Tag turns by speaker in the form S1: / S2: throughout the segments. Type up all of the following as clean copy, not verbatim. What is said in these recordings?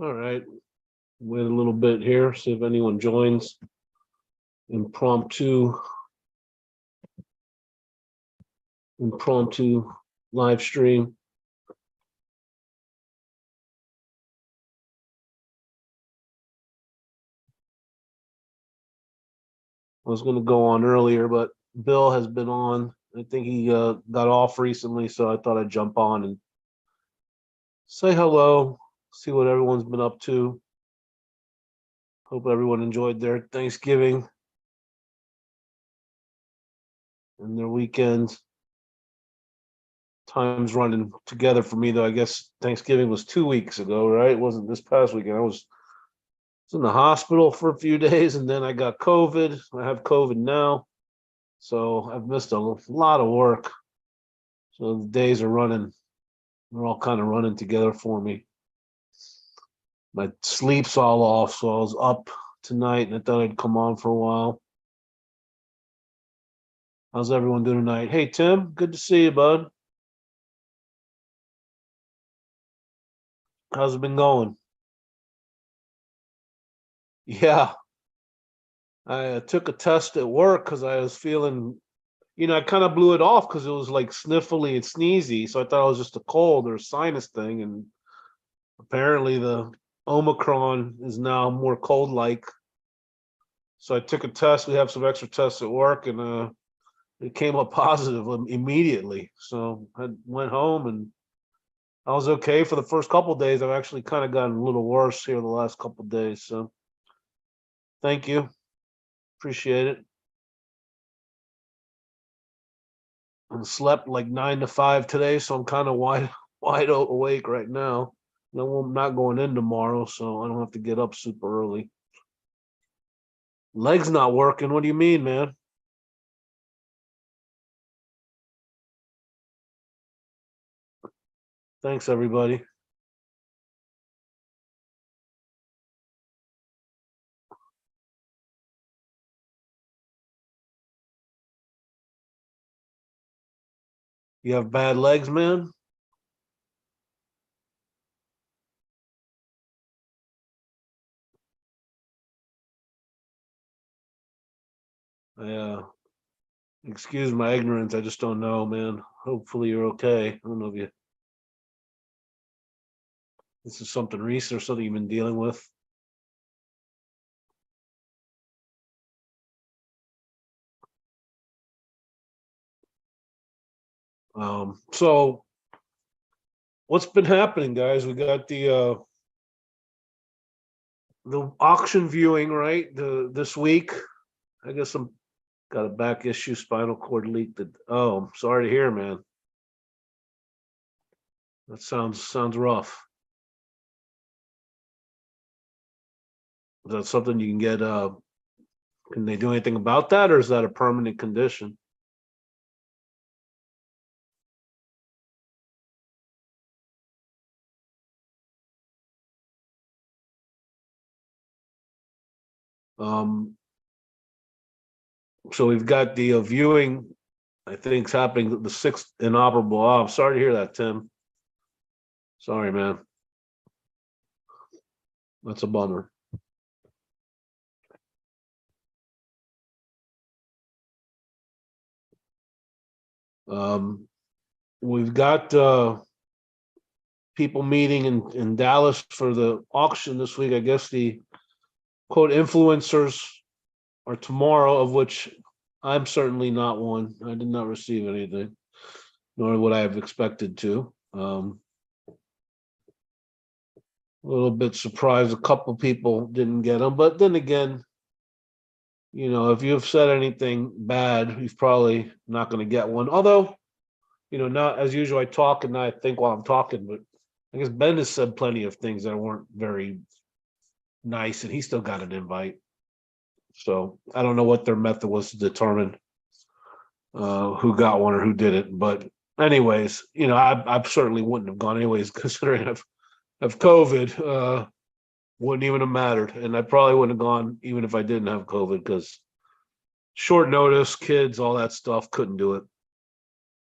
S1: All right. Wait a little bit here, see if anyone joins. Impromptu live stream. I was going to go on earlier, but Bill has been on. I think he got off recently, so I thought I'd jump on and say hello, see what everyone's been up to. Hope everyone enjoyed their Thanksgiving and their weekend. Time's running together for me, though. I guess Thanksgiving was 2 weeks ago, right? It wasn't this past weekend. I was in the hospital for a few days, and then I got COVID. I have COVID now, so I've missed a lot of work. So the days are running. They're all kind of running together for me. My sleep's all off, so I was up tonight, and I thought I'd come on for a while. How's everyone doing tonight? Hey, Tim, good to see you, bud. How's it been going? Yeah, I took a test at work because I was feeling, I kind of blew it off because it was like sniffly and sneezy. So I thought it was just a cold or a sinus thing. And apparently the Omicron is now more cold-like. So I took a test. We have some extra tests at work, and it came up positive immediately. So I went home and I was okay for the first couple of days. I've actually kind of gotten a little worse here the last couple of days. So thank you. Appreciate it. And slept like 9 to 5 today, so I'm kind of wide awake right now. No, I'm not going in tomorrow, so I don't have to get up super early. Leg's not working. What do you mean, man? Thanks, everybody. You have bad legs, man? Yeah. Excuse my ignorance. I just don't know, man. Hopefully you're okay. I don't know if this is something recent or something you've been dealing with. So what's been happening, guys? We got the auction viewing, right? This week. I guess I'm got a back issue, spinal cord leak. I'm sorry to hear, man. That sounds rough. Is that something you can get? Can they do anything about that, or is that a permanent condition? Um, so we've got the viewing. I think it's happening the 6th inoperable. Oh, I'm sorry to hear that, Tim. Sorry, man. That's a bummer. Um, we've got people meeting in Dallas for the auction this week. I guess the quote influencers are tomorrow, of which I'm certainly not one. I did not receive anything, nor would I have expected to. A little bit surprised a couple people didn't get them, but then again, if you've said anything bad, you're probably not going to get one. Although, not as usual, I talk and I think while I'm talking, but I guess Ben has said plenty of things that weren't very nice, and he still got an invite. So I don't know what their method was to determine who got one or who didn't. But anyways, I certainly wouldn't have gone anyways, considering I've COVID. Wouldn't even have mattered, and I probably wouldn't have gone even if I didn't have COVID, because short notice, kids, all that stuff, couldn't do it.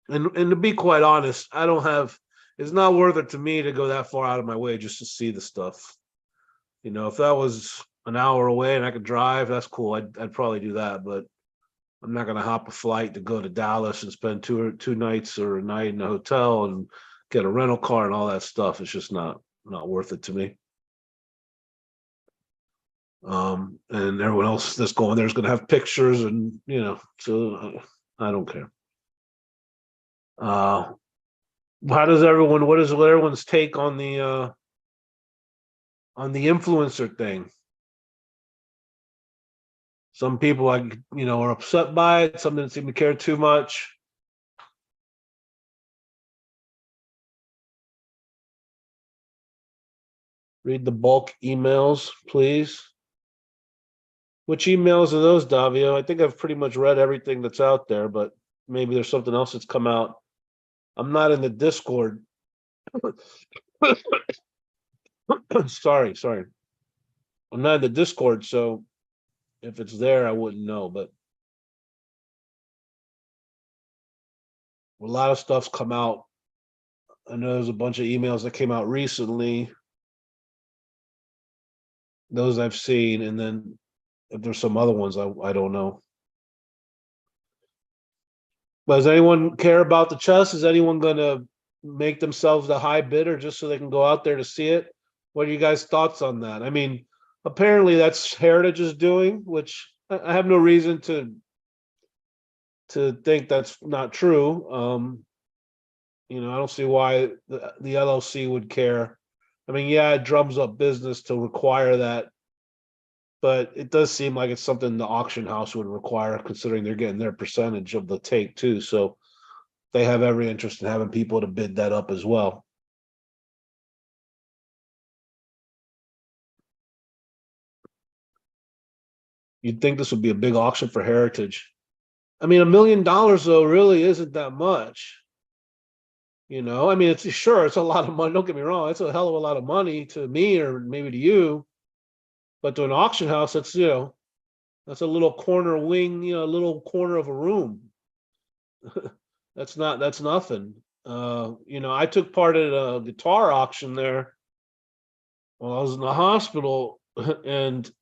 S1: And to be quite honest, I don't have. It's not worth it to me to go that far out of my way just to see the stuff. If that was an hour away and I could drive, that's cool. I'd probably do that, but I'm not gonna hop a flight to go to Dallas and spend two nights or a night in a hotel and get a rental car and all that stuff. It's just not worth it to me. And everyone else that's going there is going to have pictures, and so I don't care. Uh, how does everyone? What everyone's take on the influencer thing? Some people are upset by it. Some didn't seem to care too much. Read the bulk emails, please. Which emails are those, Davio? I think I've pretty much read everything that's out there, but maybe there's something else that's come out. I'm not in the Discord. Sorry. I'm not in the Discord, so if it's there, I wouldn't know. But a lot of stuff's come out. I know there's a bunch of emails that came out recently. Those I've seen, and then if there's some other ones, I don't know. But does anyone care about the chess? Is anyone gonna make themselves the high bidder just so they can go out there to see it? What are you guys' thoughts on that? I mean, apparently that's Heritage is doing, which I have no reason to think that's not true. I don't see why the LLC would care. I mean, yeah, it drums up business to require that, but it does seem like it's something the auction house would require, considering they're getting their percentage of the take too. So they have every interest in having people to bid that up as well. You'd think this would be a big auction for Heritage. I mean, $1 million though really isn't that much. I mean, it's a lot of money. Don't get me wrong, it's a hell of a lot of money to me or maybe to you, but to an auction house, that's a little corner wing, a little corner of a room. That's nothing. I took part in a guitar auction there while I was in the hospital, and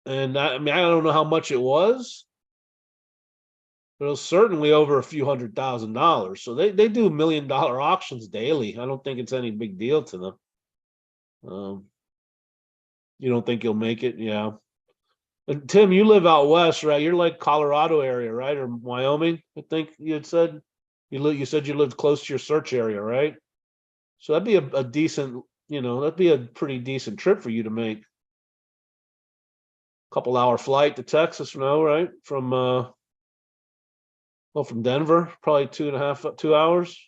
S1: I mean, I don't know how much it was, but it was certainly over a few $100,000. So they do $1 million auctions daily. I don't think it's any big deal to them. Um, you don't think you'll make it? Yeah. And Tim, you live out west, right? You're like Colorado area, right? Or Wyoming, I think you had said. You said you lived close to your search area, right? So that'd be a decent, that'd be a pretty decent trip for you to make. Couple hour flight to Texas, no, right? From Denver, probably 2.5, 2 hours.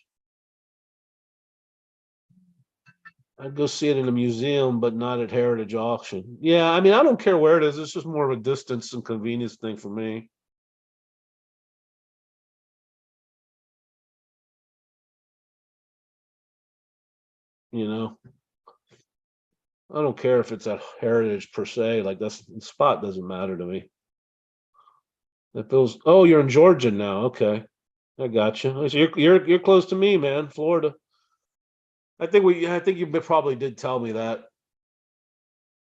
S1: I'd go see it in a museum, but not at Heritage Auction. Yeah, I mean, I don't care where it is. It's just more of a distance and convenience thing for me. You know, I don't care if it's at Heritage per se. Like that's the spot doesn't matter to me. It feels. Oh, you're in Georgia now. Okay, I got you. So you're close to me, man. Florida. I think you probably did tell me that.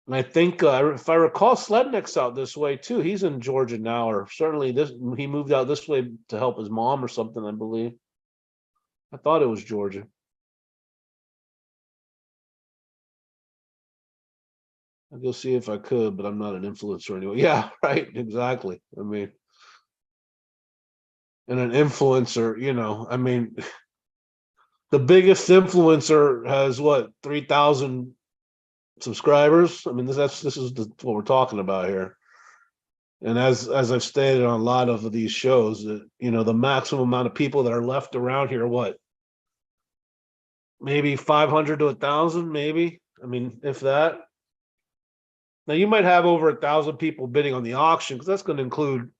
S1: And I think if I recall, Slednick's out this way too. He's in Georgia now, or certainly this. He moved out this way to help his mom or something, I believe. I thought it was Georgia. I'd go see if I could, but I'm not an influencer anyway. Yeah, right. Exactly. I mean, and an influencer, I mean, the biggest influencer has what 3,000 subscribers. I mean, what we're talking about here. And as I've stated on a lot of these shows, that the maximum amount of people that are left around here, what maybe 500 to 1,000, maybe. I mean, if that. Now you might have over 1,000 people bidding on the auction because that's going to include,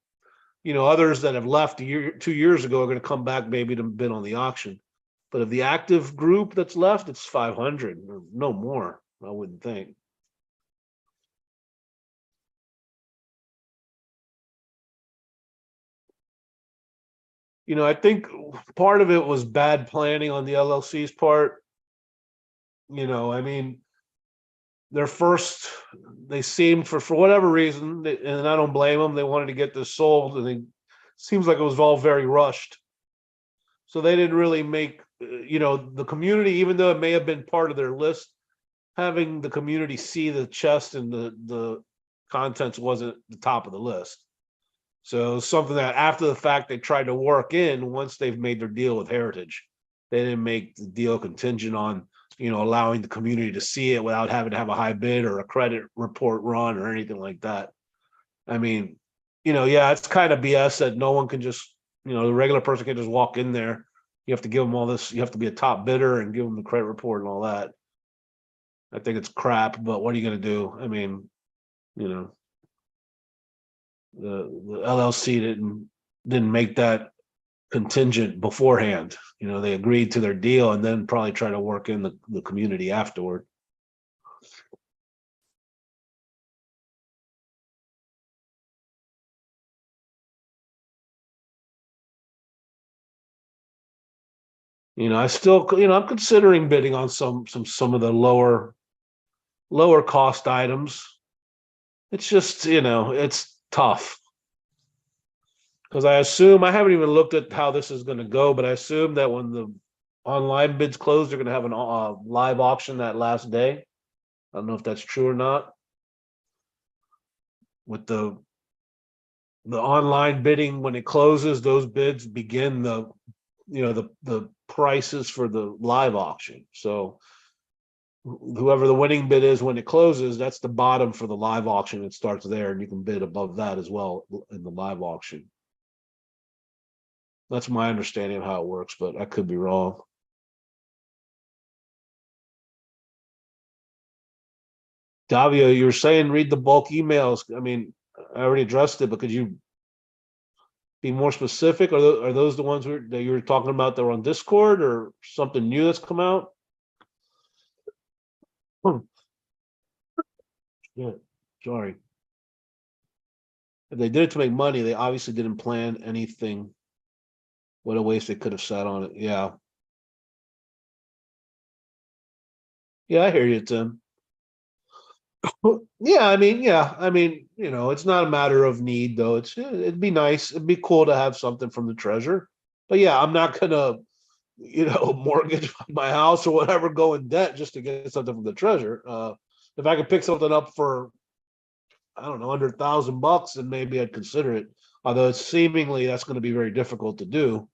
S1: others that have left 2 years ago are going to come back maybe to bid on the auction. But of the active group that's left, it's 500 or no more. I wouldn't think. I think part of it was bad planning on the LLC's part. I mean, their first, they seemed for whatever reason, and I don't blame them. They wanted to get this sold, and it seems like it was all very rushed. So they didn't really make, the community, even though it may have been part of their list, having the community see the chest and the contents wasn't the top of the list. So something that after the fact they tried to work in once they've made their deal with Heritage. They didn't make the deal contingent on, allowing the community to see it without having to have a high bid or a credit report run or anything like that. I mean, yeah, it's kind of BS that no one can just, the regular person can just walk in there. You have to give them all this. You have to be a top bidder and give them the credit report and all that. I think it's crap, but what are you going to do? I mean, you know, the LLC didn't make that contingent beforehand. They agreed to their deal and then probably try to work in the community afterward. I still, I'm considering bidding on some of the lower cost items. It's just, it's tough because I assume I haven't even looked at how this is going to go, but I assume that when the online bids close, they're going to have a live auction that last day. I don't know if that's true or not. With the online bidding, when it closes, those bids begin the prices for the live auction. So whoever the winning bid is when it closes, that's the bottom for the live auction. It starts there, and you can bid above that as well in the live auction. That's my understanding of how it works, but I could be wrong. Davio, you were saying read the bulk emails. I mean, I already addressed it, but could you be more specific? Are those the ones that you were talking about that were on Discord, or something new that's come out? Yeah, sorry. If they did it to make money, they obviously didn't plan anything. What a waste they could have sat on it. Yeah. Yeah, I hear you, Tim. Yeah, it's not a matter of need though. It'd be nice. It'd be cool to have something from the treasure. But yeah, I'm not gonna, mortgage my house or whatever, go in debt just to get something from the treasure. If I could pick something up for, I don't know, $100,000, then maybe I'd consider it. Although it's seemingly that's going to be very difficult to do,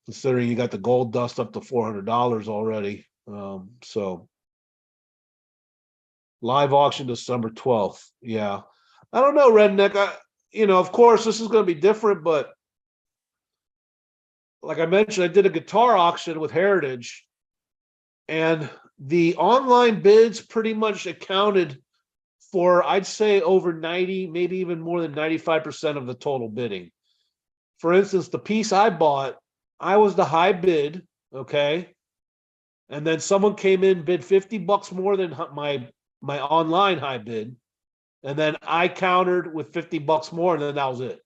S1: considering you got the gold dust up to $400 already. So live auction December 12th. Yeah. I don't know, Redneck. Of course, this is going to be different, but like I mentioned, I did a guitar auction with Heritage, and the online bids pretty much accounted for, I'd say, over 90, maybe even more than 95% of the total bidding. For instance, the piece I bought, I was the high bid, okay? And then someone came in, bid $50 more than my online high bid. And then I countered with $50 more, and then that was it.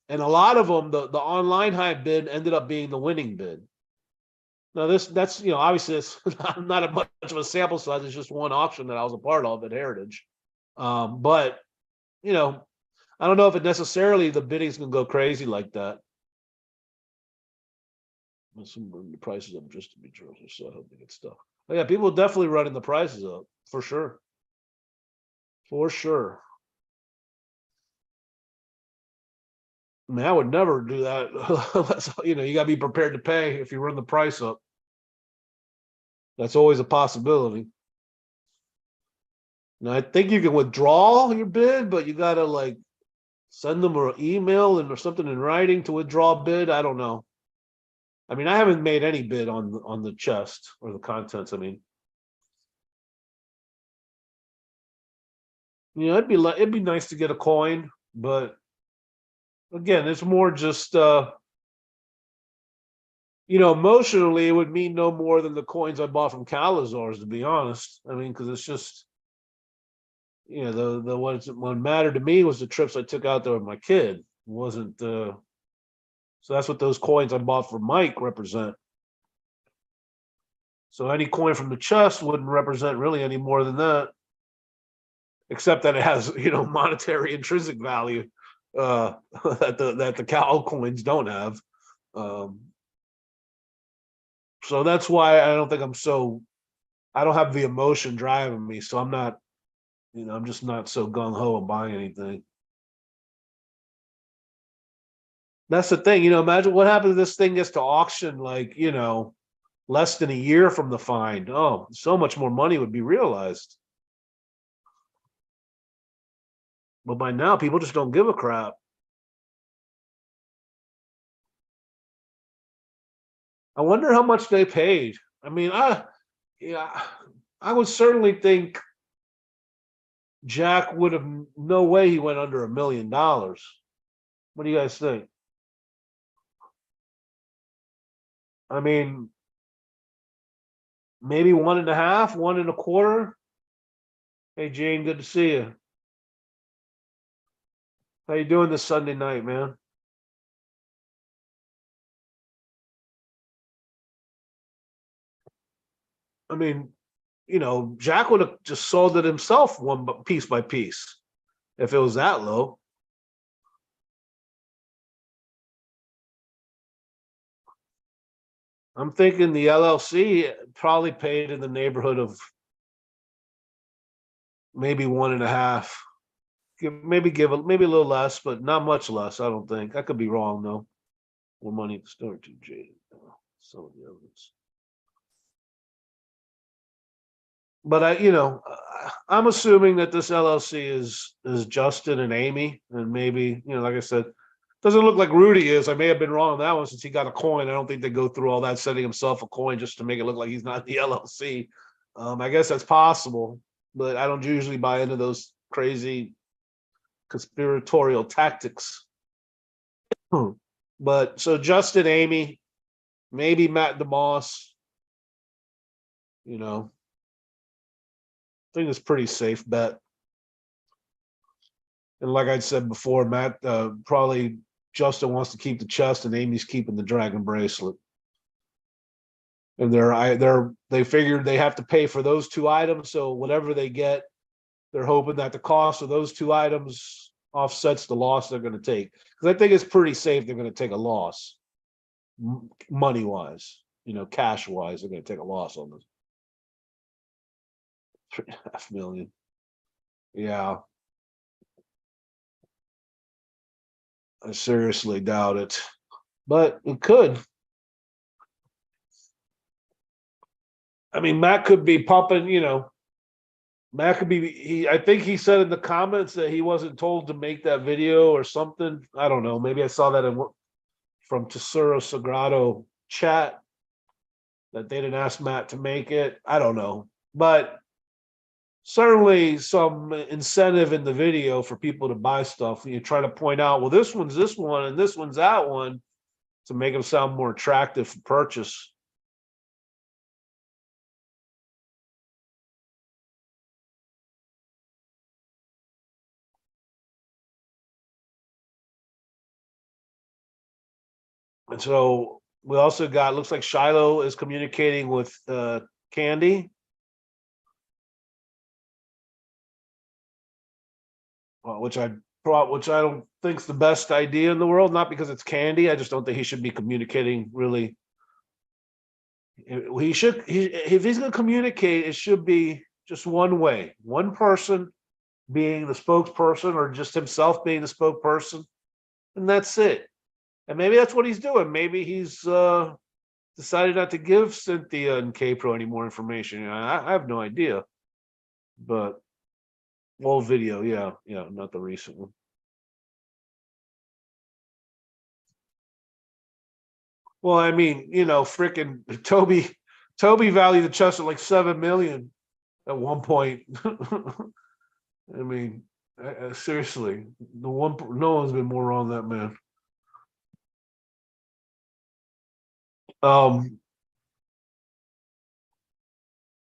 S1: And a lot of them, the online high bid ended up being the winning bid. Now that's obviously it's not a much of a sample size. It's just one auction that I was a part of at Heritage. But I don't know if it necessarily the bidding's gonna go crazy like that. The prices up just to be true, so I hope they get stuff. But yeah, people definitely running the prices up for sure. For sure. I mean, I would never do that. You gotta be prepared to pay if you run the price up. That's always a possibility. Now I think you can withdraw your bid, but you gotta like send them an email or something in writing to withdraw a bid. I don't know. I mean, I haven't made any bid on the chest or the contents. I mean, it'd be nice to get a coin, but again, it's more just emotionally, it would mean no more than the coins I bought from Calazars, to be honest. I mean, because it's just, what mattered to me was the trips I took out there with my kid. It wasn't so that's what those coins I bought for Mike represent. So any coin from the chest wouldn't represent really any more than that. except that it has, monetary intrinsic value that the cow coins don't have. Um, so that's why I don't think I don't have the emotion driving me. So I'm not, I'm just not so gung ho on buying anything. That's the thing, imagine what happens if this thing gets to auction, like, less than a year from the find. Oh, so much more money would be realized. But by now, people just don't give a crap. I wonder how much they paid. I mean, yeah, I would certainly think Jack would have no way he went under $1 million. What do you guys think? I mean, maybe 1.5, 1.25. Hey Jane, good to see you. How you doing this Sunday night, man? I mean, Jack would have just sold it himself piece by piece if it was that low. I'm thinking the LLC probably paid in the neighborhood of maybe 1.5. Maybe a little less, but not much less. I don't think. I could be wrong though. More money to start to Jade. Some of the others. But I'm assuming that this LLC is Justin and Amy, and maybe, like I said, doesn't look like Rudy is. I may have been wrong on that one since he got a coin. I don't think they go through all that setting himself a coin just to make it look like he's not the LLC. I guess that's possible, but I don't usually buy into those crazy conspiratorial tactics. But so Justin, Amy, maybe Matt DeMoss, I think it's pretty safe bet. And like I said before, Matt, probably Justin wants to keep the chest and Amy's keeping the dragon bracelet. And they figured they have to pay for those two items. So whatever they get, they're hoping that the cost of those two items offsets the loss they're going to take. Because I think it's pretty safe they're going to take a loss, money wise, cash wise. They're going to take a loss on this. 3.5 million. Yeah. I seriously doubt it, but it could. I mean, Matt could be pumping, Matt could be, I think he said in the comments that he wasn't told to make that video or something. I don't know. Maybe I saw that from Tesoro Sagrado chat that they didn't ask Matt to make it. I don't know, but certainly some incentive in the video for people to buy stuff. You try to point out, well, this one's this one and this one's that one to make them sound more attractive for purchase. And so we also got, looks like Shiloh is communicating with Candy. Which I don't think is the best idea in the world. Not because it's Candy. I just don't think he should be communicating really. If he's going to communicate, it should be just one way, one person being the spokesperson or just himself being the spokesperson, and that's it. And maybe that's what he's doing. Maybe he's decided not to give Cynthia and K-Pro any more information. I have no idea. But old video, yeah, not the recent one. Well, I mean, freaking Toby valued the chest at like 7 million at one point. I mean, seriously, no one's been more wrong than that man.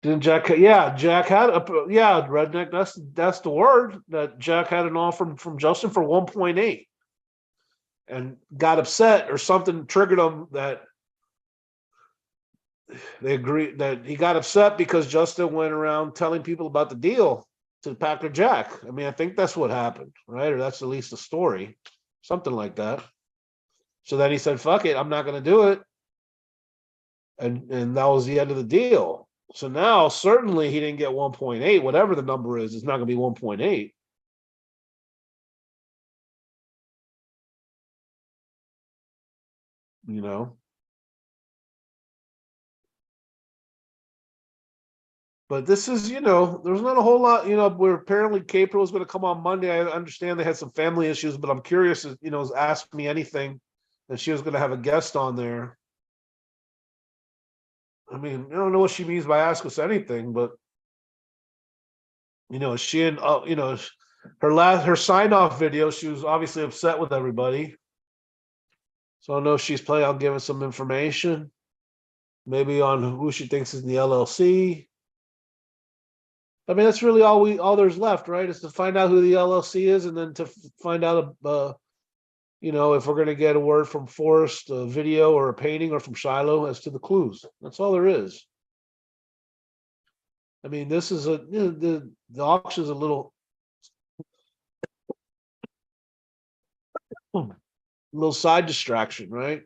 S1: Didn't Jack? Yeah, Jack had redneck. That's the word that Jack had an offer from Justin for 1.8, and got upset or something triggered him that they agreed that he got upset because Justin went around telling people about the deal. to Packer Jack. I mean, I think that's what happened, right? Or that's at least the story, something like that. So then he said, "Fuck it, I'm not going to do it," and that was the end of the deal. So now, certainly, he didn't get 1.8. Whatever the number is, it's not going to be 1.8. You know, but this is, there's not a whole lot. Where apparently Capra was going to come on Monday. I understand they had some family issues, but I'm curious. Ask me anything, and she was going to have a guest on there. I mean, I don't know what she means by ask us anything, but she and her sign off video, she was obviously upset with everybody. So I don't know if she's planning on giving some information, maybe on who she thinks is in the LLC. I mean, that's really all there's left, right? Is to find out who the LLC is, and then to find out, if we're going to get a word from Forrest, a video or a painting, or from Shiloh as to the clues. That's all there is. I mean, this is the auction is a little side distraction, right?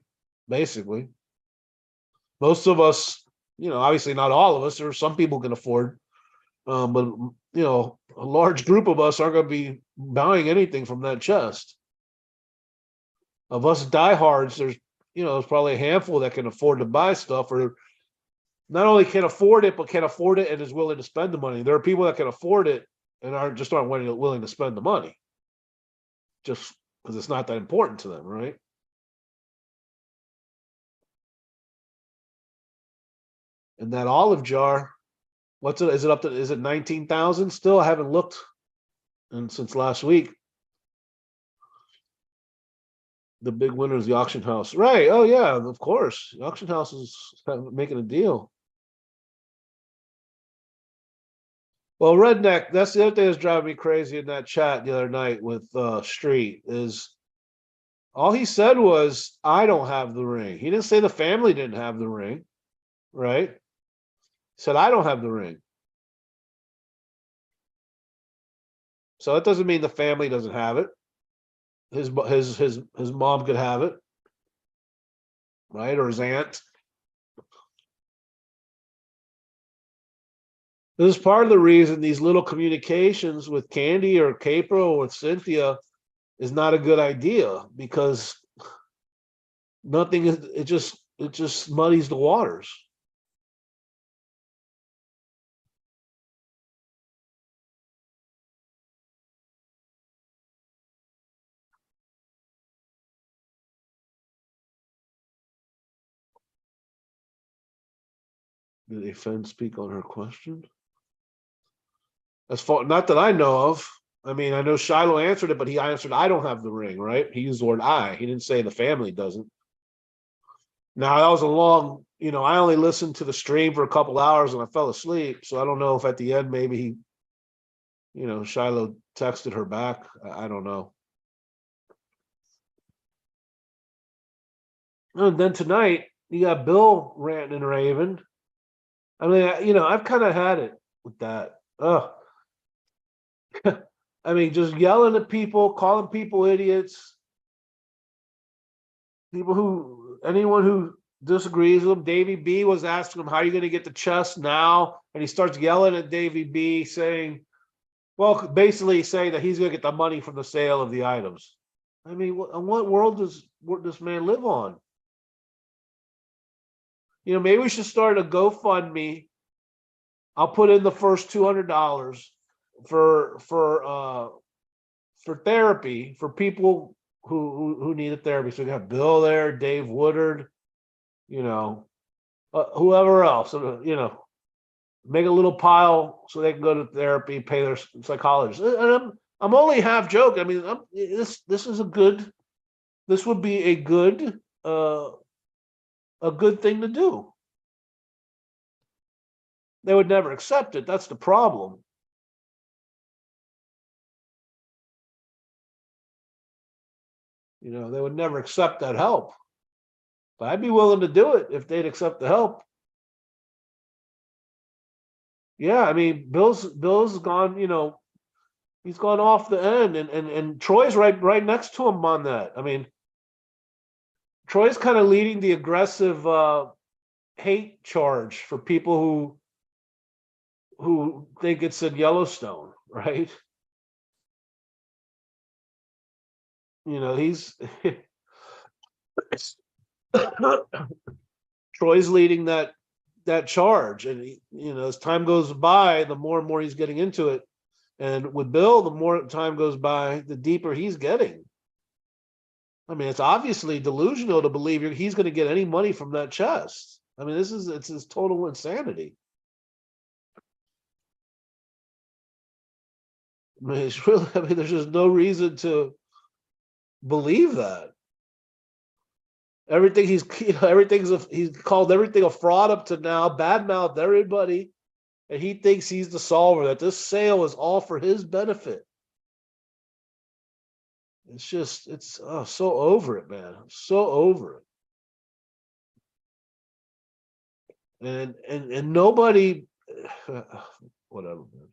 S1: Basically, most of us, obviously not all of us, or some people can afford, but a large group of us aren't going to be buying anything from that chest. Of us diehards, there's probably a handful that can afford to buy stuff, or not only can afford it, but can afford it and is willing to spend the money. There are people that can afford it and aren't willing to spend the money, just because it's not that important to them, right? And that olive jar, what's it? Is it up to? Is it 19,000 still? I haven't looked, since last week. The big winner is the auction house, right? Oh yeah, of course. The auction house is making a deal. Well, Redneck, that's the other thing that's driving me crazy in that chat the other night with Street is all he said was, "I don't have the ring." He didn't say the family didn't have the ring, right? He said, "I don't have the ring." So that doesn't mean the family doesn't have it. His mom could have it, right? Or his aunt. This is part of the reason these little communications with Candy or Capro or with Cynthia is not a good idea, because nothing is, it just muddies the waters. Did a Fenn speak on her question? As far, not that I know of. I mean, I know Shiloh answered it, but he answered, "I don't have the ring," right? He used the word "I." He didn't say the family doesn't. Now that was a long, I only listened to the stream for a couple hours and I fell asleep. So I don't know if at the end maybe Shiloh texted her back. I don't know. And then tonight you got Bill ranting and raving. I mean, I've kind of had it with that. I mean, just yelling at people, calling people idiots, anyone who disagrees with him. Davey B was asking him, "How are you going to get the chest now?" And he starts yelling at Davey B, saying, well, basically saying that he's going to get the money from the sale of the items. I mean, what world does this man live on? Maybe we should start a GoFundMe. I'll put in the first $200 for therapy for people who need a therapy. So we have Bill there, Dave Woodard, whoever else, make a little pile so they can go to therapy, pay their psychologist. And I'm only half joking. I mean, this would be a good thing to do. They would never accept it. That's the problem. They would never accept that help. But I'd be willing to do it if they'd accept the help. Yeah, I mean, Bill's gone, He's gone off the end, and Troy's right next to him on that. I mean, Troy's kind of leading the aggressive hate charge for people who think it's in Yellowstone, right? You know, he's Troy's leading that charge, and as time goes by, the more and more he's getting into it. And with Bill, the more time goes by, the deeper he's getting. I mean, it's obviously delusional to believe he's going to get any money from that chest. I mean, it's his total insanity. I mean, it's really. I mean, there's just no reason to believe that. Everything he's called everything a fraud up to now, badmouthed everybody, and he thinks he's the solver. That this sale is all for his benefit. It's so over it, man. I'm so over it. And nobody, whatever, man.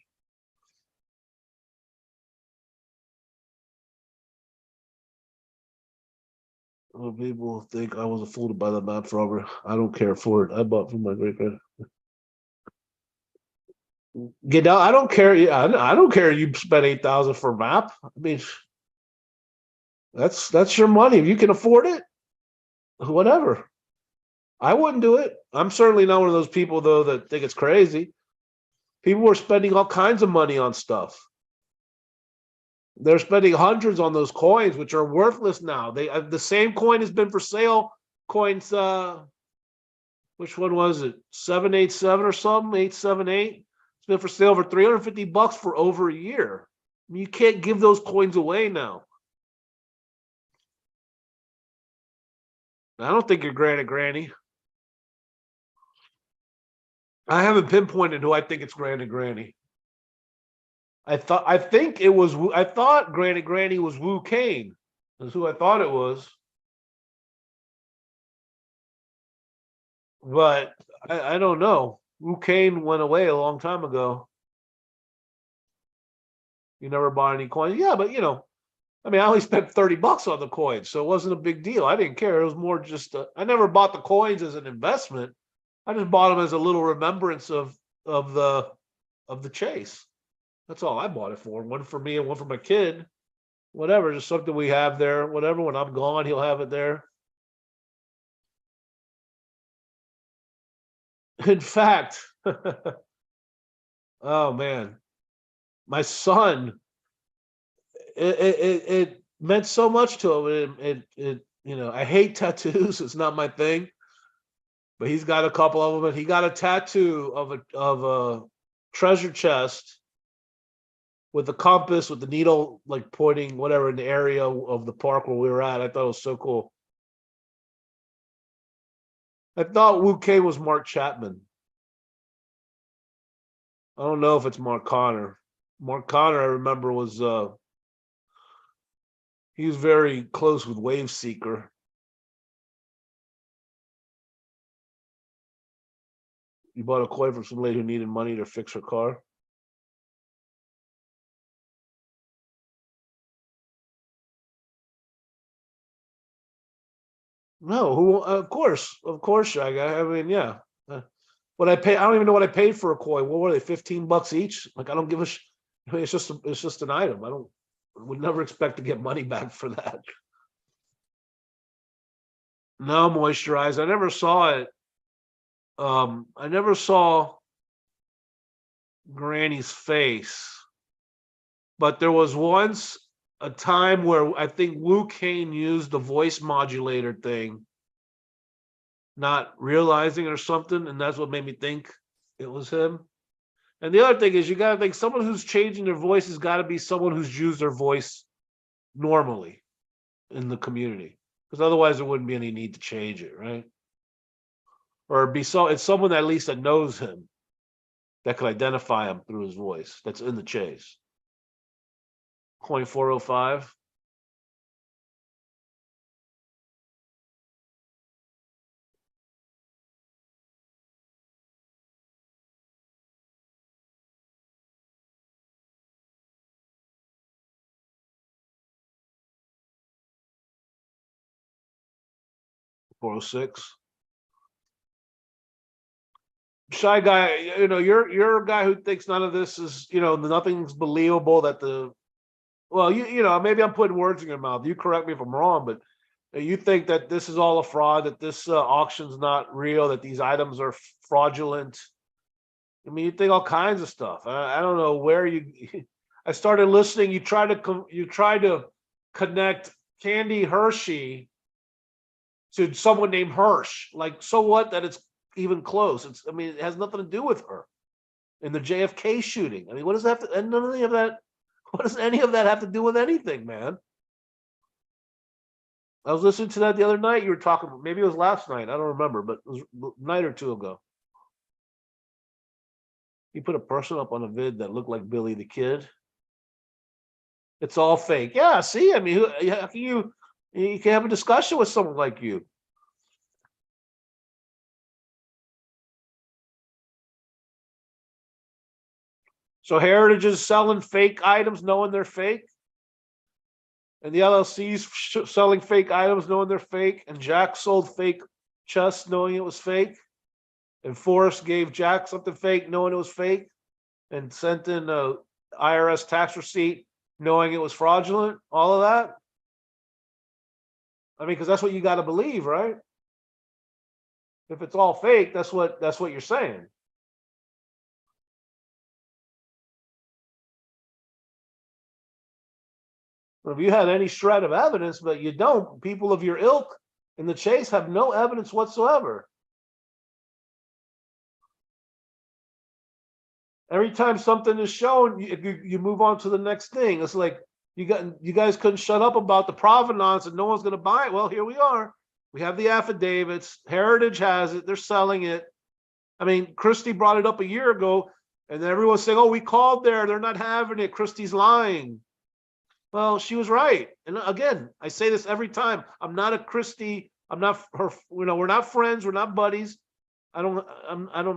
S1: Well, people think I was a fool to buy the map from. I don't care for it. I bought from my great grand. Get out. I don't care. Yeah, I don't care. You spent 8,000 for a map. I mean, that's your money. If you can afford it, whatever. I wouldn't do it. I'm certainly not one of those people though that think it's crazy. People were spending all kinds of money on stuff. They're spending hundreds on those coins, which are worthless now. They the same coin has been for sale. Coins. Which one was it? 787 or something? 878. It's been for sale for $350 for over a year. I mean, you can't give those coins away now. I don't think you're Granny. I haven't pinpointed who I think it's Granny. I thought Granny was Wu Kane. That's who I thought it was. But I don't know. Wu Kane went away a long time ago. You never bought any coins. Yeah, but I mean, I only spent $30 on the coins, so it wasn't a big deal. I didn't care. It was more just I never bought the coins as an investment. I just bought them as a little remembrance of the chase. That's all I bought it for. One for me and one for my kid. Whatever, just something we have there. Whatever, when I'm gone, he'll have it there. In fact, oh man, my son, it meant so much to him. I hate tattoos. It's not my thing. But he's got a couple of them. And he got a tattoo of a treasure chest with the compass with the needle like pointing whatever in the area of the park where we were at. I thought it was so cool. I thought Wu Kei was Mark Chapman. I don't know if it's Mark Connor. Mark Connor, I remember, was he was very close with Wave Seeker. He bought a coin from some lady who needed money to fix her car. No, who? Of course, Shag. I mean, yeah. What I pay? I don't even know what I paid for a coin. What were they? $15 each? Like I don't give a. I mean, it's just an item. I would never expect to get money back for that. No moisturize. I never saw it. I never saw Granny's face, but there was once a time where I think Wu Kane used the voice modulator thing, not realizing it or something, and that's what made me think it was him. And the other thing is, you got to think someone who's changing their voice has got to be someone who's used their voice normally in the community, because otherwise there wouldn't be any need to change it, right? Or be so it's someone at least that knows him that could identify him through his voice that's in the chase. Coin 405. 406. Shy guy, you're a guy who thinks none of this is, nothing's believable. That the well, maybe I'm putting words in your mouth. You correct me if I'm wrong, but you think that this is all a fraud, that this auction's not real, that these items are fraudulent. I mean, you think all kinds of stuff. I don't know where you. I started listening. You try to connect Candy Hershey to someone named Hirsch. Like, so what that it's even close? I mean, it has nothing to do with her in the JFK shooting. I mean, what does that have to, and none of any of that, what does any of that have to do with anything, man? I was listening to that the other night. You were talking, maybe it was last night. I don't remember, but it was a night or two ago. You put a person up on a vid that looked like Billy the Kid. It's all fake. Yeah, see, I mean, how can you can have a discussion with someone like you? So Heritage is selling fake items knowing they're fake, and the LLC's selling fake items knowing they're fake, and Jack sold fake chess knowing it was fake, and Forrest gave Jack something fake knowing it was fake, and sent in a IRS tax receipt knowing it was fraudulent. All of that. I mean, because that's what you got to believe, right? If it's all fake, that's what you're saying. If you had any shred of evidence, but you don't, people of your ilk in the chase have no evidence whatsoever. Every time something is shown, you move on to the next thing. It's like you guys couldn't shut up about the provenance and no one's going to buy it. Well, here we are. We have the affidavits. Heritage has it. They're selling it. I mean, Christie brought it up a year ago, and then everyone's saying, "Oh, we called there. They're not having it. Christie's lying." Well, she was right. And again, I say this every time. I'm not a Christie. I'm not her. We're not friends. We're not buddies. I'm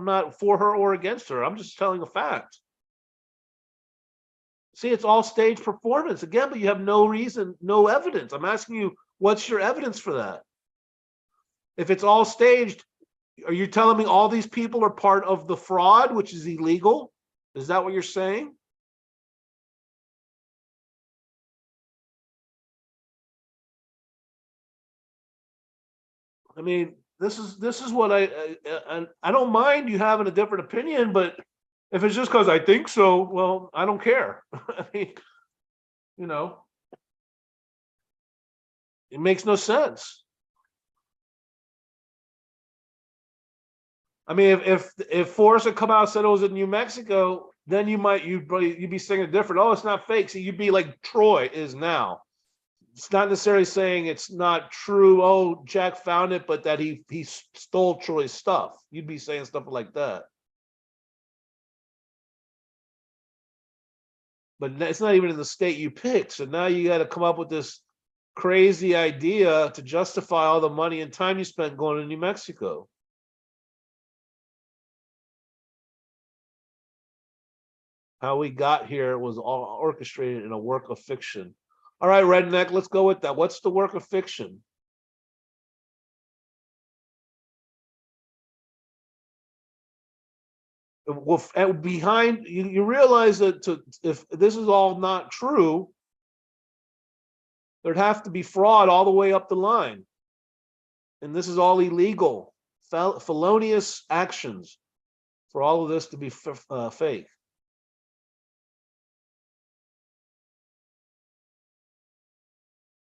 S1: not for her or against her. I'm just telling a fact. See, it's all stage performance again, but you have no reason, no evidence. I'm asking you, what's your evidence for that? If it's all staged, are you telling me all these people are part of the fraud, which is illegal? Is that what you're saying? I mean, this is what I don't mind you having a different opinion, but if it's just because I think so, well, I don't care. I mean, you know, it makes no sense. I mean, if Forrest had come out and said it was in New Mexico, then you'd be saying it different. Oh, it's not fake. So you'd be like Troy is now. It's not necessarily saying it's not true. Oh, Jack found it, but that he stole Troy's stuff. You'd be saying stuff like that. But it's not even in the state you picked. So now you got to come up with this crazy idea to justify all the money and time you spent going to New Mexico. How we got here was all orchestrated in a work of fiction. All right, Redneck, let's go with that. What's the work of fiction? Well, behind you realize that if this is all not true, there'd have to be fraud all the way up the line, and this is all illegal, felonious actions for all of this to be fake.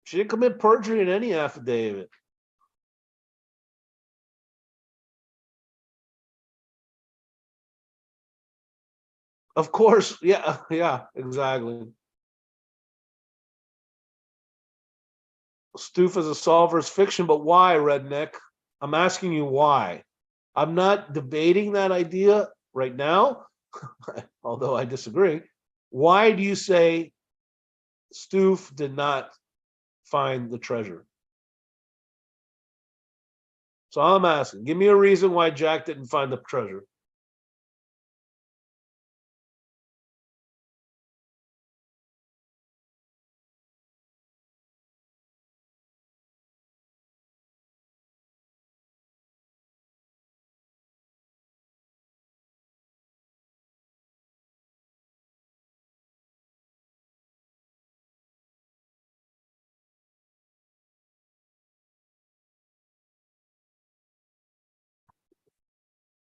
S1: She didn't commit perjury in any affidavit. Of course, yeah, yeah, exactly. Stoof as a solver is fiction, but why, Redneck? I'm asking you why. I'm not debating that idea right now, although I disagree. Why do you say Stoof did not find the treasure? So I'm asking, give me a reason why Jack didn't find the treasure.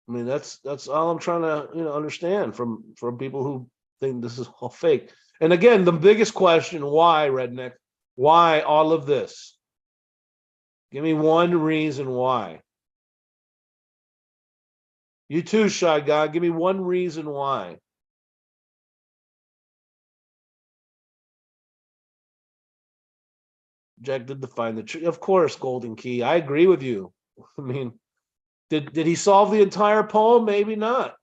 S1: I mean, that's all I'm trying to understand from people who think this is all fake. And again, the biggest question: why, redneck? Why all of this? Give me one reason why. You too, shy guy. Give me one reason why. Jack did define the tree. Of course, Golden Key. I agree with you. I mean, did he solve the entire poem? Maybe not.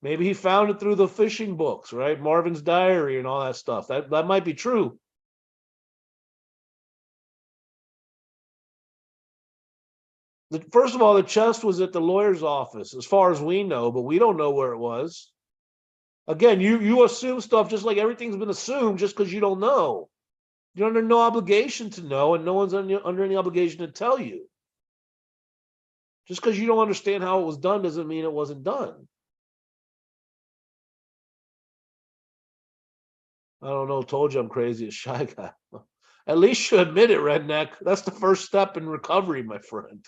S1: Maybe he found it through the fishing books, right? Marvin's diary and all that stuff. That might be true. First of all, the chest was at the lawyer's office, as far as we know, but we don't know where it was. Again, you assume stuff just like everything's been assumed just because you don't know. You're under no obligation to know, and no one's under any obligation to tell you. Just because you don't understand how it was done doesn't mean it wasn't done. I don't know. Told you I'm crazy as shy guy. At least you admit it, redneck. That's the first step in recovery, my friend.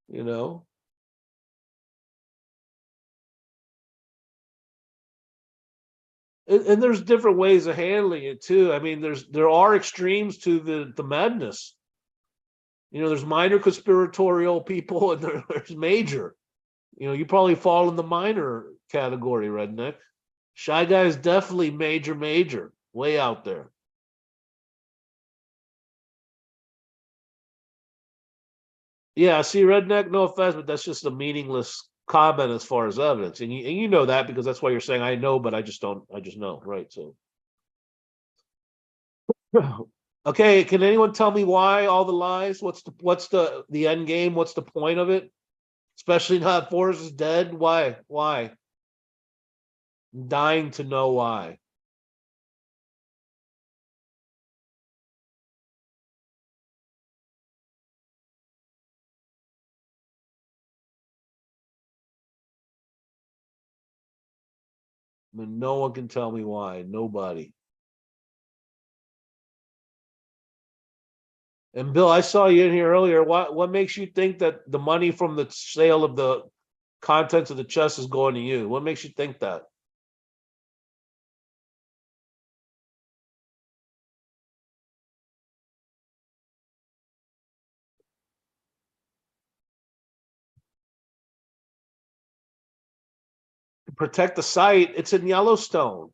S1: you know. And there's different ways of handling it too. I mean, there are extremes to the madness. There's minor conspiratorial people, and there's major. You probably fall in the minor category, redneck. Shy guy is definitely major, major, way out there. Yeah, see, redneck. No offense, but that's just a meaningless comment as far as evidence, and you know that because that's why you're saying I know, but I just don't. I just know, right? So, okay, can anyone tell me why all the lies? What's the end game? What's the point of it? Especially now that Forrest is dead. Why? Why? I'm dying to know why. I mean, no one can tell me why. Nobody. And Bill, I saw you in here earlier. What makes you think that the money from the sale of the contents of the chest is going to you? What makes you think that? Protect the site. It's in Yellowstone.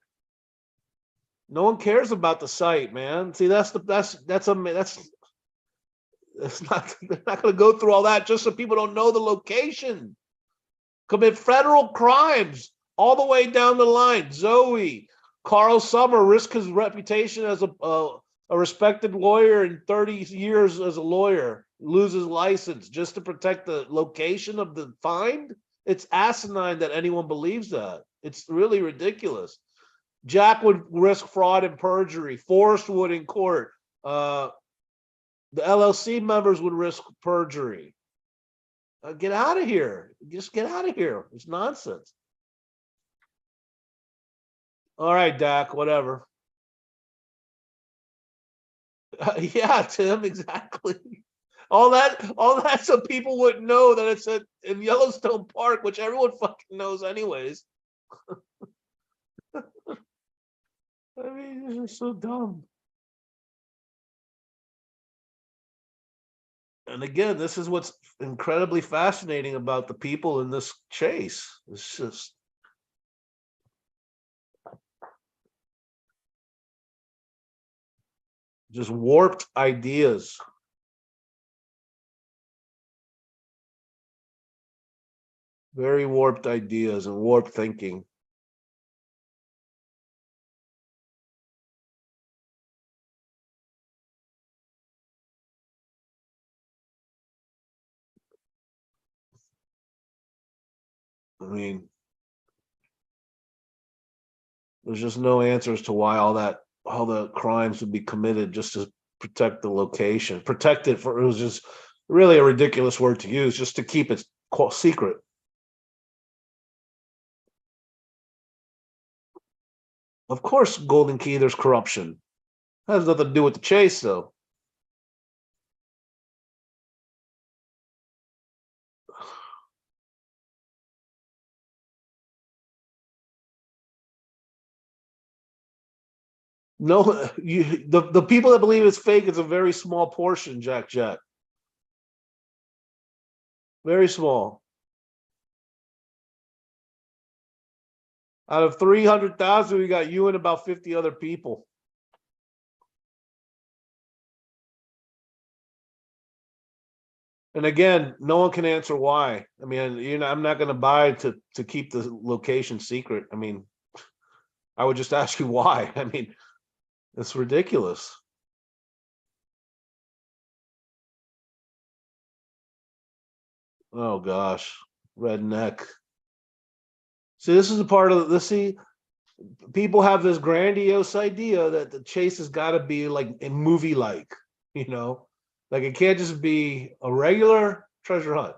S1: No one cares about the site, man. See, that's not they're not going to go through all that just so people don't know the location. Commit federal crimes all the way down the line. Zoe, Carl Summer risk his reputation as a respected lawyer in 30 years as a lawyer, lose his license just to protect the location of the find. It's asinine that anyone believes that. It's really ridiculous. Jack would risk fraud and perjury. Forrest would in court. The LLC members would risk perjury. Get out of here. Just get out of here. It's nonsense. All right, Dak, whatever. Yeah, Tim, exactly. All that so people wouldn't know that it's in Yellowstone Park, which everyone fucking knows anyways. I mean, this is so dumb. And again, this is what's incredibly fascinating about the people in this chase. It's just warped ideas. Very warped ideas and warped thinking. I mean, there's just no answers to why all the crimes would be committed just to protect the location. Protect it for it was just really a ridiculous word to use just to keep it secret. Of course, Golden Key, there's corruption. That has nothing to do with the chase, though. No, the people that believe it's fake, it's a very small portion, Jack Jack. Very small. Out of 300,000, we got you and about 50 other people. And again, no one can answer why. I mean, I'm not going to buy to keep the location secret. I mean, I would just ask you why. I mean, it's ridiculous. Oh gosh, redneck. See, this is a part of this. See, people have this grandiose idea that the chase has got to be like a movie like, you know, like it can't just be a regular treasure hunt.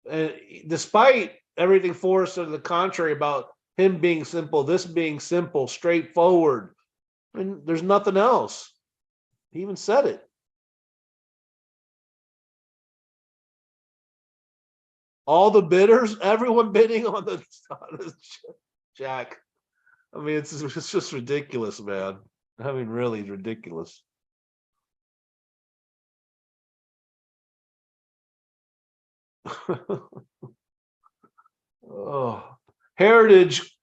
S1: And despite everything Forrest said to the contrary about him being simple, this being simple, straightforward, I mean, there's nothing else. He even said it. All the bidders, everyone bidding on the Jack. I mean, it's just ridiculous, man. I mean, really ridiculous. Oh, heritage.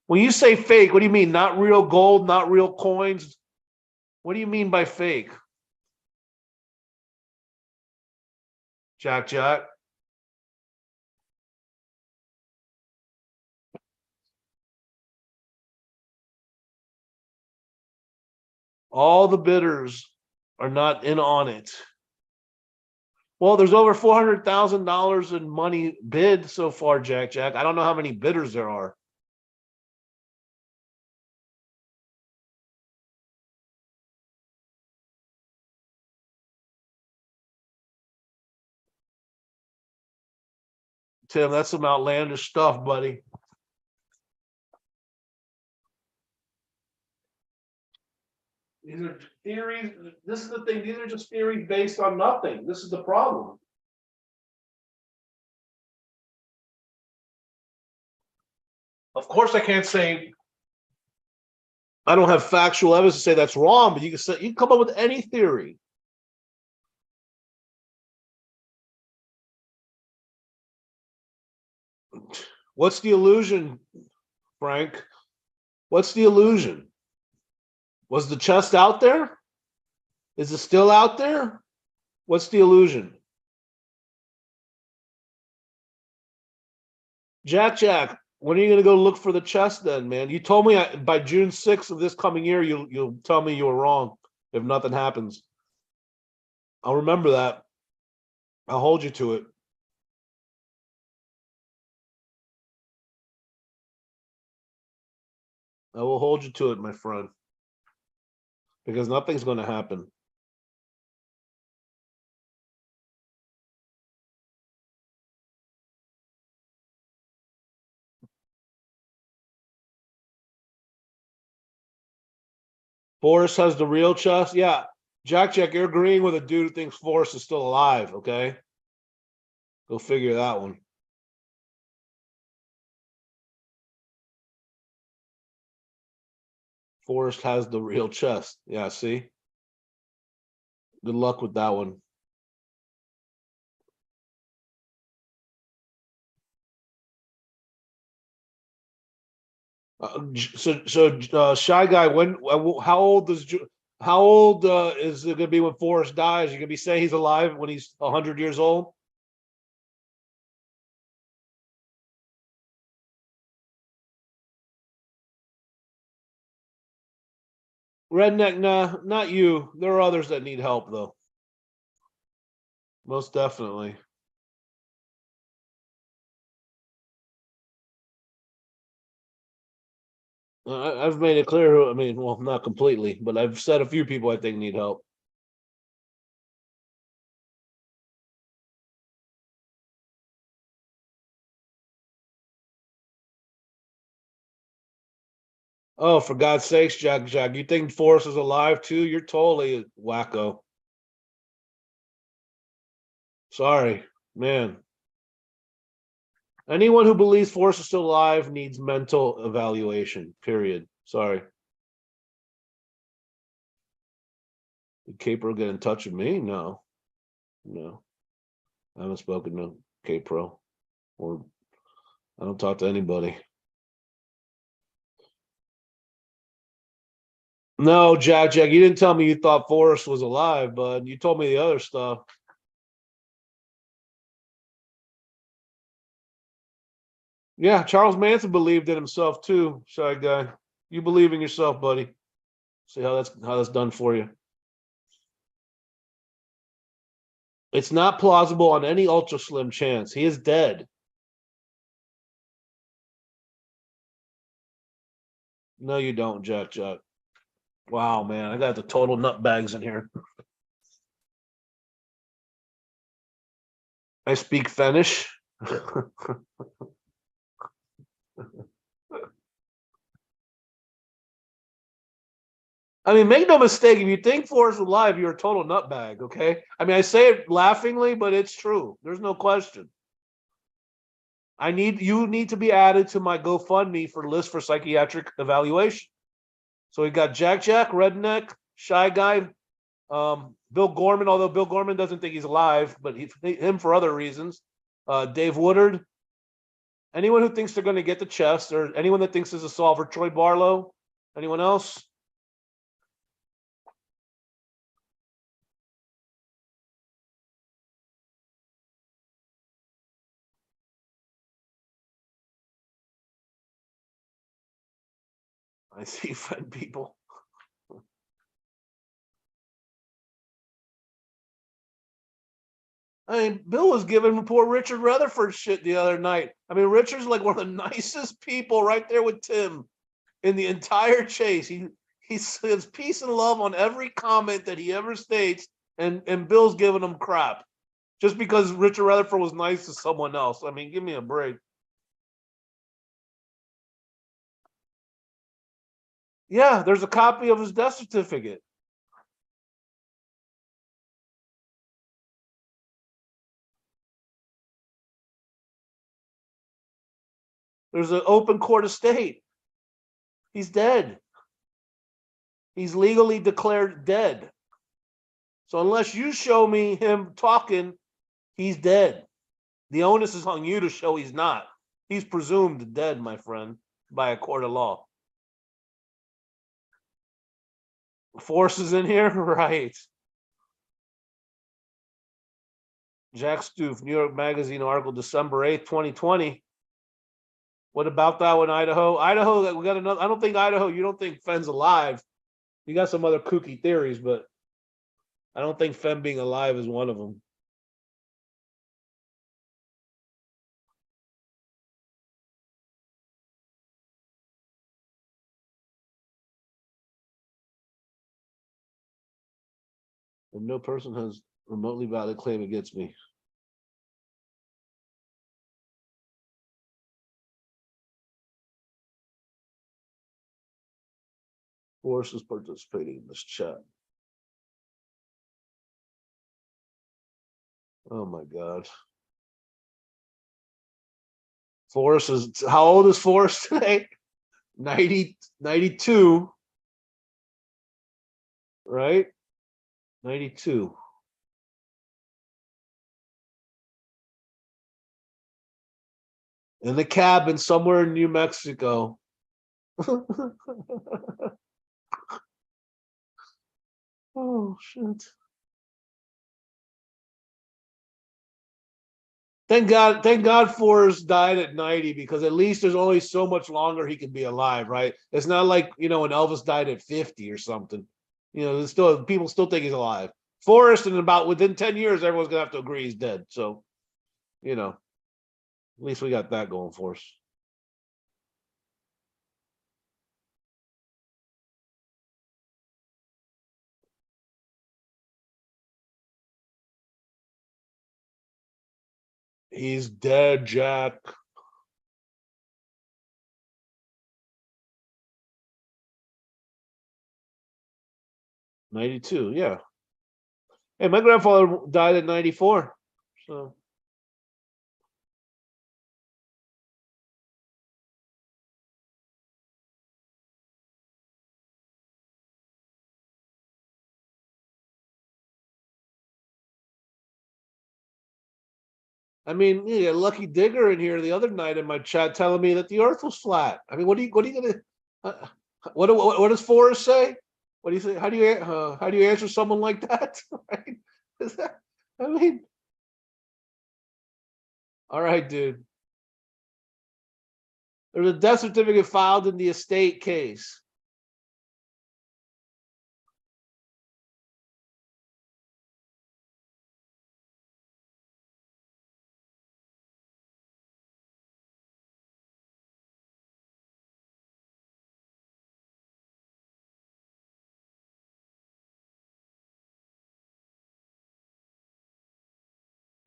S1: When you say fake, what do you mean? Not real gold, not real coins? What do you mean by fake? Jack Jack. All the bidders are not in on it. Well, there's over $400,000 in money bid so far, Jack Jack. I don't know how many bidders there are. Tim, that's some outlandish stuff, buddy. These are theories. This is the thing. These are just theories based on nothing. This is the problem. Of course, I can't say I don't have factual evidence to say that's wrong, but you can say you can come up with any theory. What's the illusion, Frank? What's the illusion? Was the chest out there? Is it still out there? What's the illusion? Jack Jack, when are you going to go look for the chest then, man? You told me by June 6th of this coming year, you'll tell me you were wrong if nothing happens. I'll remember that. I'll hold you to it. I will hold you to it, my friend, because nothing's going to happen. Forrest has the real chest. Yeah, Jack Jack, you're agreeing with a dude who thinks Forrest is still alive. Okay, go figure that one. Forrest has the real chest. Yeah, see. Good luck with that one. Shy guy, when? How old is? How old is it going to be when Forrest dies? You going to be saying he's alive when he's 100 years old? Redneck, nah, not you. There are others that need help though. Most definitely. I've made it clear. I mean, well, not completely, but I've said a few people I think need help. Oh, for God's sakes, Jack, Jack, you think Forrest is alive too? You're totally wacko. Sorry, man. Anyone who believes Forrest is still alive needs mental evaluation, period. Sorry. Did K-Pro get in touch with me? No. No. I haven't spoken to K-Pro. Or I don't talk to anybody. No, Jack, you didn't tell me you thought Forrest was alive, but you told me the other stuff. Yeah, Charles Manson believed in himself too, shy guy. You believe in yourself, buddy. See how that's done for you. It's not plausible on any ultra slim chance. He is dead. No, you don't, Jack. Wow, man, I got the total nut bags in here. I speak Finnish. I mean, make no mistake. If you think Forrest is alive, you're a total nutbag. Okay. I mean, I say it laughingly, but it's true. There's no question. You need to be added to my GoFundMe for list for psychiatric evaluation. So we got Jack, Redneck, Shy Guy, Bill Gorman. Although Bill Gorman doesn't think he's alive, but him for other reasons. Dave Woodard. Anyone who thinks they're going to get the chest, or anyone that thinks there's a solver. Troy Barlow. Anyone else? I see Fenn people. I mean, Bill was giving poor Richard Rutherford shit the other night. I mean, Richard's like one of the nicest people right there with Tim in the entire chase. He says peace and love on every comment that he ever states, and Bill's giving him crap just because Richard Rutherford was nice to someone else. I mean, give me a break. Yeah, there's a copy of his death certificate. There's an open court estate. He's dead. He's legally declared dead. So unless you show me him talking, he's dead. The onus is on you to show he's not. He's presumed dead, my friend, by a court of law. Force is in here, right? Jack Stoof, New York Magazine article, December 8th, 2020. What about that one, Idaho? Idaho, we got another. I don't think Idaho, you don't think Fenn's alive. You got some other kooky theories, but I don't think Fenn being alive is one of them. And no person has remotely valid claim against me. Forrest is participating in this chat. Oh my God. Forrest is, how old is Forrest today? 92, right? 92. In the cabin somewhere in New Mexico. Oh shit. Thank God Forrest died at 90, because at least there's only so much longer he can be alive, right? It's not like, when Elvis died at 50 or something. There's still people still think he's alive. Forrest, in about within 10 years, everyone's gonna have to agree he's dead. So, at least we got that going for us. He's dead, Jack. '92, yeah. Hey, my grandfather died at 94. So I mean, you got Lucky Digger in here the other night in my chat telling me that the Earth was flat. I mean, what are you gonna? Uh, what does Forrest say? What do you say? How do you answer someone like that? Right? Is that? I mean, all right, dude. There's a death certificate filed in the estate case.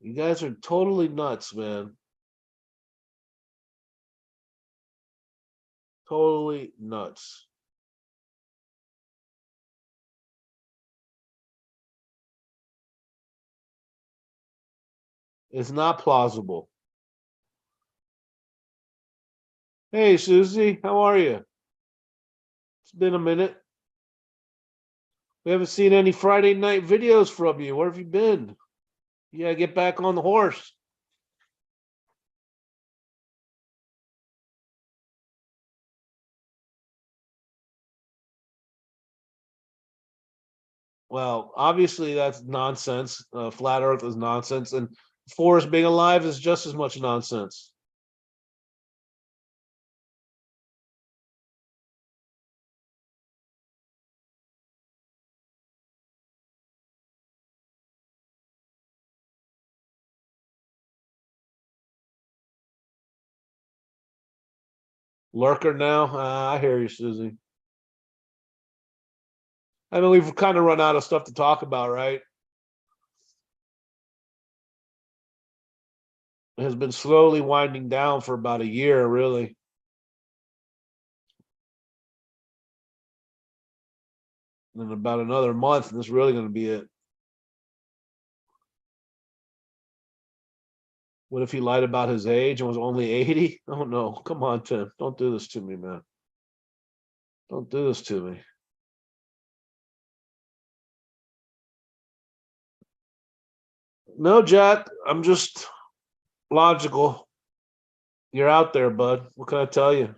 S1: You guys are totally nuts, man. Totally nuts. It's not plausible. Hey, Susie, how are you? It's been a minute. We haven't seen any Friday night videos from you. Where have you been? Yeah, get back on the horse. Well, obviously that's nonsense. Flat Earth is nonsense, and Forrest being alive is just as much nonsense. Lurker now. I hear you, Susie. I mean, we've kind of run out of stuff to talk about, right? It has been slowly winding down for about a year, really. And in about another month, and this is really going to be it. What if he lied about his age and was only 80? Oh no, come on, Tim. Don't do this to me, man. Don't do this to me. No, Jack, I'm just logical. You're out there, bud. What can I tell you?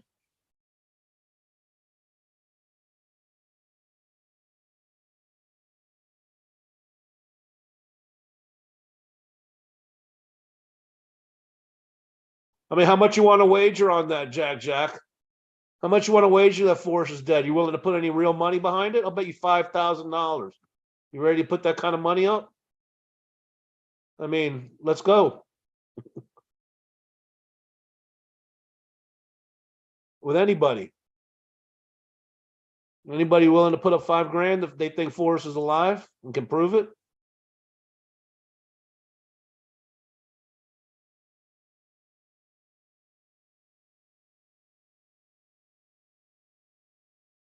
S1: I mean, how much you want to wager on that, Jack? How much you want to wager that Forrest is dead? You willing to put any real money behind it? I'll bet you $5,000. You ready to put that kind of money up? I mean, let's go with anybody. Anybody willing to put up 5 grand if they think Forrest is alive and can prove it?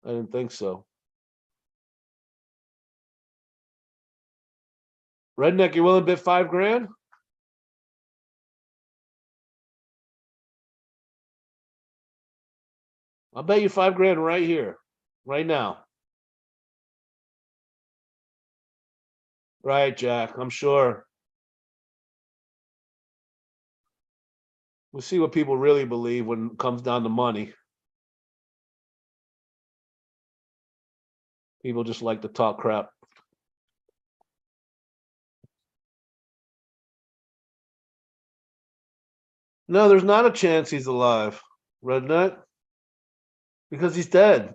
S1: I didn't think so. Redneck, you willing to bet 5 grand? I'll bet you 5 grand right here, right now. Right, Jack. I'm sure. We'll see what people really believe when it comes down to money. People just like to talk crap. No, there's not a chance he's alive, Redneck, because he's dead.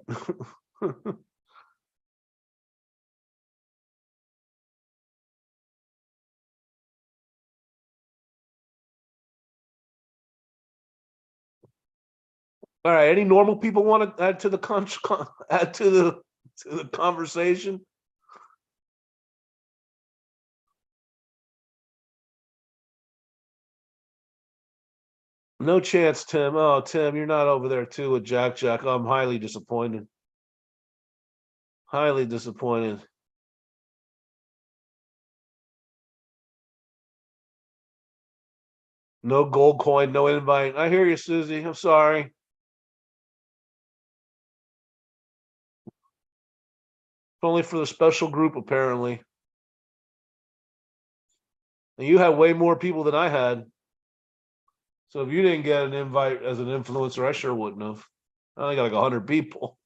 S1: All right. Any normal people want to add to the add to the conversation? No chance, Tim. Oh, Tim, you're not over there too with Jack. I'm highly disappointed. Highly disappointed. No gold coin, no invite. I hear you, Susie. I'm sorry. It's only for the special group, apparently. And you had way more people than I had. So if you didn't get an invite as an influencer, I sure wouldn't have. I only got like 100 people.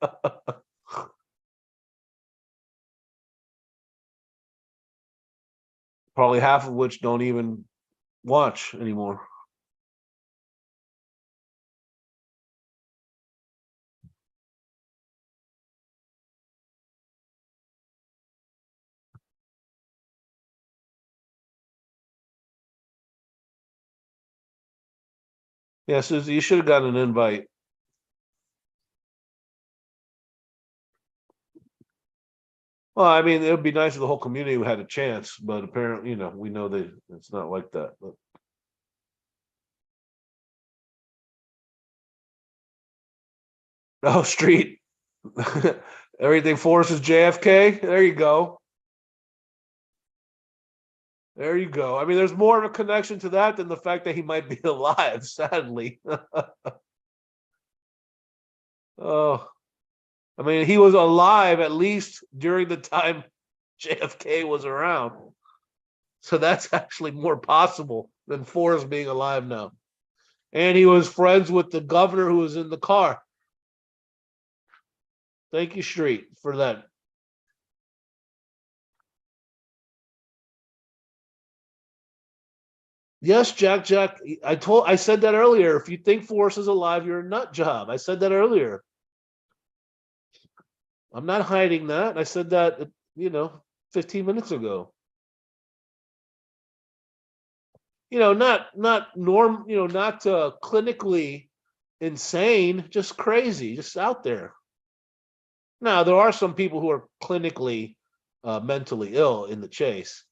S1: Probably half of which don't even watch anymore. Yeah, Susie, you should have gotten an invite. Well, I mean, it would be nice if the whole community had a chance, but apparently, we know that it's not like that. But oh, street, everything Forrest is JFK. There you go. There you go. I mean, there's more of a connection to that than the fact that he might be alive. Sadly. Oh, I mean, he was alive at least during the time JFK was around. So that's actually more possible than Forrest being alive now. And he was friends with the governor who was in the car. Thank you, Street, for that. Yes, Jack, Jack. I said that earlier. If you think Forrest is alive, you're a nut job. I said that earlier. I'm not hiding that. I said that, 15 minutes ago. Not norm, not clinically insane, just crazy, just out there. Now, there are some people who are clinically mentally ill in the chase.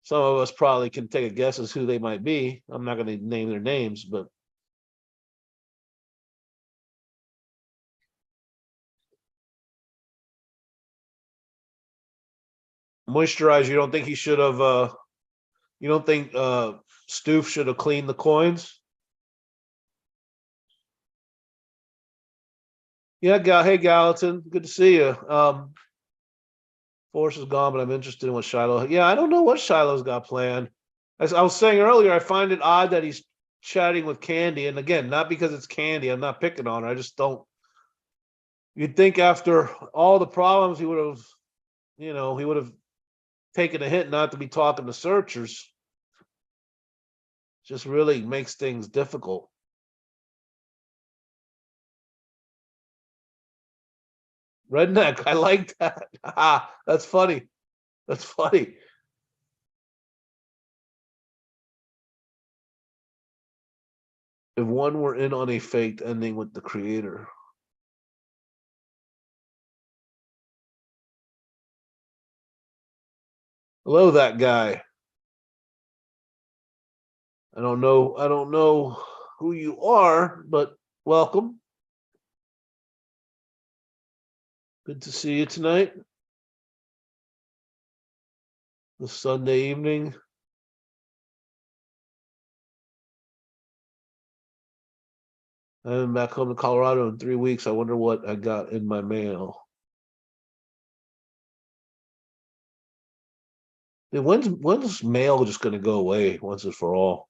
S1: Some of us probably can take a guess as who they might be. I'm not going to name their names, but moisturize. You don't think he should have? You don't think Stoof should have cleaned the coins? Yeah, hey Gallatin, good to see you. Force is gone, but I'm interested in what Shiloh. Yeah, I don't know what Shiloh's got planned. As I was saying earlier, I find it odd that he's chatting with Candy, and again, not because it's Candy. I'm not picking on her. I just don't. You'd think after all the problems, he would have, he would have taken a hint not to be talking to searchers. Just really makes things difficult. Redneck, I like that. Ah, that's funny. That's funny. If one were in on a faked ending with the creator. Hello, that guy. I don't know. I don't know who you are, but welcome. Good to see you tonight. This Sunday evening. I'm back home to Colorado in 3 weeks. I wonder what I got in my mail. Dude, when's mail just going to go away once and for all?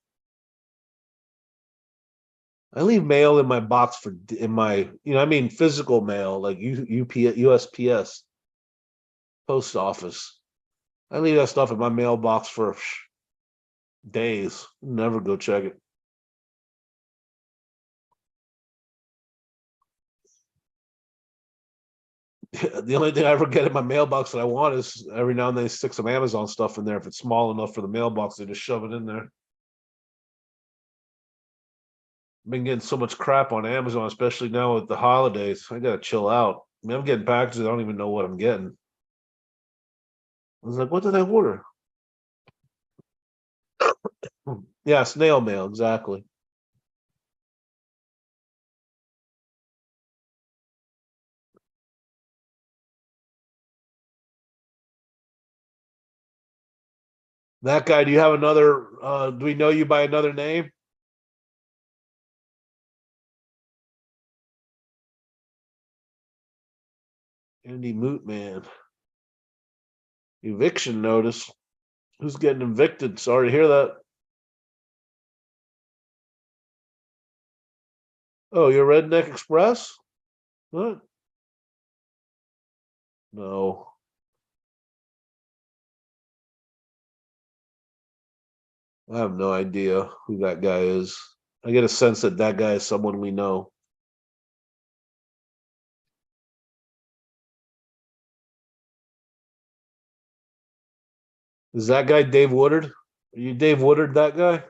S1: I leave mail in my box in my I mean physical mail like USPS post office. I leave that stuff in my mailbox for days. Never go check it. The only thing I ever get in my mailbox that I want is every now and then they stick some Amazon stuff in there. If it's small enough for the mailbox, they just shove it in there. I've been getting so much crap on Amazon, especially now with the holidays. I gotta chill out. I mean, I'm getting packages. I don't even know what I'm getting. I was like, what did I order? Yeah, snail mail, exactly. That guy, do you have another do we know you by another name? Andy Moot Man. Eviction notice. Who's getting evicted? Sorry to hear that. Oh, you're Redneck Express? What? No. I have no idea who that guy is. I get a sense that that guy is someone we know. Is that guy Dave Woodard? Are you Dave Woodard, that guy?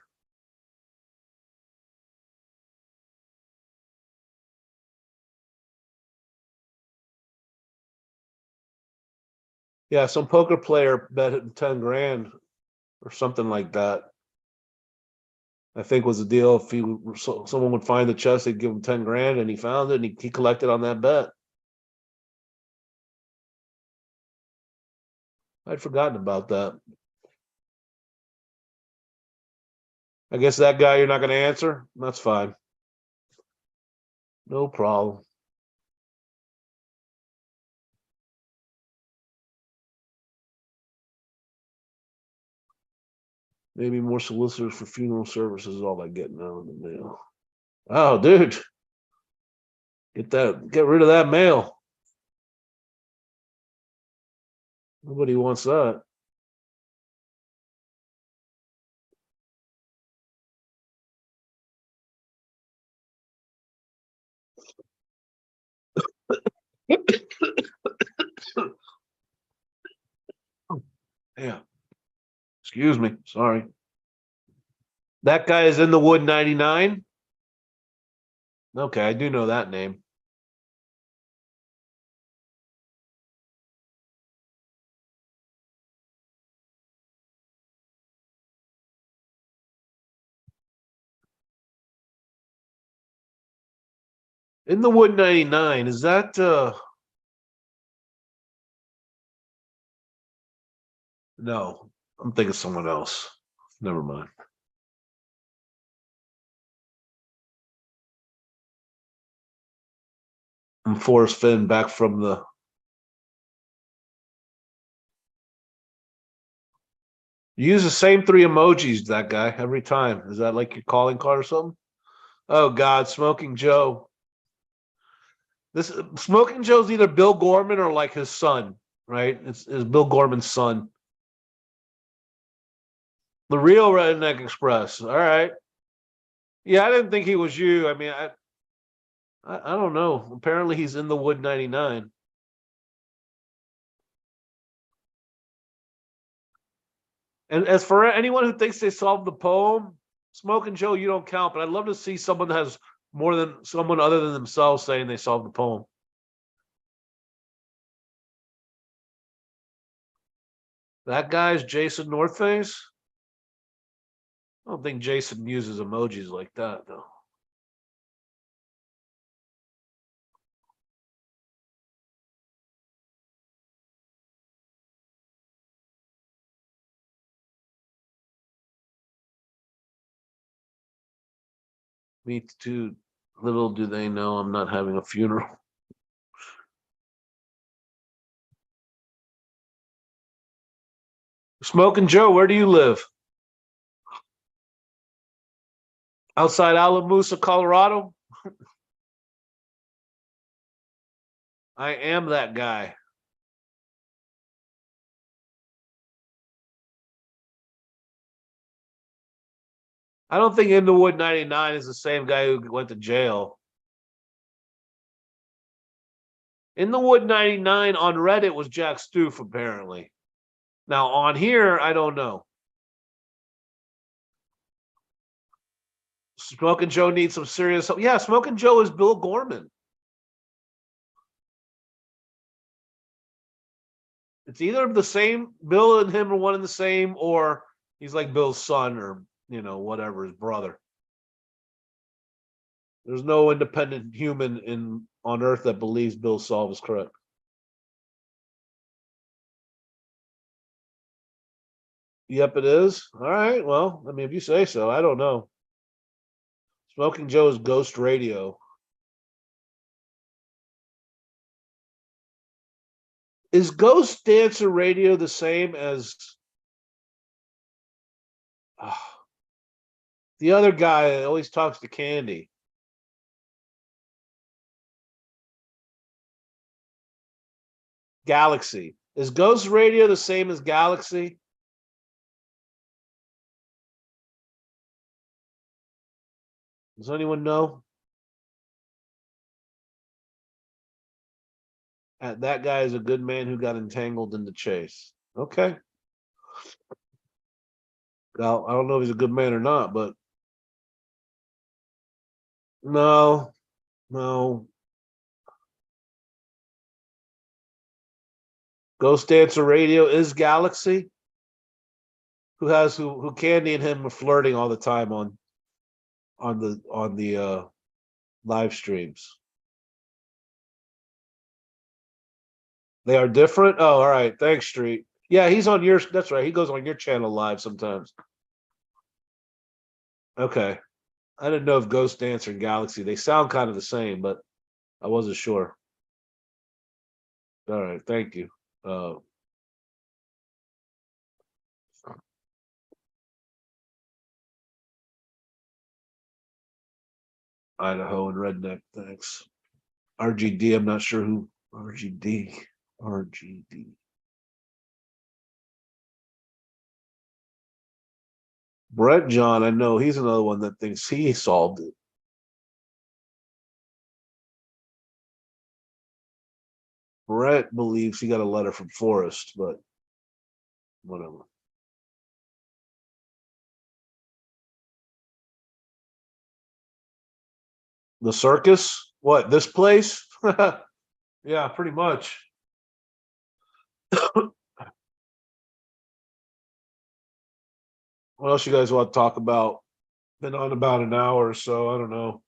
S1: Yeah, some poker player bet him 10 grand or something like that. I think was the deal. If someone would find the chest, they'd give him 10 grand, and he found it, and he collected on that bet. I'd forgotten about that. I guess that guy you're not going to answer. That's fine. No problem. Maybe more solicitors for funeral services is all I get now in the mail. Oh, dude, get rid of that mail. Nobody wants that. Yeah. Excuse me. Sorry. That guy is in the Wood 99. Okay, I do know that name. In the Wood 99, is that no, I'm thinking someone else. Never mind. I'm Forrest Fenn back from the. You use the same three emojis, that guy, every time. Is that like your calling card or something? Oh God, Smoking Joe. This Smoking Joe's either Bill Gorman or like his son, right? It's Bill Gorman's son. The real Redneck Express. All right. Yeah, I didn't think he was you. I mean, I don't know. Apparently, he's in the Wood 99. And as for anyone who thinks they solved the poem, Smoking Joe, you don't count. But I'd love to see someone that has more than someone other than themselves saying they solved the poem. That guy's Jason Northface. I don't think Jason uses emojis like that, though. Me too. Little do they know I'm not having a funeral. Smoking Joe, where do you live? Outside Alamosa, Colorado? I am that guy. I don't think In the Wood 99 is the same guy who went to jail. In the Wood 99 on Reddit was Jack Stoof, apparently. Now, on here, I don't know. Smoking Joe needs some serious help. Yeah, Smoking Joe is Bill Gorman. It's either the same Bill and him are one and the same, or he's like Bill's son or whatever, his brother. There's no independent human in on earth that believes Bill Solve is correct. Yep, it is. All right. Well, I mean, if you say so, I don't know. Smoking Joe's Ghost Radio. Is Ghost Dancer Radio the same as the other guy that always talks to Candy? Galaxy. Is Ghost Radio the same as Galaxy? Does anyone know? That guy is a good man who got entangled in the chase. Okay. Well, I don't know if he's a good man or not, but no, no. Ghost Dancer Radio is Galaxy. Who Candy and him are flirting all the time on the live streams. They are different. Oh, all right. Thanks, Street. Yeah, he's on your. That's right. He goes on your channel live sometimes. Okay. I didn't know if Ghost Dancer and Galaxy, they sound kind of the same, but I wasn't sure. All right, thank you. Uh, Idaho and Redneck, thanks. RGD, I'm not sure who RGD. RGD. Brett John, I know he's another one that thinks he solved it. Brett believes he got a letter from Forrest, but whatever. The circus? What, this place? Yeah, pretty much. What else you guys want to talk about? Been on about an hour or so. I don't know.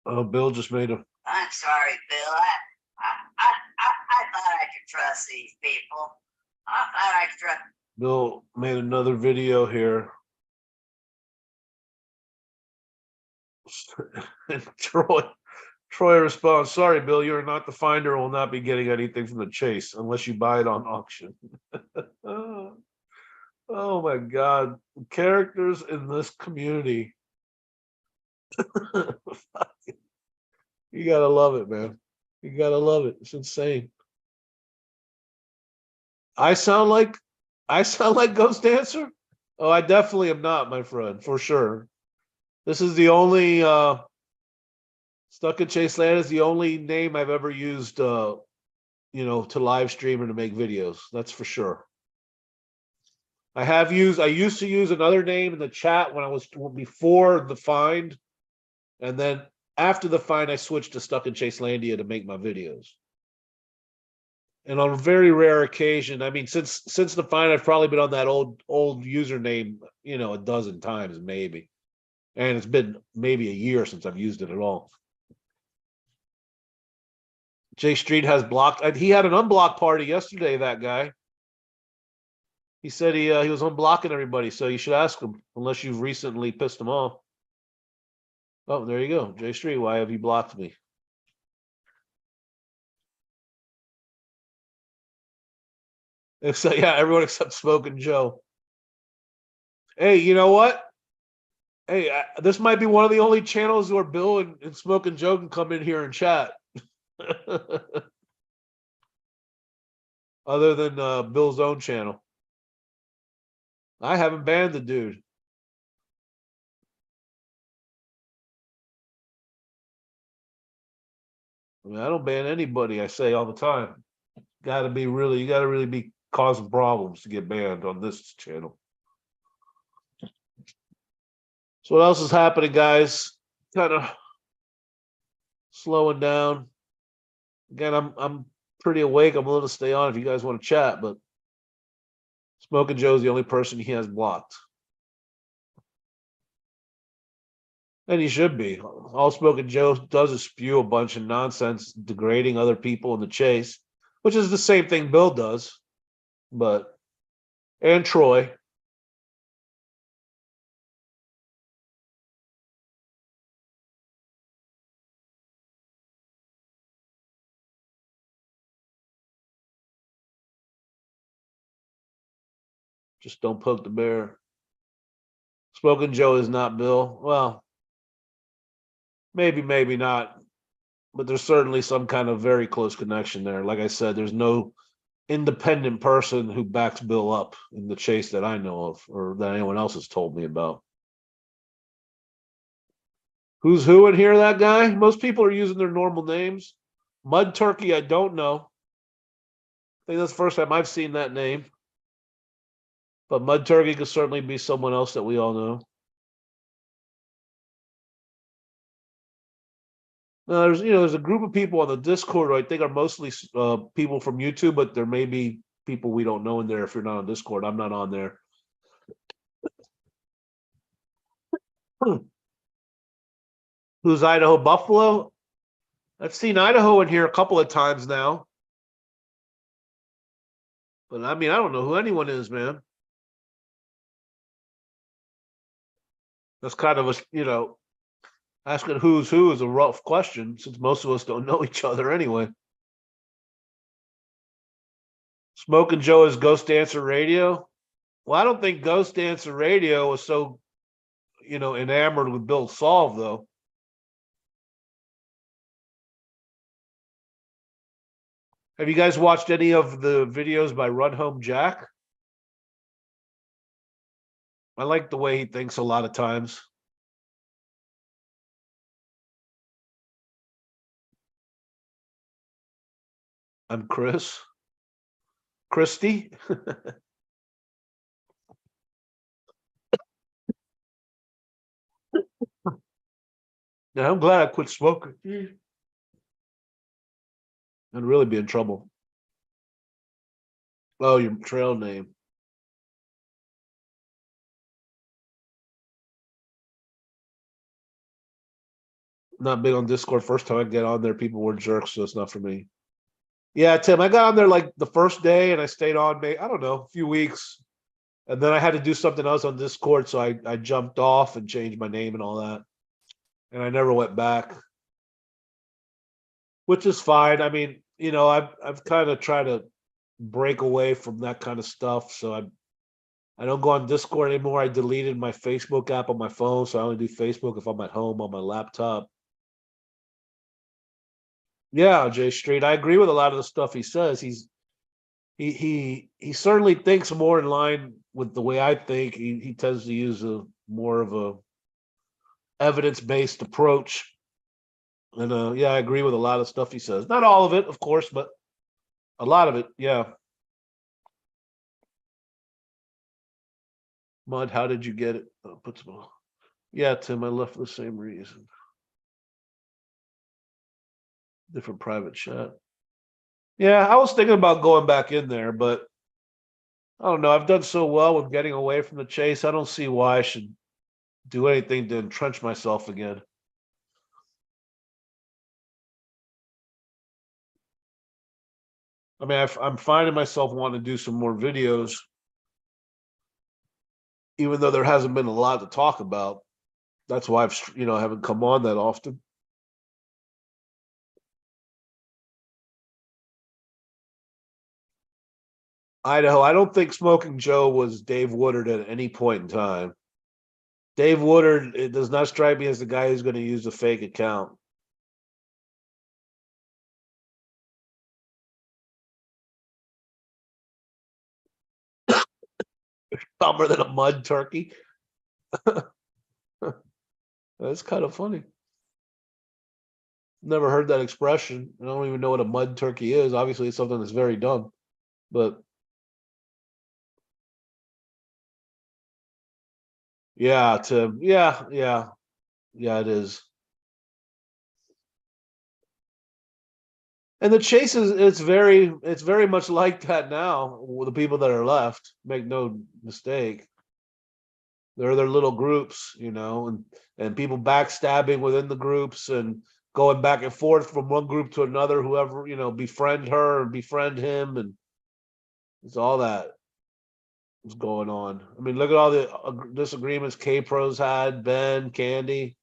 S1: Oh, Bill just made a.
S2: I'm sorry, Bill. I thought I could trust these people. I thought I could trust.
S1: Bill made another video here. And Troy responds, "Sorry, Bill, you are not the finder. Will not be getting anything from the chase unless you buy it on auction." Oh my God, characters in this community. You gotta love it, man. You gotta love it. It's insane. I sound like I sound like Ghost Dancer. Oh, I definitely am not, my friend, for sure. This is the only Stuck in Chase Land is the only name I've ever used to live stream or to make videos. That's for sure. I used to use another name in the chat when I was before the find, and then after the find, I switched to Stuck in Chaselandia to make my videos. And on a very rare occasion, I mean, since the find, I've probably been on that old username, a dozen times maybe, and it's been maybe a year since I've used it at all. J Street has blocked. He had an unblocked party yesterday. That guy. He said he was unblocking everybody, so you should ask him unless you've recently pissed him off. Oh, there you go, J Street. Why have you blocked me? So yeah, everyone except Smoking Joe. Hey, you know what? Hey, this might be one of the only channels where Bill and Smoking Joe can come in here and chat. Other than Bill's own channel. I haven't banned the dude. I mean, I don't ban anybody. I say all the time. You gotta really be causing problems to get banned on this channel. So what else is happening, guys? Kind of slowing down. Again, I'm pretty awake. I'm willing to stay on if you guys want to chat, but Smoking Joe's the only person he has blocked. And he should be. All Smoking Joe does is spew a bunch of nonsense, degrading other people in the chase, which is the same thing Bill does. And Troy. Just don't poke the bear. Smoking Joe is not Bill. Well, maybe not, but there's certainly some kind of very close connection there. Like I said, there's no independent person who backs Bill up in the chase that I know of or that anyone else has told me about. Who's who in here, that guy? Most people are using their normal names. Mud Turkey, I don't know. I think that's the first time I've seen that name. But Mud Turkey could certainly be someone else that we all know. There's a group of people on the Discord who I think are mostly people from YouTube, but there may be people we don't know in there if you're not on Discord. I'm not on there. Who's Idaho Buffalo? I've seen Idaho in here a couple of times now. But I mean, I don't know who anyone is, man. That's kind of asking who's who is a rough question since most of us don't know each other anyway. Smoking Joe is Ghost Dancer Radio. Well, I don't think Ghost Dancer Radio was so, enamored with Bill Solve, though. Have you guys watched any of the videos by Run Home Jack? I like the way he thinks a lot of times. I'm Chris. Christy. Yeah, I'm glad I quit smoking. I'd really be in trouble. Oh, your trail name. Not big on Discord. First time I get on there, people were jerks, so it's not for me. Yeah, Tim, I got on there like the first day and I stayed on, I don't know, a few weeks. And then I had to do something else on Discord, so I jumped off and changed my name and all that. And I never went back, which is fine. I mean, I've kind of tried to break away from that kind of stuff. So I don't go on Discord anymore. I deleted my Facebook app on my phone, so I only do Facebook if I'm at home on my laptop. Yeah, Jay Street. I agree with a lot of the stuff he says. He certainly thinks more in line with the way I think. He tends to use a more of a evidence-based approach. And yeah, I agree with a lot of stuff he says. Not all of it, of course, but a lot of it, yeah. Mud, how did you get it? Yeah, Tim, I left for the same reason. Different private chat. Yeah, I was thinking about going back in there, but I don't know. I've done so well with getting away from the chase. I don't see why I should do anything to entrench myself again. I mean, I'm finding myself wanting to do some more videos, even though there hasn't been a lot to talk about. That's why I haven't come on that often. Idaho, I don't think Smoking Joe was Dave Woodard at any point in time. Dave Woodard, it does not strike me as the guy who's going to use a fake account. Dumber than a mud turkey. That's kind of funny. Never heard that expression. I don't even know what a mud turkey is. Obviously, it's something that's very dumb. But yeah, Tim. Yeah, it is. And the chase it's very much like that now with the people that are left. Make no mistake. They're their little groups, and people backstabbing within the groups and going back and forth from one group to another, whoever, befriend her or befriend him, and it's all that is going on. I mean, look at all the disagreements K-Pros had, Ben, Candy.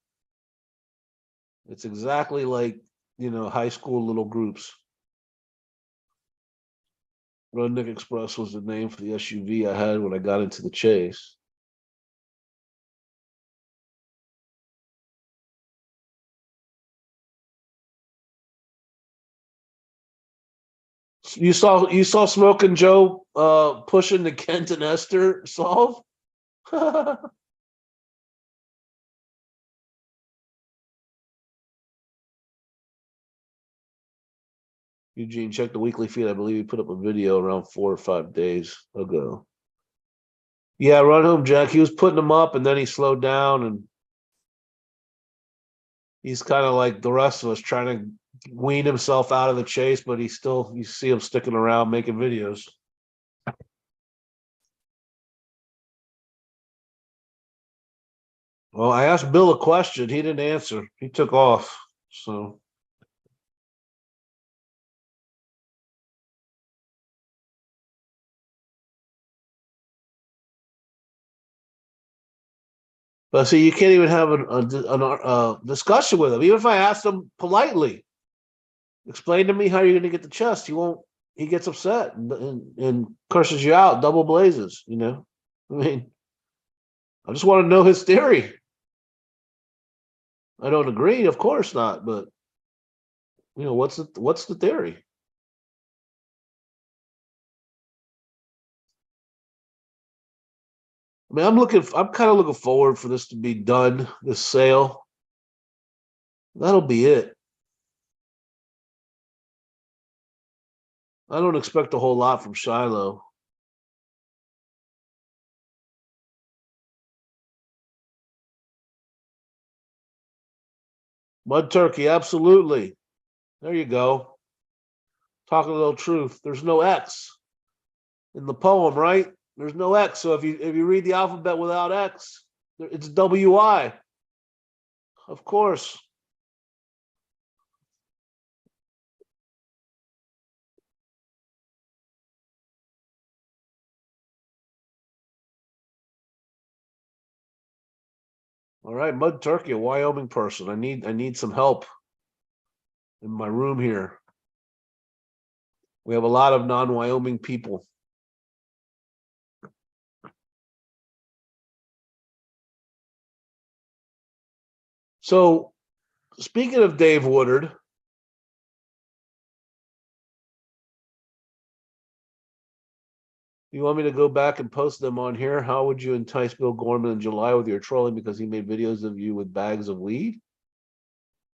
S1: It's exactly like, high school little groups. Rudnick Express was the name for the SUV I had when I got into the chase. You saw Smoking Joe pushing the Kent and Esther solve. Eugene, check the weekly feed. I believe he put up a video around 4 or 5 days ago. Yeah, run home, Jack. He was putting them up and then he slowed down and he's kind of like the rest of us trying to wean himself out of the chase, but you see him sticking around making videos. Well, I asked Bill a question. He didn't answer. He took off. So but see, you can't even have a discussion with him. Even if I asked him politely, explain to me how you're going to get the chest. He won't. He gets upset and curses you out, double blazes. I mean, I just want to know his theory. I don't agree, of course not, but what's the theory? I mean, I'm kind of looking forward for this to be done, this sale. That'll be it. I don't expect a whole lot from Shiloh. Mud Turkey, absolutely. There you go. Talking a little truth. There's no X in the poem, right? There's no X. So if you read the alphabet without X, it's WI. Of course. All right, Mud Turkey, a Wyoming person. I need some help in my room here. We have a lot of non-Wyoming people. So, speaking of Dave Woodard, you want me to go back and post them on here? How would you entice Bill Gorman in July with your trolling because he made videos of you with bags of weed?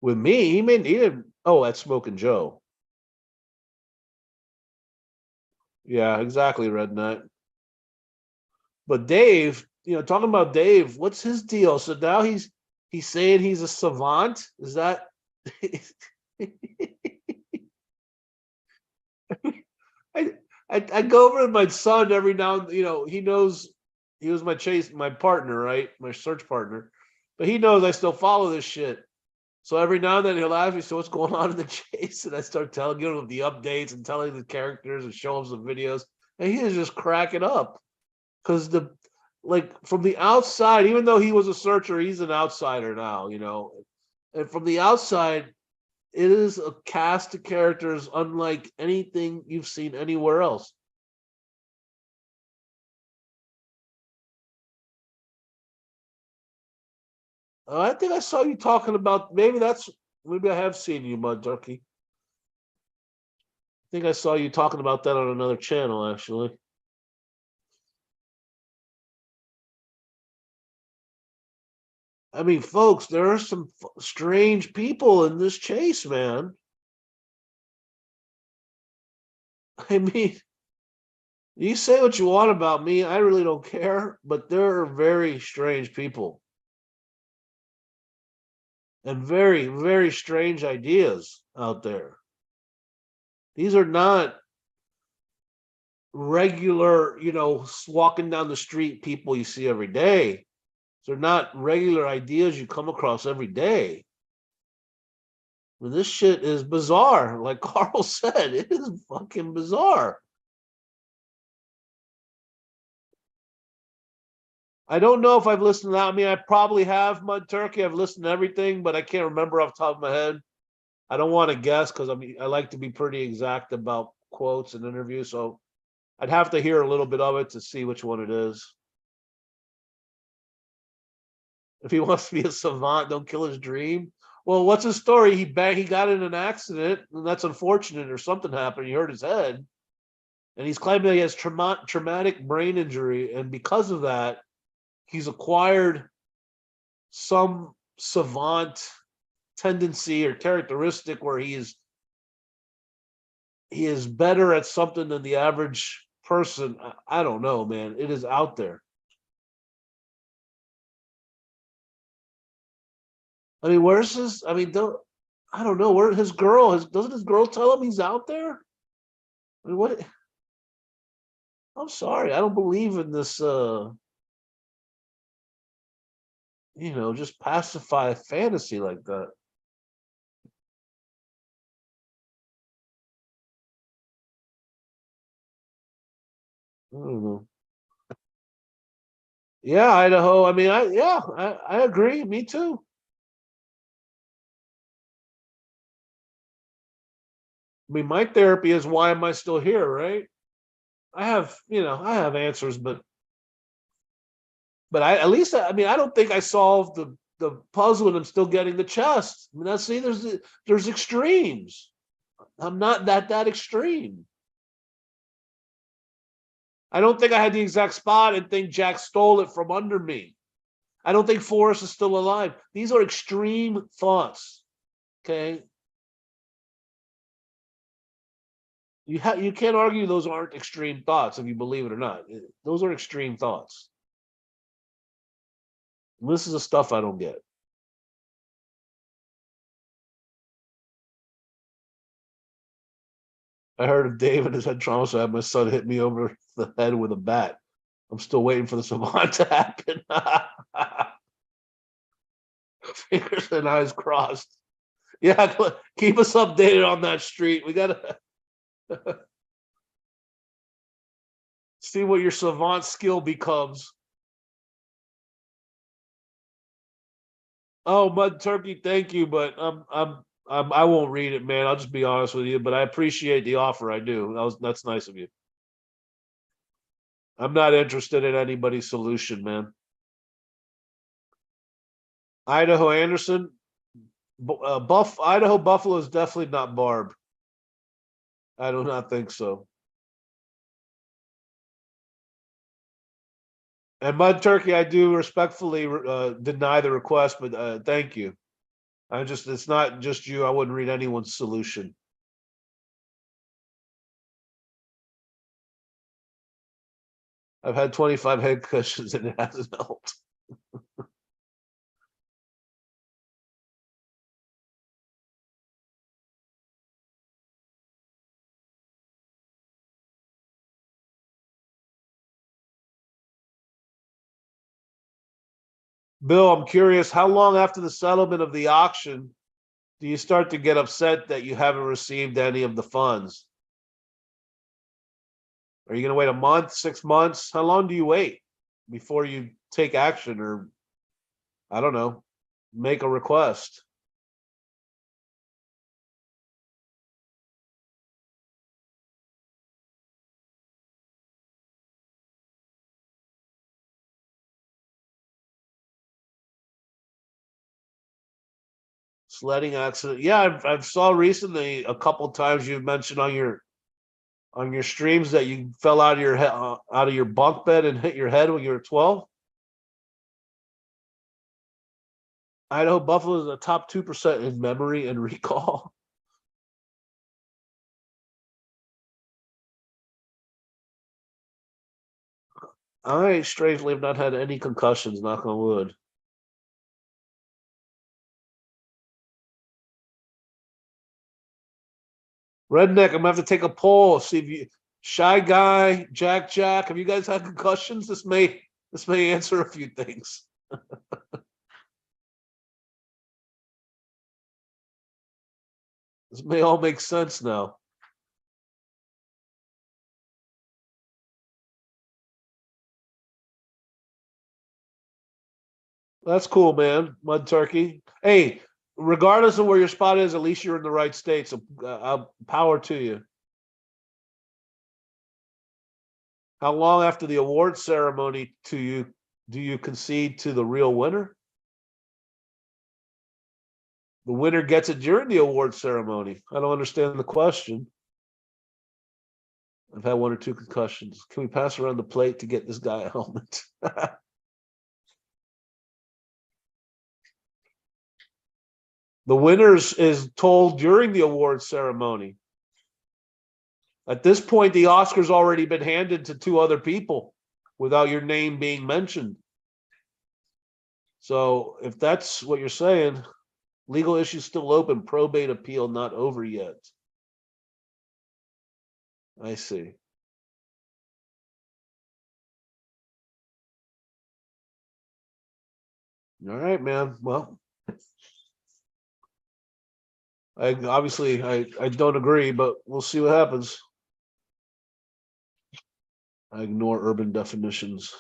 S1: With me, he didn't. Oh, that's Smoking Joe. Yeah, exactly, Red Nut. But Dave, talking about Dave, what's his deal? So now he's saying he's a savant. Is that? I go over with my son every now and he knows he was my partner, right? My search partner. But he knows I still follow this shit. So every now and then he'll ask me, so what's going on in the chase? And I start telling him the updates and telling the characters and show him some videos. And he is just cracking up. Because from the outside, even though he was a searcher, he's an outsider now, And from the outside, it is a cast of characters unlike anything you've seen anywhere else. I think I saw you talking about maybe I have seen you, Mud Turkey. I think I saw you talking about that on another channel, actually. I mean, folks, there are some strange people in this chase, man. I mean, you say what you want about me. I really don't care, but there are very strange people and very, very strange ideas out there. These are not regular, walking down the street people you see every day. They're not regular ideas you come across every day. I mean, this shit is bizarre. Like Carl said, it is fucking bizarre. I don't know if I've listened to that. I mean, I probably have, Mud Turkey. I've listened to everything, but I can't remember off the top of my head. I don't want to guess because I like to be pretty exact about quotes and interviews. So I'd have to hear a little bit of it to see which one it is. If he wants to be a savant, don't kill his dream. Well, what's his story? He got in an accident, and that's unfortunate, or something happened. He hurt his head, and he's claiming that he has traumatic brain injury, and because of that, he's acquired some savant tendency or characteristic where he is better at something than the average person. I don't know, man. It is out there. I mean, where's his? I mean, I don't know where his girl. Doesn't his girl tell him he's out there? I mean, what? I'm sorry, I don't believe in this. Just pacify fantasy like that. I don't know. Yeah, Idaho. I mean, I agree. Me too. I mean, my therapy is why am I still here, right? I have answers, but I at least I mean I don't think I solved the puzzle and I'm still getting the chest. I mean, that's see, there's extremes. I'm not that extreme. I don't think I had the exact spot and think Jack stole it from under me. I don't think Forrest is still alive. These are extreme thoughts. Okay. You can't argue those aren't extreme thoughts if you believe it or not. Those are extreme thoughts. This is the stuff I don't get. I heard of David has had trauma, so I had my son hit me over the head with a bat. I'm still waiting for the savant to happen. Fingers and eyes crossed. Yeah, keep us updated on that street. We gotta see what your savant skill becomes. Oh, Mud Turkey, thank you, but I won't read it, man. I'll just be honest with you, but I appreciate the offer. I do. That's nice of you. I'm not interested in anybody's solution, man. Idaho Anderson, Idaho Buffalo is definitely not Barb. I do not think so. And Mud Turkey, I do respectfully deny the request, but thank you. It's not just you. I wouldn't read anyone's solution. I've had 25 head cushions and it hasn't helped. Bill, I'm curious, how long after the settlement of the auction do you start to get upset that you haven't received any of the funds? Are you going to wait a month, 6 months? How long do you wait before you take action or, I don't know, make a request? Sledding accident. Yeah, I've saw recently a couple times you've mentioned on your streams that you fell out of your head out of your bunk bed and hit your head when you were 12. Idaho Buffalo is the top 2% in memory and recall. I strangely have not had any concussions, knock on wood. Redneck, I'm gonna have to take a poll, see if you Shy Guy, Jack, have you guys had concussions? This may answer a few things. This may all make sense now. That's cool, man. Mud Turkey. Hey, regardless of where your spot is, at least you're in the right state. So power to you. How long after the award ceremony do you concede to the real winner? The winner gets it during the award ceremony. I don't understand the question. I've had 1 or 2 concussions. Can we pass around the plate to get this guy a helmet? The winners is told during the award ceremony. At this point, the Oscar's already been handed to 2 other people without your name being mentioned. So if that's what you're saying, legal issues still open, probate appeal not over yet. I see. All right, man. Well, I don't agree, but we'll see what happens. I ignore urban definitions.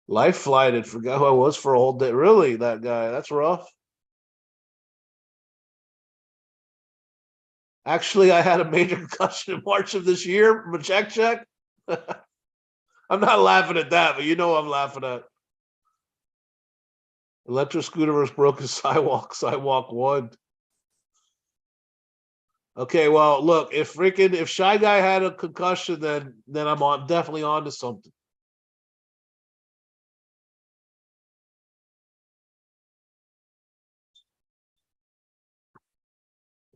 S1: Life flighted. Forgot who I was for a whole day. Really, that guy? That's rough. Actually, I had a major concussion in March of this year. Check. I'm not laughing at that, but you know I'm laughing at. Electric scooter versus broken sidewalk. Sidewalk won. Okay, well, look, if Shy Guy had a concussion, then I'm definitely on to something.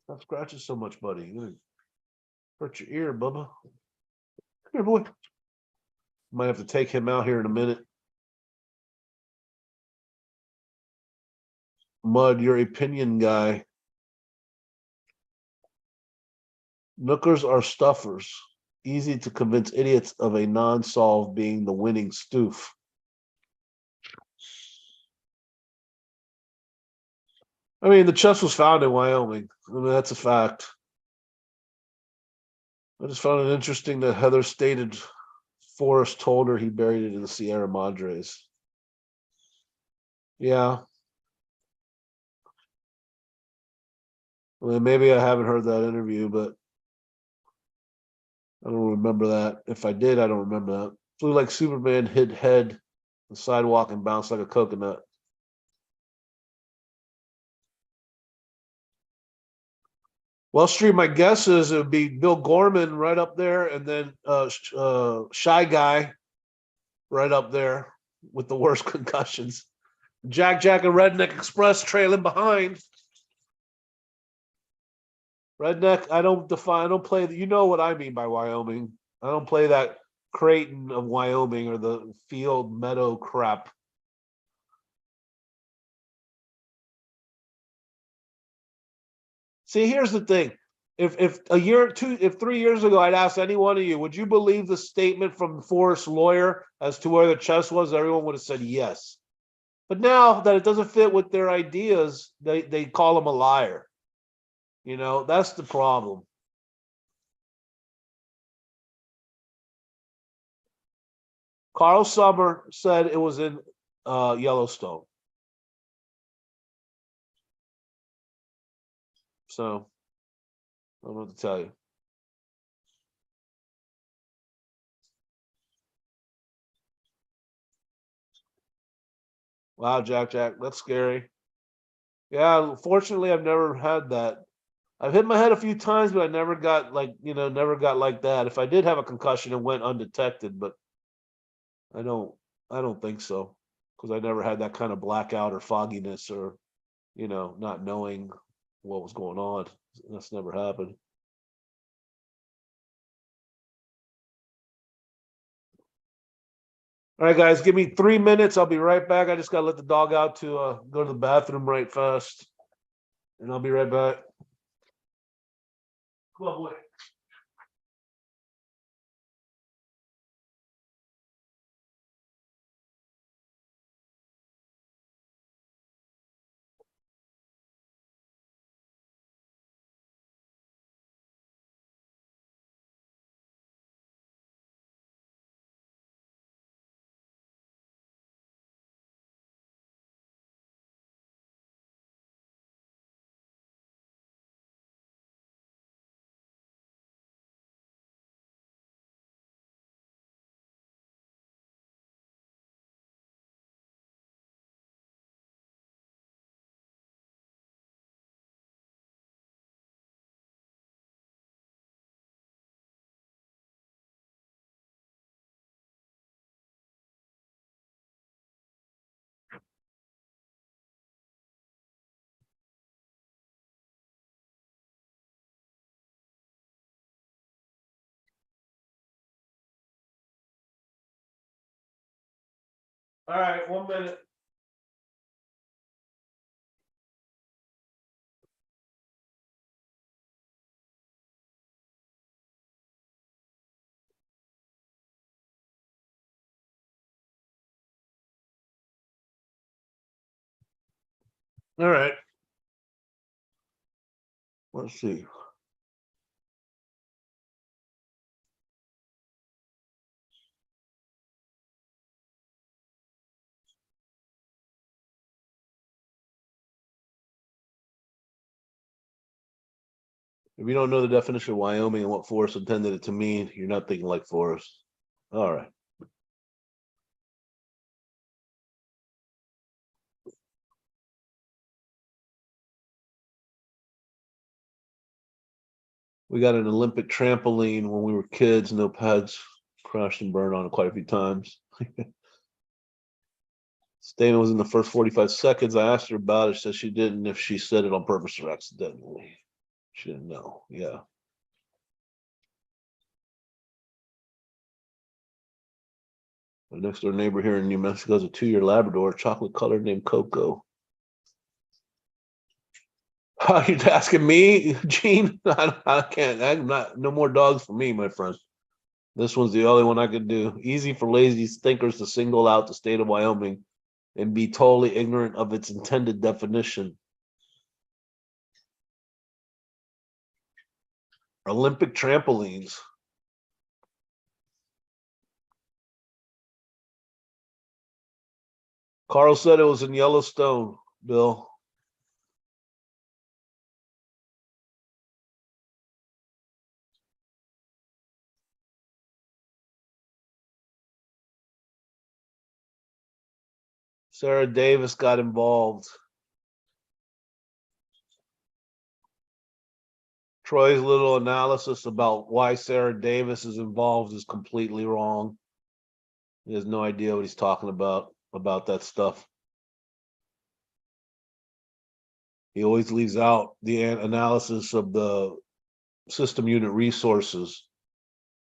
S1: Stop scratching so much, buddy. You're gonna hurt your ear, Bubba. Come here, boy. Might have to take him out here in a minute. Mud, your opinion guy. Nookers are stuffers. Easy to convince idiots of a non-solve being the winning stoof. I mean, the chest was found in Wyoming. I mean, that's a fact. I just found it interesting that Heather stated Forrest told her he buried it in the Sierra Madres. Yeah. Well, maybe I haven't heard that interview, but I don't remember that. If I did, I don't remember that. Flew like Superman, hit head the sidewalk and bounced like a coconut. Wall Street, my guess is it would be Bill Gorman right up there, and then Shy Guy right up there with the worst concussions. Jack and Redneck Express trailing behind. Redneck, I don't play you know what I mean by Wyoming. I don't play that Creighton of Wyoming or the field meadow crap. See, here's the thing. If 3 years ago I'd asked any one of you, would you believe the statement from Forrest's lawyer as to where the chest was? Everyone would have said yes. But now that it doesn't fit with their ideas, they call him a liar. You know, that's the problem. Carl Summer said it was in Yellowstone. So I don't know what to tell you. Wow, Jack, that's scary. Yeah, fortunately, I've never had that. I've hit my head a few times, but I never got like that. If I did have a concussion, it went undetected, but I don't think so because I never had that kind of blackout or fogginess or, not knowing what was going on. That's never happened. All right, guys, give me 3 minutes. I'll be right back. I just got to let the dog out to go to the bathroom right fast, and I'll be right back. Come on, boy. All right, 1 minute. All right. Let's see. If you don't know the definition of Wyoming and what Forrest intended it to mean, you're not thinking like Forrest. All right. We got an Olympic trampoline when we were kids, no pads, crashed and burned on it quite a few times. Stana was in the first 45 seconds. I asked her about it. She said she didn't if she said it on purpose or accidentally. She didn't know. Yeah. My next door neighbor here in New Mexico is a 2-year Labrador, chocolate colored, named Coco. Are you asking me, Gene? I can't. I'm not. No more dogs for me, my friend. This one's the only one I could do. Easy for lazy thinkers to single out the state of Wyoming and be totally ignorant of its intended definition. Olympic trampolines. Carl said it was in Yellowstone, Bill. Sarah Davis got involved. Troy's little analysis about why Sarah Davis is involved is completely wrong. He has no idea what he's talking about that stuff. He always leaves out the analysis of the system unit resources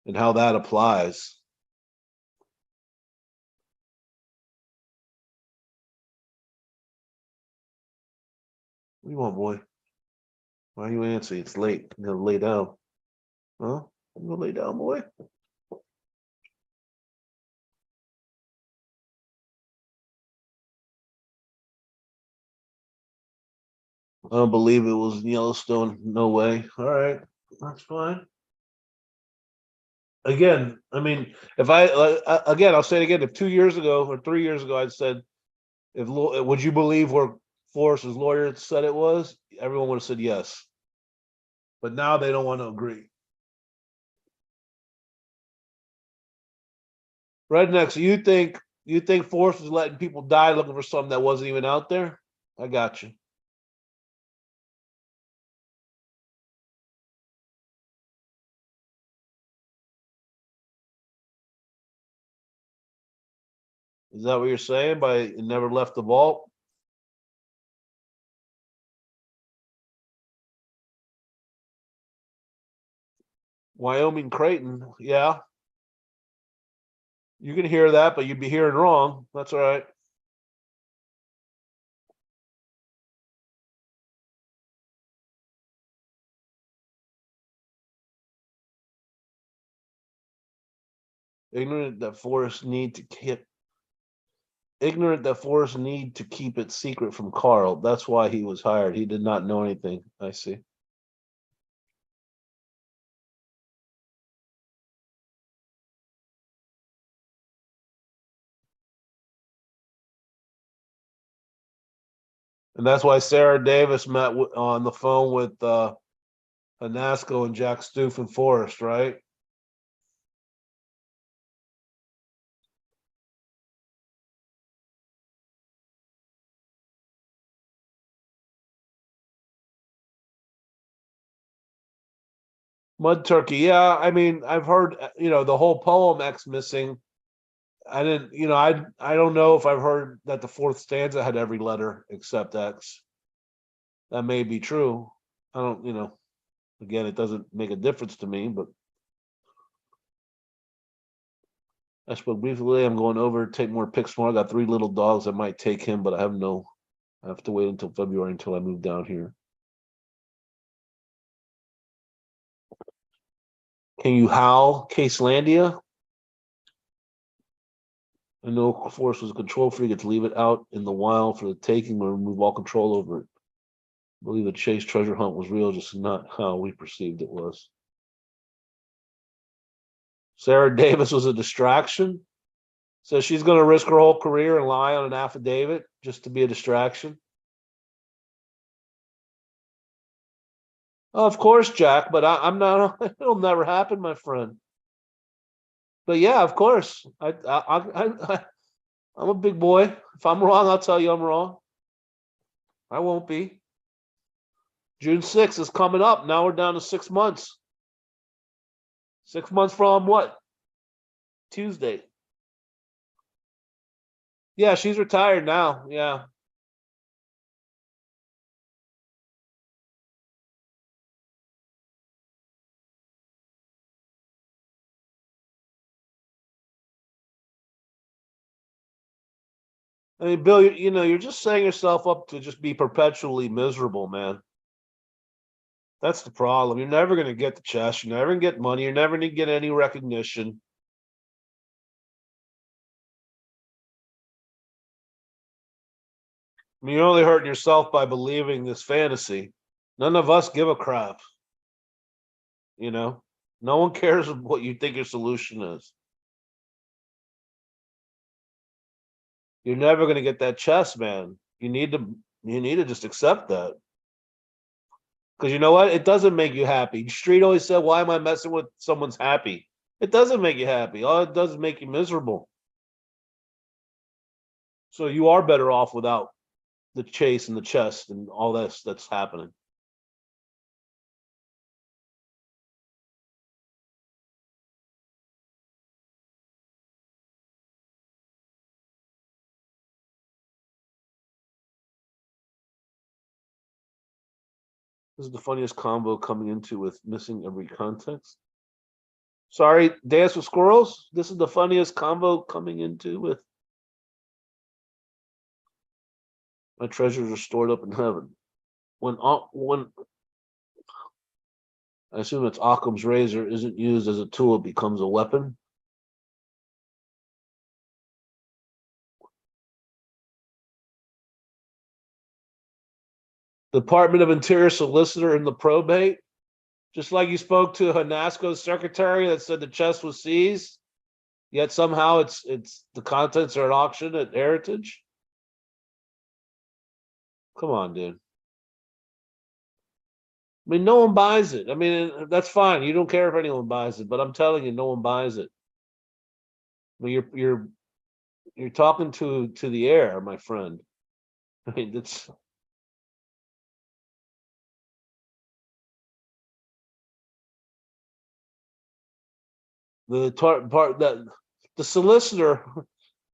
S1: and how that applies. What do you want, boy? Why are you answering? It's late. I'm gonna lay down. Huh? I'm gonna lay down, boy. I don't believe it was Yellowstone. No way. All right, that's fine. Again, I mean, if again, I'll say it again. If 2 years ago or 3 years ago, I'd said, if would you believe where Forrest's lawyer said it was, everyone would have said yes. But now they don't want to agree. Rednecks, you think Forrest was letting people die looking for something that wasn't even out there? I got you. Is that what you're saying? By it never left the vault? Wyoming Creighton, yeah. You can hear that, but you'd be hearing wrong. That's all right. Ignorant that Forrest need to keep ignorant that Forrest need to keep it secret from Carl. That's why he was hired. He did not know anything. I see. And that's why Sarah Davis met on the phone with Anasco and Jack Stoof and Forrest, right? Mud Turkey, yeah. I mean, I've heard the whole poem X missing. I didn't, I don't know if I've heard that the fourth stanza had every letter except X. That may be true. I don't, again, it doesn't make a difference to me, but I spoke briefly. I'm going over, take more pics tomorrow. I got 3 little dogs. I might take him, but I have to wait until February until I move down here. Can you howl Caselandia? I know Forrest was a control freak. It's leave it out in the wild for the taking or remove all control over it. I believe the chase treasure hunt was real, just not how we perceived it was. Sarah Davis was a distraction. So she's going to risk her whole career and lie on an affidavit just to be a distraction. Oh, of course, Jack, but I'm not. It'll never happen, my friend. But yeah, of course. I'm a big boy. If I'm wrong, I'll tell you I'm wrong. I won't be. June 6th is coming up. Now we're down to 6 months. 6 months from what? Tuesday. Yeah, she's retired now. Yeah. I mean, Bill, you're just setting yourself up to just be perpetually miserable, man. That's the problem. You're never going to get the chest. You're never going to get money. You're never going to get any recognition. I mean, you're only hurting yourself by believing this fantasy. None of us give a crap. No one cares what you think your solution is. You're never going to get that chest, man. You need to just accept that. Because you know what? It doesn't make you happy. Street always said, why am I messing with someone's happy? It doesn't make you happy. All it does is make you miserable. So you are better off without the chase and the chest and all that's happening. This is the funniest combo coming into with missing every context. Sorry, Dance with Squirrels. This is the funniest combo coming into with my treasures are stored up in heaven. When I assume it's Occam's razor isn't used as a tool, it becomes a weapon. Department of Interior solicitor in the probate, just like you spoke to Hanasco's secretary that said the chest was seized, yet somehow it's the contents are at auction at Heritage. Come on, dude. I mean, no one buys it. I mean, that's fine. You don't care if anyone buys it, but I'm telling you, no one buys it. I mean, you're talking to the air, my friend. I mean, it's the part that the solicitor,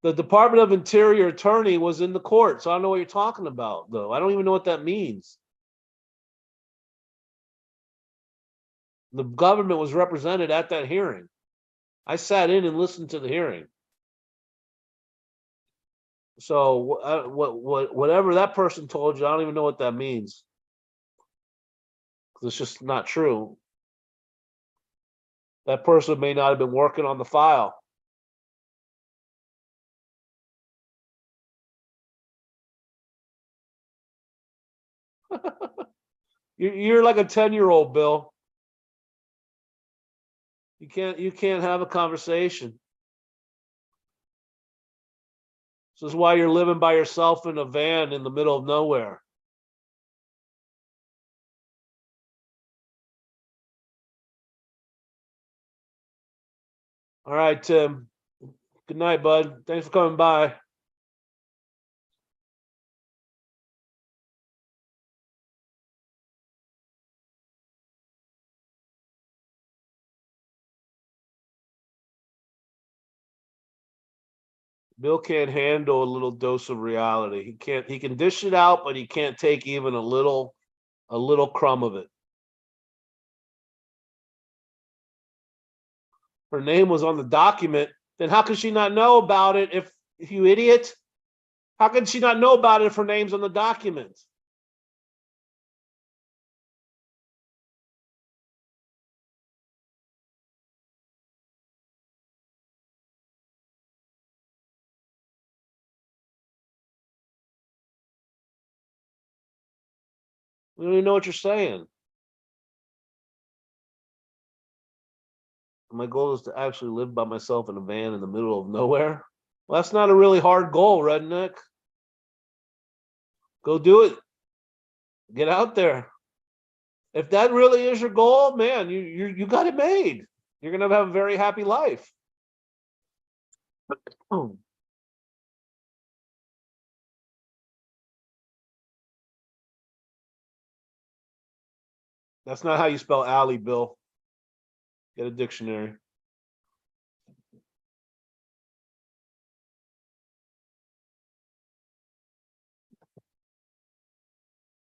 S1: the Department of Interior attorney was in the court. So I don't know what you're talking about, though. I don't even know what that means. The government was represented at that hearing. I sat in and listened to the hearing. So whatever that person told you, I don't even know what that means. It's just not true. That person may not have been working on the file. You're like a 10-year-old, Bill. You can't have a conversation. This is why you're living by yourself in a van in the middle of nowhere. All right, Tim. Good night, bud. Thanks for coming by. Bill can't handle a little dose of reality. He can dish it out, but he can't take even a little crumb of it. Her name was on the document Then how could she not know about it if you idiot? How could she not know about it if her name's on the document? We don't even know what you're saying. My goal is to actually live by myself in a van in the middle of nowhere. Well, that's not a really hard goal, redneck. Go do it. Get out there. If that really is your goal, man, you got it made. You're gonna have a very happy life. That's not how you spell alley, Bill. Get a dictionary.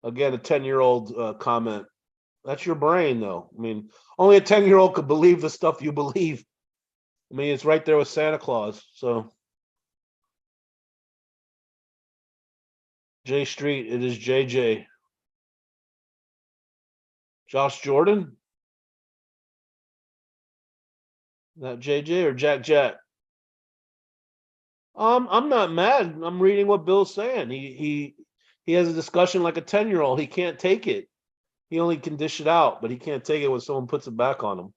S1: Again, a 10-year-old comment. That's your brain, though. I mean, only a 10-year-old could believe the stuff you believe. I mean, it's right there with Santa Claus. So, J Street, it is JJ. Josh Jordan? Is that JJ or Jack Jack? I'm not mad. I'm reading what Bill's saying. He has a discussion like a 10-year-old. He can't take it. He only can dish it out, but he can't take it when someone puts it back on him.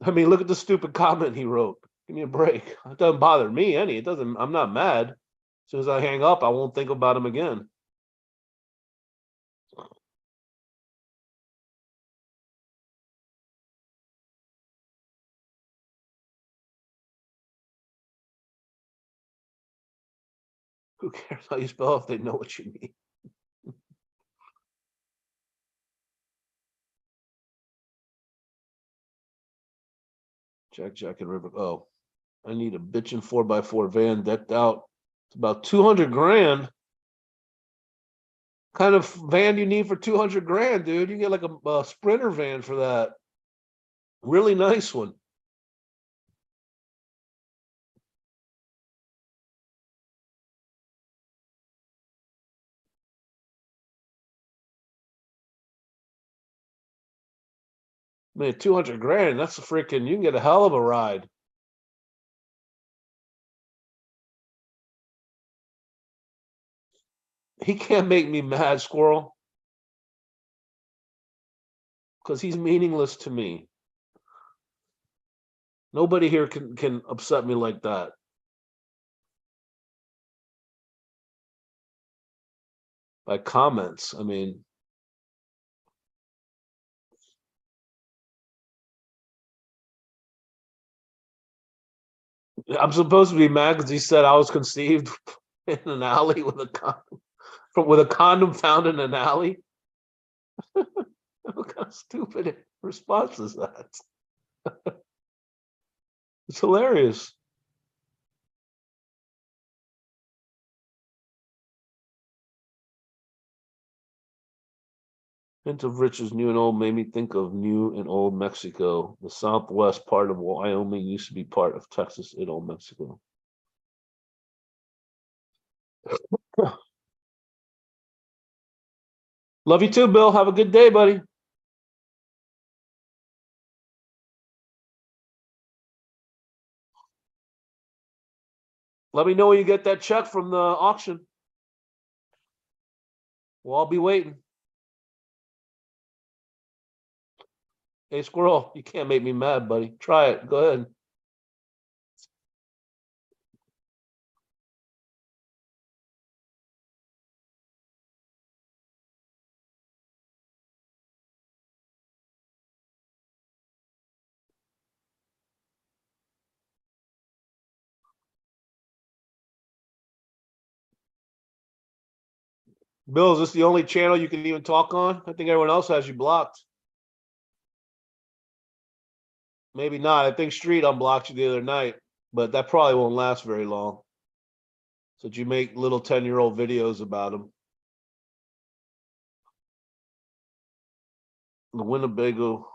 S1: I mean, look at the stupid comment he wrote. Give me a break. It doesn't bother me any. It doesn't. I'm not mad. As soon as I hang up, I won't think about him again. Who cares how you spell if they know what you mean? Jack and River. Oh, I need a bitchin' 4x4 van decked out. It's about 200 grand. Kind of van you need for 200 grand, dude? You get like a Sprinter van for that. Really nice one. Man, 200 grand. That's a freaking. You can get a hell of a ride. He can't make me mad, Squirrel, because he's meaningless to me. Nobody here can upset me like that. By comments. I mean, I'm supposed to be mad because he said I was conceived in an alley with a condom found in an alley. What kind of stupid response is that? It's hilarious. Hint of riches, new and old, made me think of new and old Mexico. The southwest part of Wyoming used to be part of Texas and old Mexico. Love you too, Bill. Have a good day, buddy. Let me know when you get that check from the auction. We'll all be waiting. Hey, Squirrel, you can't make me mad, buddy. Try it. Go ahead. Bill, is this the only channel you can even talk on? I think everyone else has you blocked. Maybe not. I think Street unblocked you the other night, but that probably won't last very long. So you make little 10-year-old videos about him. The Winnebago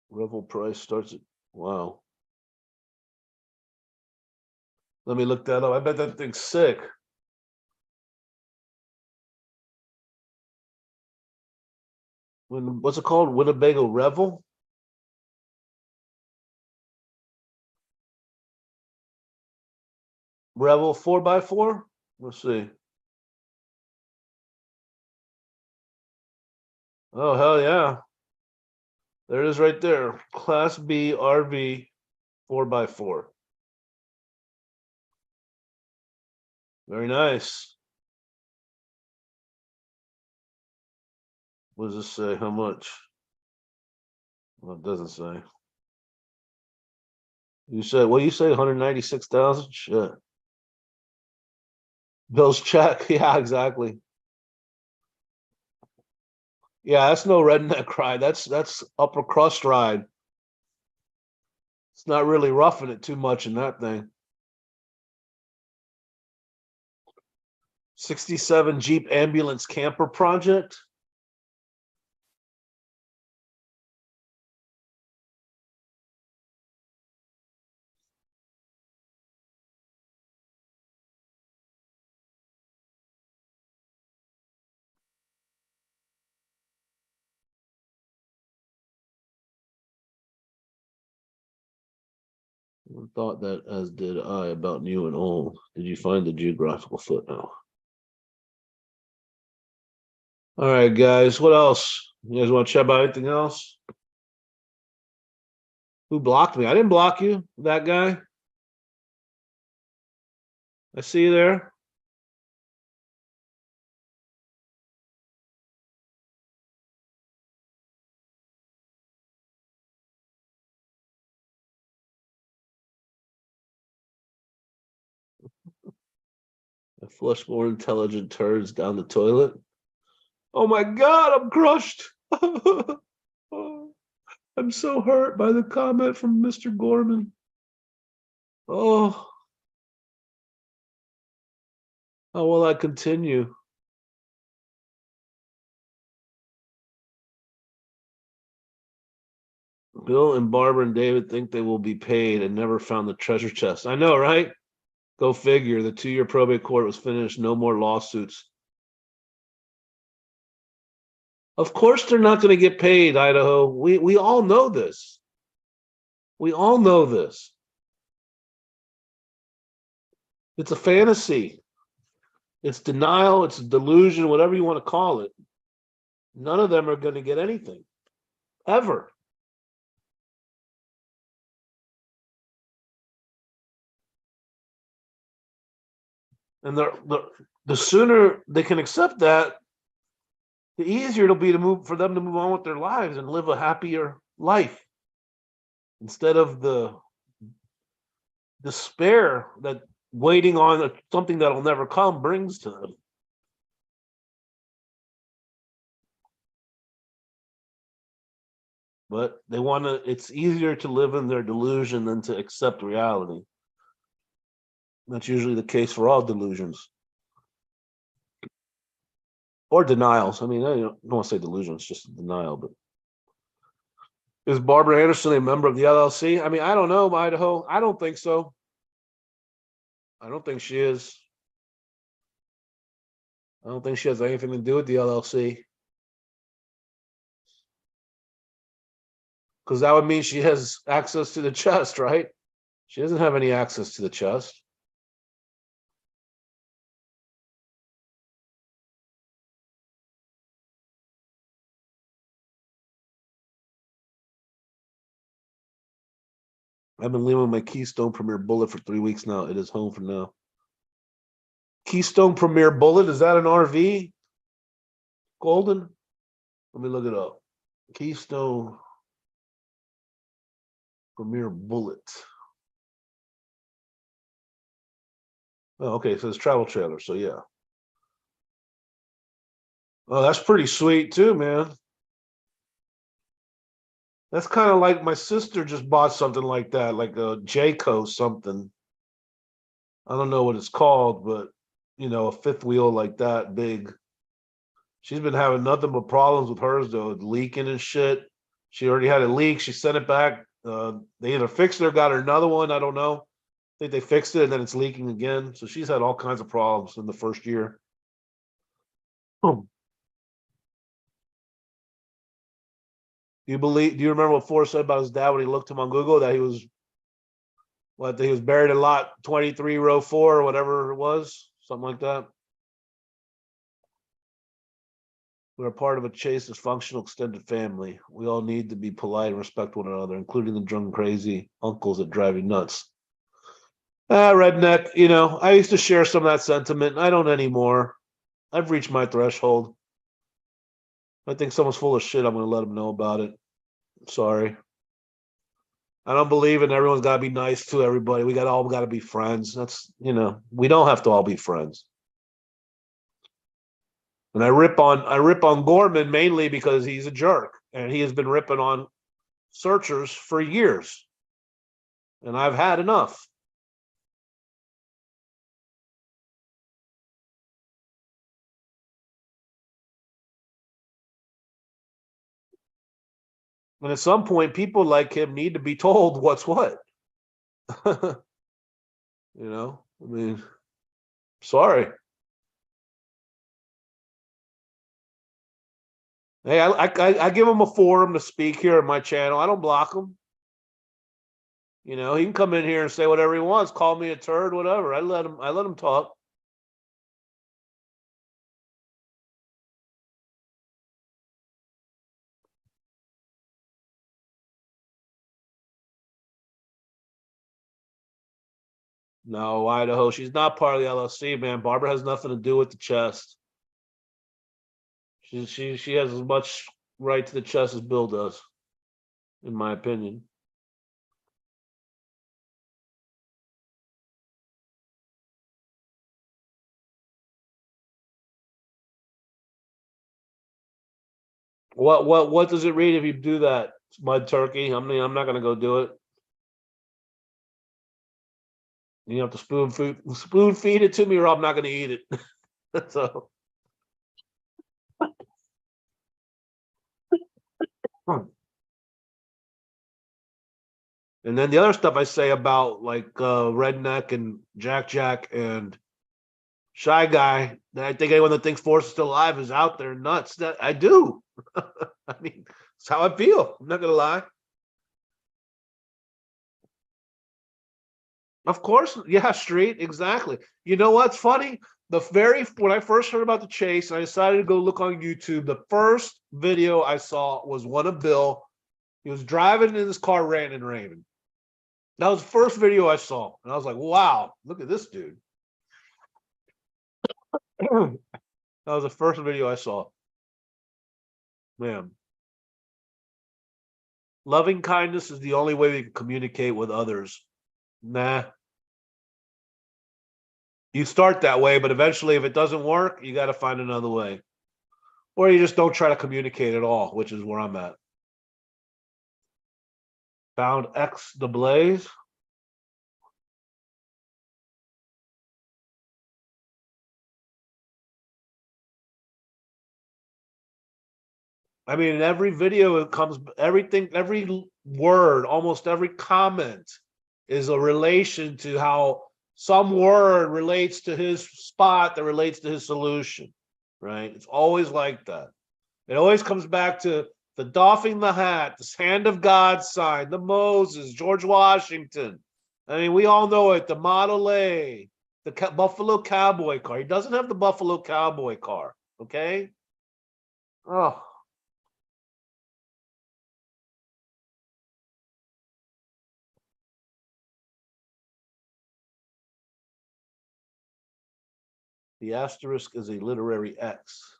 S1: Revel price starts at, wow. Let me look that up. I bet that thing's sick. What's it called? Winnebago Revel? Revel 4x4? Let's see. Oh, hell yeah. There it is right there. Class B RV 4x4. Very nice. What does this say? How much? Well, it doesn't say. You said, what you say, 196,000? Shit. Bill's check. Yeah, exactly. Yeah, that's no redneck ride. That's upper crust ride. It's not really roughing it too much in that thing. 67 Jeep ambulance camper project. Thought that, as did I, about new and old. Did you find the geographical footnote? All right, guys. What else? You guys want to chat about anything else? Who blocked me? I didn't block you. That guy. I see you there. I flush more intelligent turds down the toilet. Oh my God, I'm crushed. I'm so hurt by the comment from Mr. Gorman. Oh, how will I continue? Bill and Barbara and David think they will be paid and never found the treasure chest. I know, right? Go figure. The 2-year probate court was finished. No more lawsuits. Of course, they're not going to get paid, Idaho. We all know this. We all know this. It's a fantasy. It's denial. It's a delusion, whatever you want to call it. None of them are going to get anything, ever. And the sooner they can accept that, the easier it'll be for them to move on with their lives and live a happier life instead of the despair that waiting on something that'll never come brings to them. But they want to, it's easier to live in their delusion than to accept reality. That's usually the case for all delusions or denials. I mean, I don't want to say delusions, just denial. But is Barbara Anderson a member of the LLC? I mean, I don't know, Idaho. I don't think so. I don't think she is. I don't think she has anything to do with the LLC. Because that would mean she has access to the chest, right? She doesn't have any access to the chest. I've been living with my Keystone Premier Bullet for 3 weeks now. It is home for now. Keystone Premier Bullet, is that an RV? Golden? Let me look it up. Keystone Premier Bullet. Oh, okay, so it's travel trailer, so yeah. Oh, that's pretty sweet too, man. That's kind of like my sister just bought something like that, like a Jayco something. I don't know what it's called, but a fifth wheel like that big. She's been having nothing but problems with hers though, leaking and shit. She already had a leak. She sent it back. They either fixed it or got her another one. I don't know. think they fixed it and then it's leaking again. So she's had all kinds of problems in the first year. Do you remember what Forrest said about his dad when he looked him on Google that he was buried in lot 23, row 4, or whatever it was, something like that? We're a part of a Chase dysfunctional extended family. We all need to be polite and respect one another, including the drunk, crazy uncles that drive you nuts. Redneck, I used to share some of that sentiment. I don't anymore. I've reached my threshold. I think someone's full of shit. I'm going to let them know about it. Sorry. I don't believe in everyone's got to be nice to everybody. We all got to be friends. That's, we don't have to all be friends. And I rip on Gorman mainly because he's a jerk and he has been ripping on searchers for years. And I've had enough. And at some point, people like him need to be told what's what. I mean, sorry. Hey, I give him a forum to speak here on my channel. I don't block him. He can come in here and say whatever he wants, call me a turd, whatever. I let him talk. No, Idaho. She's not part of the LLC, man. Barbara has nothing to do with the chest. She has as much right to the chest as Bill does, in my opinion. What does it read if you do that, Mud Turkey? I'm not gonna go do it. You have to spoon feed it to me, or I'm not gonna eat it. So. And then the other stuff I say about like Redneck and Jack and Shy Guy, that I think anyone that thinks Forrest is still alive is out there nuts. That I do. I mean, it's how I feel. I'm not gonna lie. Of course, yeah, Street, exactly. You know what's funny? When I first heard about the chase, I decided to go look on YouTube. The first video I saw was one of Bill. He was driving in his car, ranting and raving. That was the first video I saw, and I was like, "Wow, look at this dude." That was the first video I saw. Man, loving kindness is the only way we can communicate with others. Nah, you start that way, but eventually, if it doesn't work, you got to find another way, or you just don't try to communicate at all, which is where I'm at. Found X the Blaze. I mean, in every video, it comes everything, every word, almost every comment is a relation to how some word relates to his spot that relates to his solution, right? It's always like that. It always comes back to the doffing the hat, this hand of God sign, the Moses, George Washington. I mean, we all know it. The Model A, the Buffalo Cowboy car. He doesn't have the Buffalo Cowboy car. Okay. Oh. The asterisk is a literary X.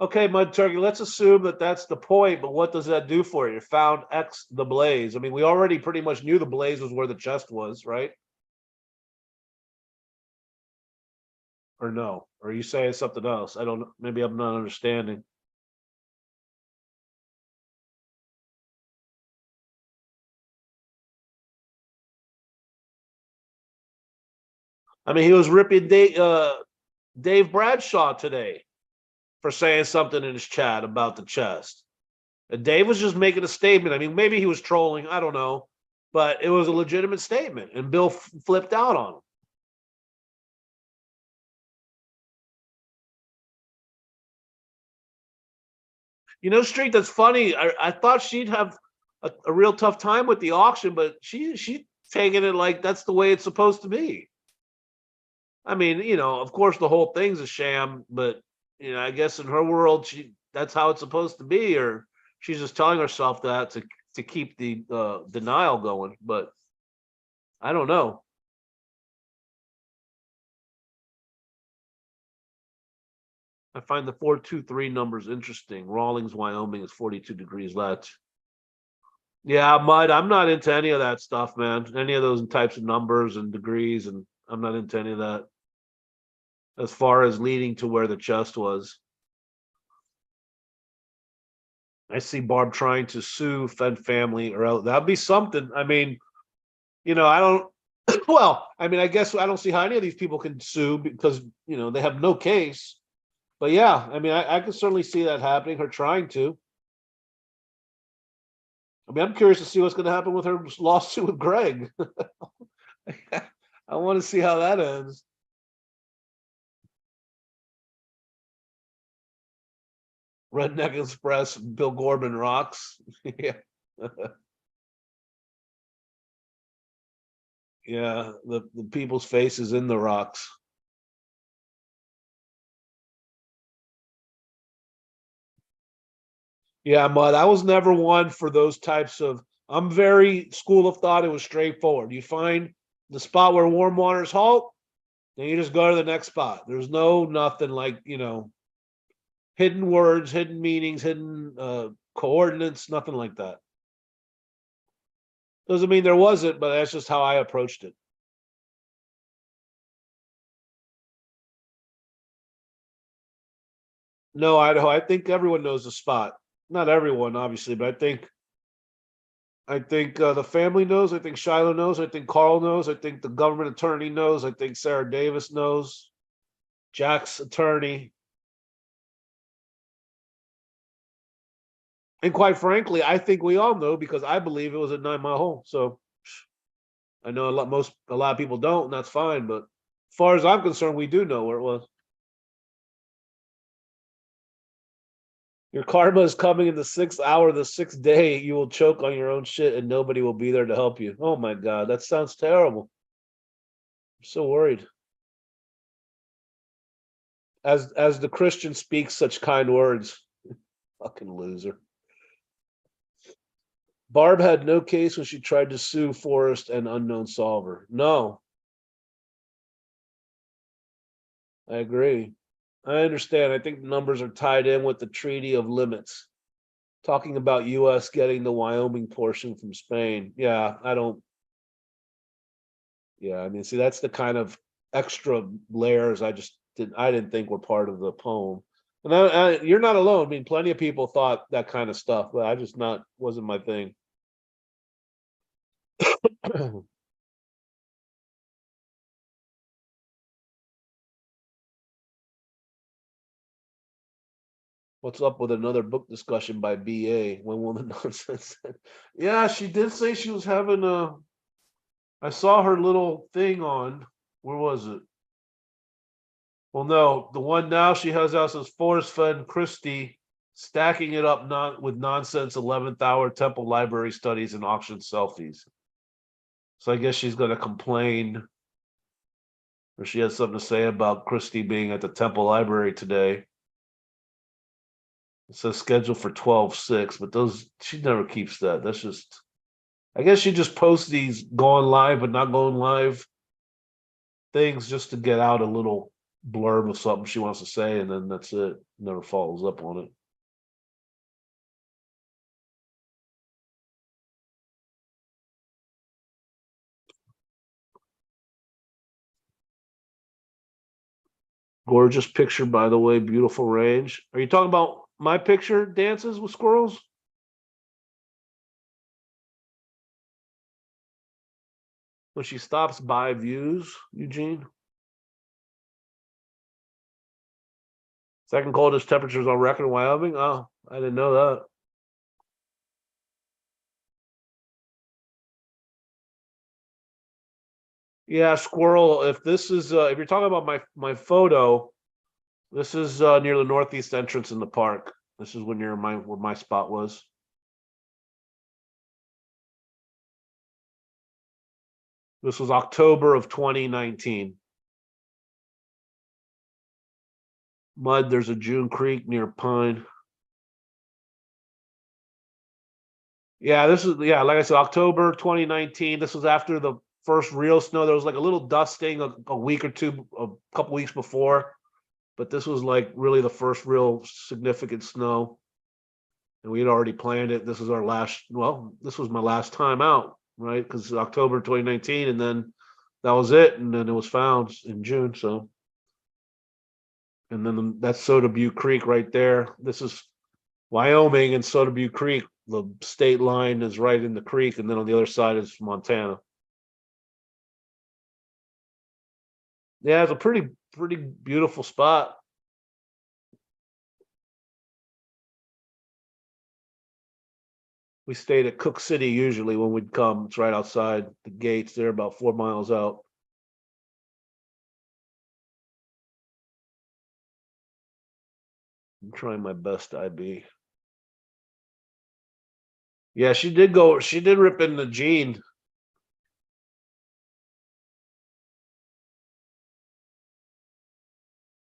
S1: Okay, Mud Turkey, let's assume that that's the point, but what does that do for you? Found X the Blaze. I mean, we already pretty much knew the Blaze was where the chest was, right? Or no? Or are you saying something else? I don't know. Maybe I'm not understanding. I mean, he was ripping Dave Bradshaw today. for saying something in his chat about the chest. And Dave was just making a statement. I mean, maybe he was trolling. I don't know. But it was a legitimate statement. And Bill flipped out on him. Street, that's funny. I thought she'd have a real tough time with the auction, but she taking it like that's the way it's supposed to be. I mean, of course the whole thing's a sham, but I guess in her world, that's how it's supposed to be, or she's just telling herself that to keep the denial going. But I don't know. I find the 423 numbers interesting. Rawlings, Wyoming is 42 degrees lat. Yeah, Mud, I'm not into any of that stuff, man. Any of those types of numbers and degrees, and I'm not into any of that. As far as leading to where the chest was. I see Barb trying to sue Fenn family or else that'd be something. I mean, I don't well, I mean, I guess I don't see how any of these people can sue because they have no case. But yeah, I mean, I can certainly see that happening, her trying to. I mean, I'm curious to see what's going to happen with her lawsuit with Greg. I want to see how that ends. Redneck Express, Bill Gorman rocks. Yeah. Yeah, the people's faces in the rocks. Yeah, Mud, I was never one for those types of. I'm very school of thought. It was straightforward. You find the spot where warm waters halt, then you just go to the next spot. There's no nothing like hidden words, hidden meanings, hidden coordinates, nothing like that. Doesn't mean there wasn't, but that's just how I approached it. No, Idaho. I think everyone knows the spot. Not everyone, obviously, but I think the family knows. I think Shiloh knows. I think Carl knows. I think the government attorney knows. I think Sarah Davis knows. Jack's attorney. And quite frankly, I think we all know because I believe it was a 9 Mile hole. So I know a lot of people don't, and that's fine. But as far as I'm concerned, we do know where it was. Your karma is coming in the 6th hour, the 6th day. You will choke on your own shit, and nobody will be there to help you. Oh my god, that sounds terrible. I'm so worried. As the Christian speaks such kind words, fucking loser. Barb had no case when she tried to sue Forrest and Unknown Solver. No, I agree. I understand. I think the numbers are tied in with the Treaty of Limits, talking about U.S. getting the Wyoming portion from Spain. Yeah, I don't. Yeah, I mean, see, that's the kind of extra layers I didn't think were part of the poem. And you're not alone. I mean, plenty of people thought that kind of stuff, but I just not wasn't my thing. What's up with another book discussion by BA? When will the nonsense end? Yeah, she did say she was having a. I saw her little thing on. Where was it? Well, no, the one now she has out says Forrest Fenn Christie stacking it up with nonsense 11th hour temple library studies and auction selfies. So I guess she's going to complain, or she has something to say about Christie being at the temple library today. It says scheduled for 12/6, but those she never keeps that. That's just. I guess she just posts these going live but not going live things just to get out a little blurb of something she wants to say, and then that's it. Never follows up on it. Gorgeous picture, by the way. Beautiful range. Are you talking about my picture? Dances with squirrels? When she stops by views, Eugene? Second coldest temperatures on record in Wyoming. Oh, I didn't know that. Yeah, squirrel. If this is if you're talking about my photo, this is near the northeast entrance in the park. This is when near my where my spot was. This was October of 2019. Mud, there's a June Creek near Pine. Yeah, this is like I said, October 2019. This was after the first real snow. There was like a little dusting a week or two, a couple weeks before, but this was like really the first real significant snow. And we had already planned it. This was our last, well, this was my last time out, right? Because October 2019, and then that was it. And then it was found in June. So, and then that's Soda Butte Creek right there. This is Wyoming and Soda Butte Creek. The state line is right in the creek, and then on the other side is Montana. Yeah, it's a pretty beautiful spot. We stayed at Cook City usually when we'd come. It's right outside the gates. They're about 4 miles out. I'm trying my best, IB. Yeah, she did go. She did rip in the Gene.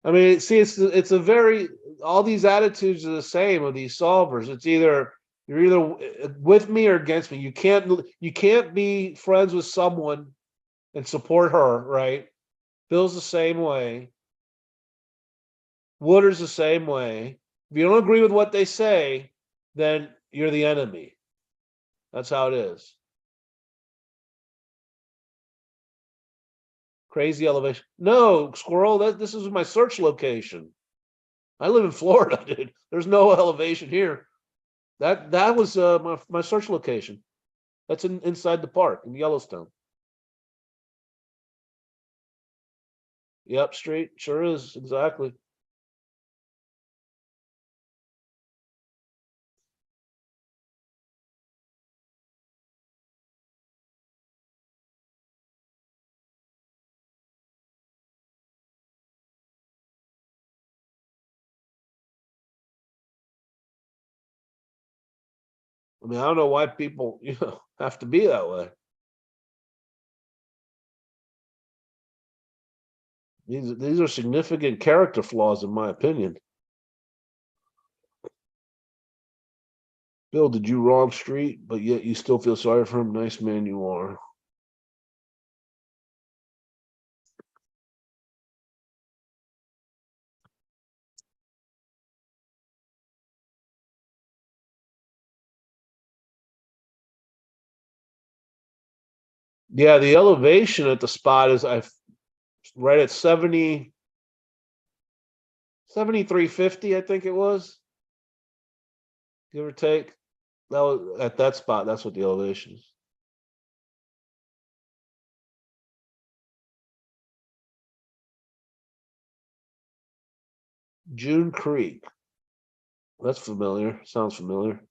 S1: I mean, see, it's a very all these attitudes are the same of these solvers. It's either you're either with me or against me. You can't be friends with someone and support her, right? Bill's the same way. Wooder's the same way. If you don't agree with what they say, then you're the enemy. That's how it is. Crazy elevation. No, squirrel. This is my search location. I live in Florida, dude. There's no elevation here. That was my search location. That's inside the park in Yellowstone. Yep, street sure is exactly. I mean, I don't know why people have to be that way. These are significant character flaws, in my opinion. Bill, did you wrong street, but yet you still feel sorry for him? Nice man you are. Yeah, the elevation at the spot is I right at 7350, I think it was, give or take. That was at that spot. That's what the elevation is. June Creek. That's familiar. Sounds familiar.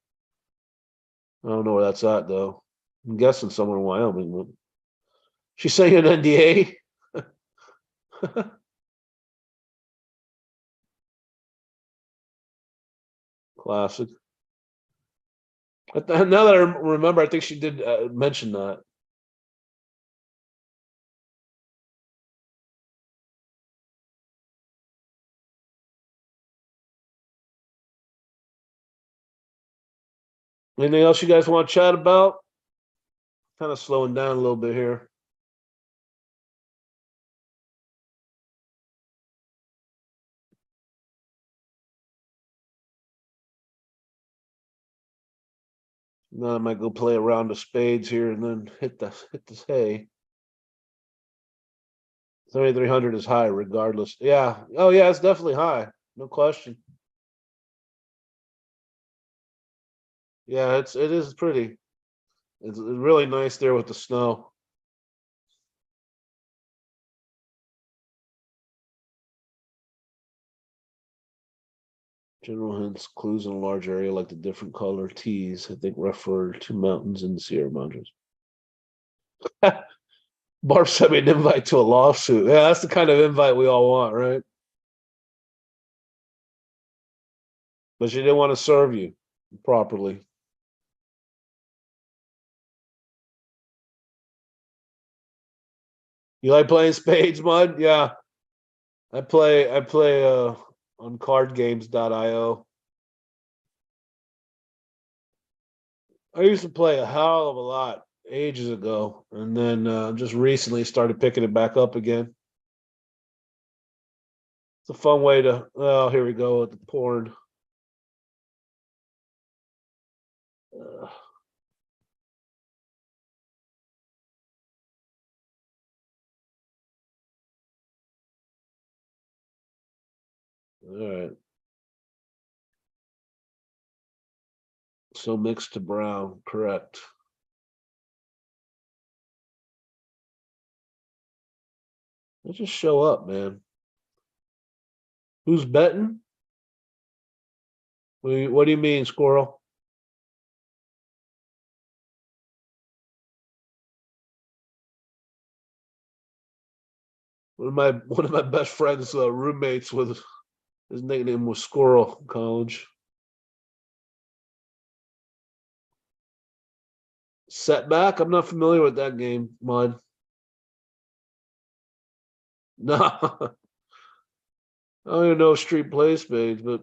S1: I don't know where that's at though. I'm guessing somewhere in Wyoming. She's saying an NDA. Classic. Now that I remember, I think she did mention that. Anything else you guys want to chat about? Kind of slowing down a little bit here. Now I might go play a round of spades here and then hit this hay. 3,300 is high regardless. Yeah. Oh yeah, it's definitely high. No question. Yeah, it is pretty. It's really nice there with the snow. General hints, clues in a large area like the different color T's, I think refer to mountains in the Sierra Madres. Barb sent me an invite to a lawsuit. Yeah, that's the kind of invite we all want, right? But she didn't want to serve you properly. You like playing spades, Mud? Yeah. I play on cardgames.io. I used to play a hell of a lot ages ago, and then just recently started picking it back up again. It's a fun way to. Oh, here we go with the porn. Uh, all right. So mixed to brown, correct. Let's just show up, man. Who's betting? What do you mean, squirrel? One of my best friends, roommates with his nickname was Squirrel in college. Setback? I'm not familiar with that game, Mud. No, I don't even know Street Play Spades, but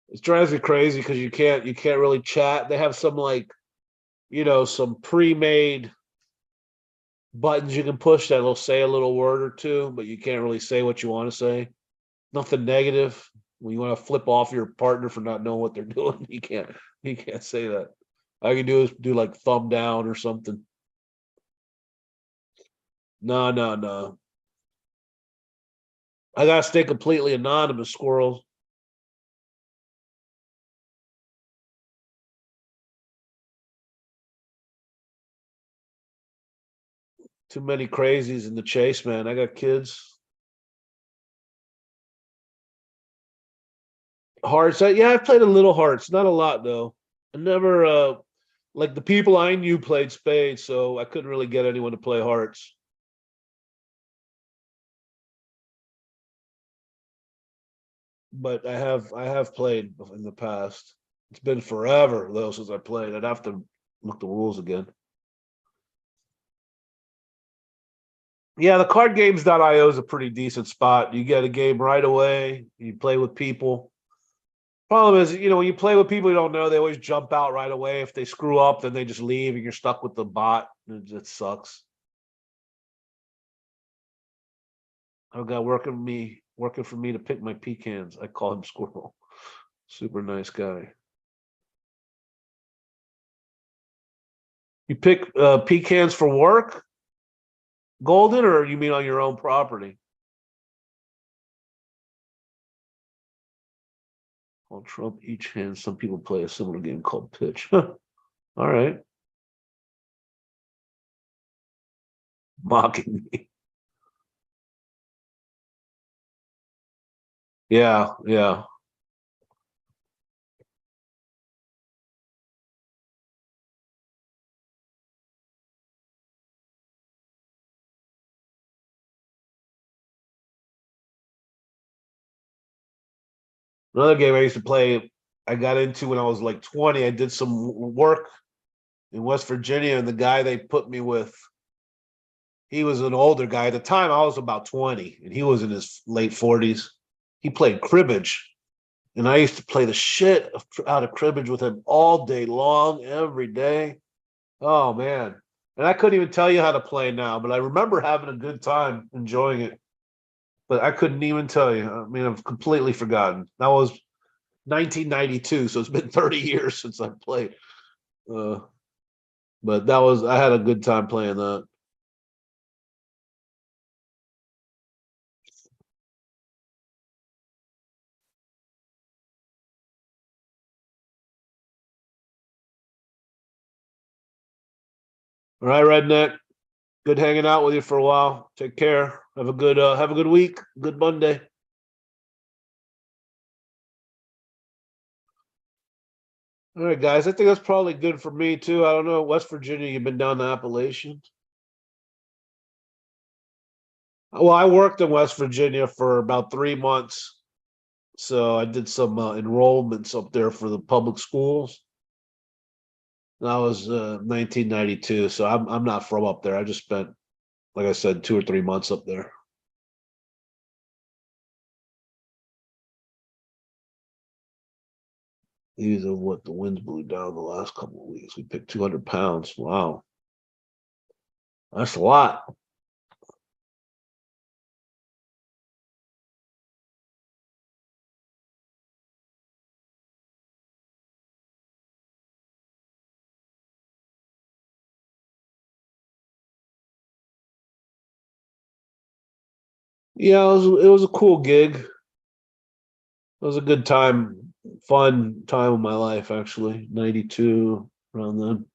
S1: it drives me crazy because you can't really chat. They have some like some pre-made buttons you can push that'll say a little word or two, but you can't really say what you want to say. Nothing negative. When you want to flip off your partner for not knowing what they're doing, you can't say that. All you can do is do like thumb down or something. No, no, no. I gotta stay completely anonymous, squirrels. Too many crazies in the chase, man. I got kids. Hearts. Yeah, I played a little hearts, not a lot though. I never like the people I knew played spades, so I couldn't really get anyone to play hearts. But I have played in the past. It's been forever though since I played. I'd have to look the rules again. Yeah, the cardgames.io is a pretty decent spot. You get a game right away. You play with people. Problem is, when you play with people you don't know, they always jump out right away. If they screw up, then they just leave and you're stuck with the bot. It sucks. I've got working for me to pick my pecans. I call him Squirrel. Super nice guy. You pick pecans for work, Golden, or you mean on your own property? Called Trump each hand. Some people play a similar game called pitch. All right. Mocking me. Yeah, yeah. Another game I used to play, I got into when I was like 20. I did some work in West Virginia, and the guy they put me with, he was an older guy. At the time, I was about 20, and he was in his late 40s. He played cribbage, and I used to play the shit out of cribbage with him all day long, every day. Oh, man. And I couldn't even tell you how to play now, but I remember having a good time enjoying it. But I couldn't even tell you. I mean, I've completely forgotten. That was 1992, so it's been 30 years since I played. Uh, but I had a good time playing that. All right, Redneck. Good hanging out with you for a while. Take care. Have a good week. Good Monday. All right, guys. I think that's probably good for me too. I don't know. West Virginia, you've been down to Appalachian. Well, I worked in West Virginia for about 3 months. So I did some enrollments up there for the public schools. That was 1992. So I'm not from up there. I just spent, like I said, 2 or 3 months up there. These are what the winds blew down the last couple of weeks. We picked 200 pounds. Wow, that's a lot. Yeah, it was a cool gig. It was a good time, fun time of my life actually. 92 around then.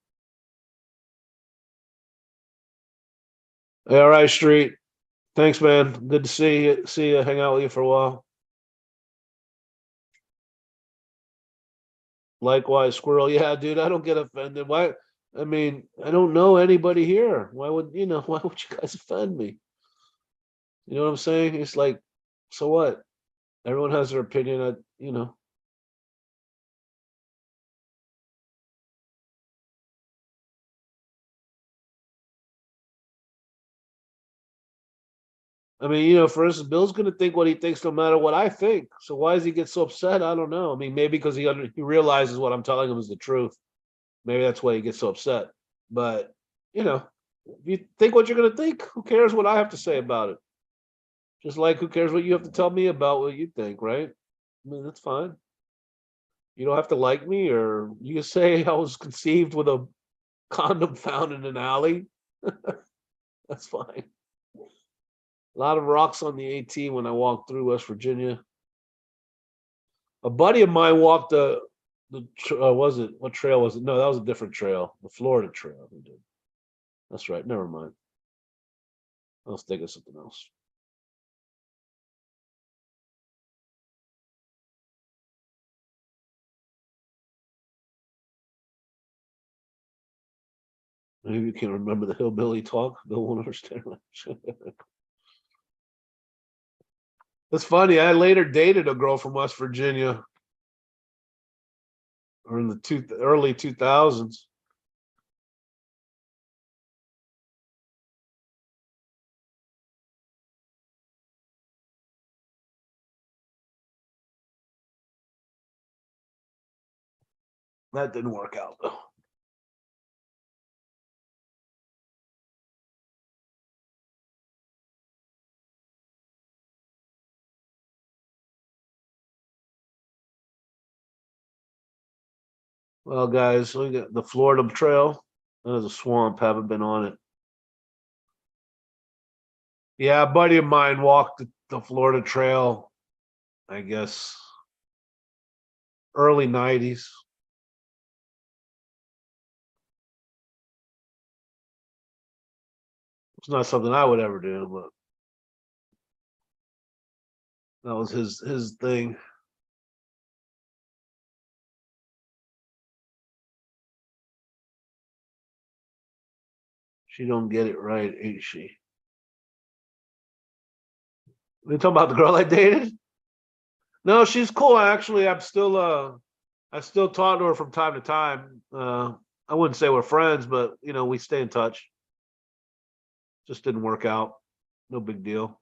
S1: All right, Street. Thanks, man. Good to see you. See you. Hang out with you for a while. Likewise, Squirrel. Yeah, dude. I don't get offended. Why? I mean, I don't know anybody here. Why would Why would you guys offend me? You know what I'm saying? It's like, so what? Everyone has their opinion. I mean, for instance, Bill's going to think what he thinks no matter what I think. So why does he get so upset? I don't know. I mean, maybe because he realizes what I'm telling him is the truth. Maybe that's why he gets so upset. But if you think what you're going to think, who cares what I have to say about it? Just like who cares what you have to tell me about what you think, right? I mean, that's fine. You don't have to like me, or you can say I was conceived with a condom found in an alley. That's fine. A lot of rocks on the AT when I walked through West Virginia. A buddy of mine walked was it, what trail was it? No, that was a different trail, the Florida trail. He did. That's right. Never mind. I was thinking of something else. Maybe you can remember the hillbilly talk. Bill won't understand. It's funny. I later dated a girl from West Virginia, or in the early 2000s. That didn't work out though. Well, guys, we got the Florida Trail. There's a swamp. Haven't been on it. Yeah, a buddy of mine walked the Florida Trail, I guess, early 90s. It's not something I would ever do, but that was his thing. She don't get it right, ain't she? You talking about the girl I dated? No, she's cool. Actually, I still talk to her from time to time. I wouldn't say we're friends, but we stay in touch. Just didn't work out. No big deal.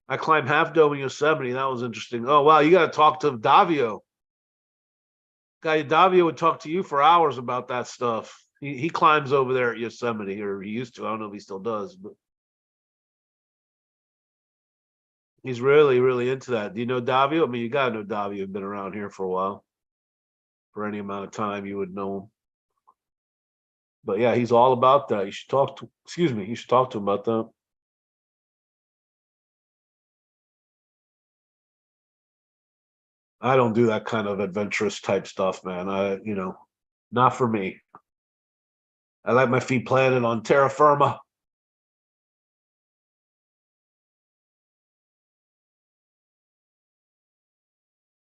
S1: I climbed Half Dome in Yosemite. That was interesting. Oh wow, you got to talk to Davio. Guy Davio would talk to you for hours about that stuff. He climbs over there at Yosemite, or he used to. I don't know if he still does, but he's really, really into that. Do you know Davio? I mean, you got to know Davio. You've been around here for a while. For any amount of time, you would know him. But yeah, he's all about that. You should talk to. Excuse me. You should talk to him about that. I don't do that kind of adventurous type stuff, man. Not for me. I like my feet planted on terra firma.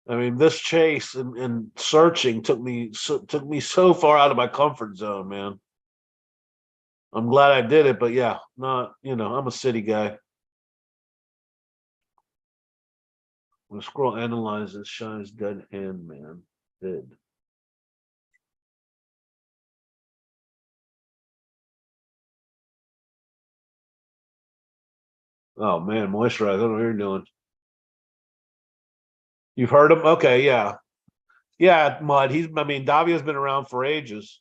S1: I mean, this chase and searching took me so far out of my comfort zone, man. I'm glad I did it, but yeah, not, I'm a city guy. When scroll analyzes shines dead hand, man. Dead. Oh man, moisturize. I don't know what you're doing. You've heard him? Okay, yeah. Yeah, Mud. I mean, Davia's been around for ages.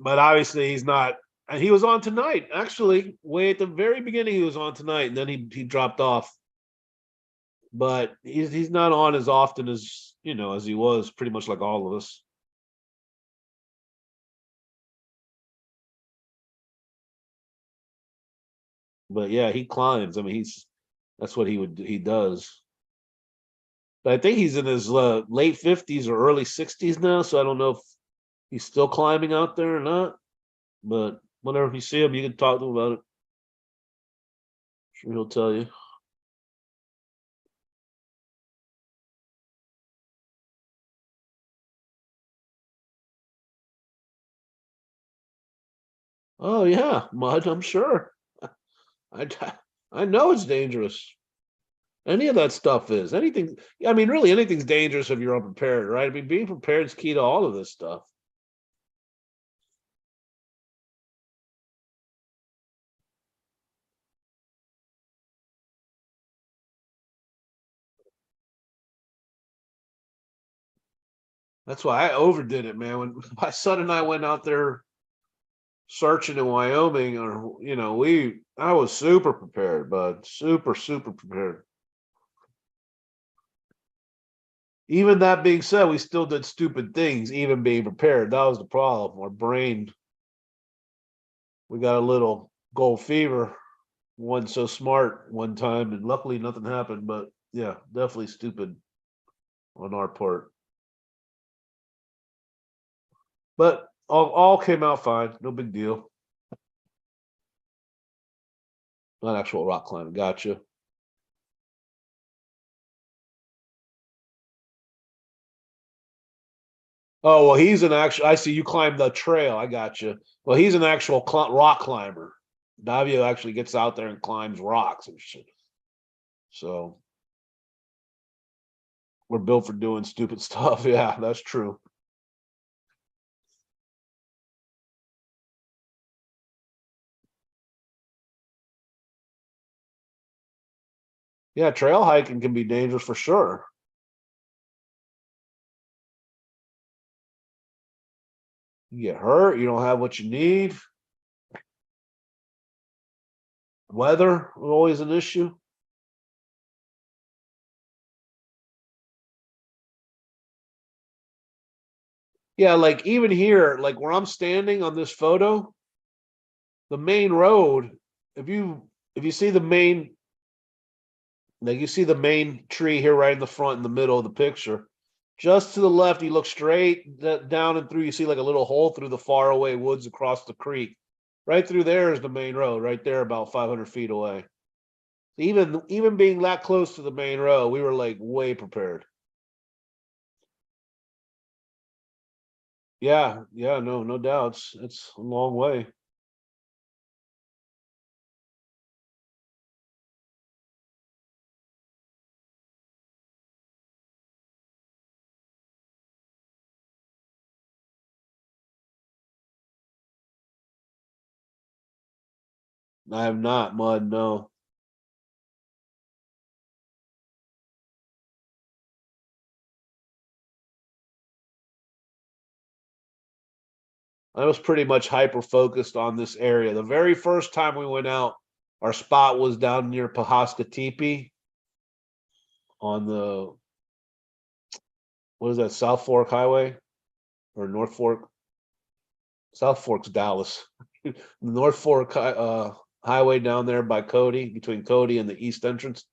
S1: But obviously he's not. And he was on tonight, actually. Way at the very beginning, he was on tonight, and then he dropped off. But he's not on as often as as he was, pretty much like all of us. But yeah, he climbs. I mean, that's what he does. But I think he's in his late 50s or early 60s now, so I don't know if he's still climbing out there or not. But whenever you see him, you can talk to him about it. Sure, he'll tell you. Oh yeah, mud. I'm sure. I I know it's dangerous. Any of that stuff is anything. I mean, really, anything's dangerous if you're unprepared, right? I mean, being prepared is key to all of this stuff. That's why I overdid it, man. When my son and I went out there searching in Wyoming, or I was super prepared, bud. Super prepared. Even that being said, we still did stupid things, even being prepared. That was the problem. Our brain, we got a little gold fever. One so smart one time, and luckily nothing happened. But yeah, definitely stupid on our part. But all came out fine. No big deal. Not actual rock climbing. Gotcha. Oh well, he's an actual. I see you climbed the trail. I got you. Well, he's an actual rock climber. Davio actually gets out there and climbs rocks and shit. So we're built for doing stupid stuff. Yeah, that's true. Yeah, trail hiking can be dangerous for sure. You get hurt. You don't have what you need. Weather always an issue. Yeah, like even here, like where I'm standing on this photo, the main road, if you see the main, like you see the main tree here right in the front in the middle of the picture, just to the left, you look straight down and through, you see like a little hole through the far away woods across the creek. Right through there is the main road, right there, about 500 feet away. Even being that close to the main road, we were like way prepared. Yeah, yeah, no doubts. It's a long way. I have not mud. No, I was pretty much hyper focused on this area. The very first time we went out, our spot was down near Pahasca Teepee on the what is that, South Fork Highway or North Fork? South Fork's Dallas. North Fork Highway down there by Cody, between Cody and the East entrance.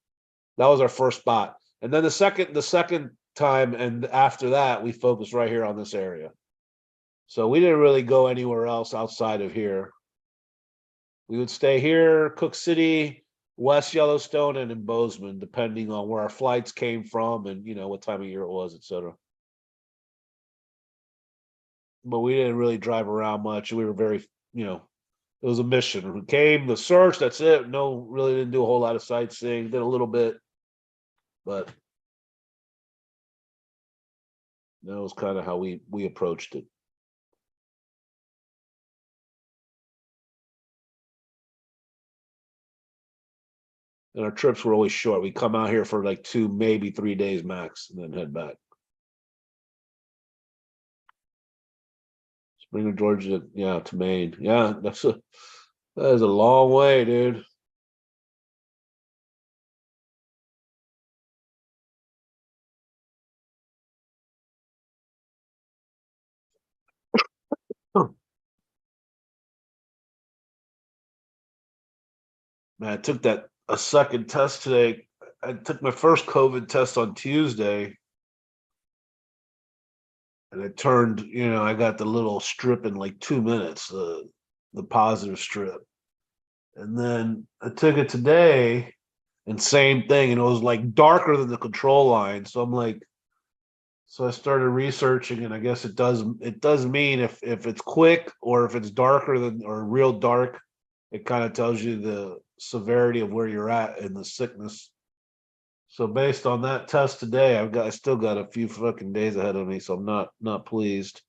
S1: That was our first spot. And then the second time and after that, we focused right here on this area. So we didn't really go anywhere else outside of here. We would stay here, Cook City, West Yellowstone and in Bozeman, depending on where our flights came from and what time of year it was, etc. But we didn't really drive around much. We were very, it was a mission. We came, the search, that's it. No, really didn't do a whole lot of sightseeing. Did a little bit, but that was kind of how we approached it. And our trips were always short. We come out here for like 2, maybe 3 days max, and then head back. Spring of Georgia, yeah, to Maine. Yeah, that is a long way, dude. Huh. Man, I took a second test today. I took my first COVID test on Tuesday, and it turned, I got the little strip in like 2 minutes, the positive strip. And then I took it today, and same thing, and it was like darker than the control line. So I'm like, so I started researching, and I guess it does mean if it's quick or if it's darker than or real dark, it kind of tells you the severity of where you're at in the sickness. So based on that test today, I still got a few fucking days ahead of me, so I'm not pleased.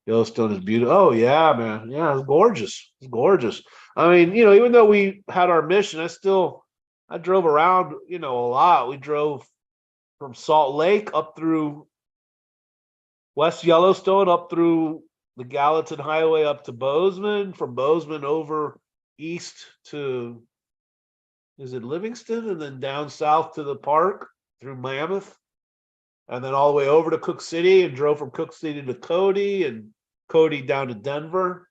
S1: Yellowstone is beautiful. Oh yeah, man. Yeah, it's gorgeous. It's gorgeous. I mean, even though we had our mission, I drove around, a lot. We drove from Salt Lake up through West Yellowstone, up through the Gallatin Highway up to Bozeman, from Bozeman over east to, is it Livingston, and then down south to the park through Mammoth, and then all the way over to Cook City, and drove from Cook City to Cody, and Cody down to Denver.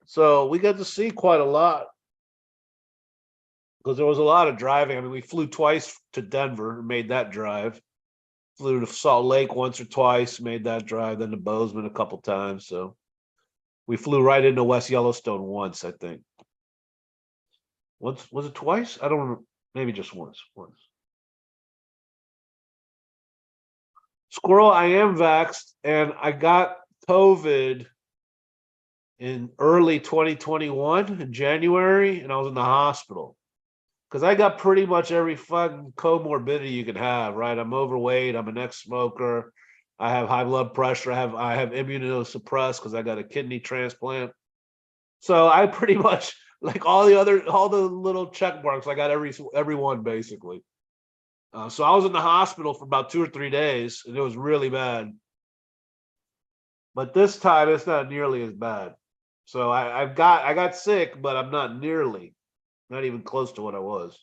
S1: So we got to see quite a lot because there was a lot of driving. I mean, we flew twice to Denver, made that drive. Flew to Salt Lake once or twice, made that drive, then to Bozeman a couple times. So we flew right into West Yellowstone once, I think. Once, was it twice? I don't remember. Maybe just once. Squirrel, I am vaxxed, and I got COVID in early 2021 in January, and I was in the hospital because I got pretty much every fucking comorbidity you could have, right? I'm overweight, I'm an ex-smoker, I have high blood pressure, I have immunosuppressed because I got a kidney transplant. So I pretty much, like all the little check marks, I got every one basically. So I was in the hospital for about 2 or 3 days, and it was really bad. But this time it's not nearly as bad. So I got sick, but I'm not even close to what I was.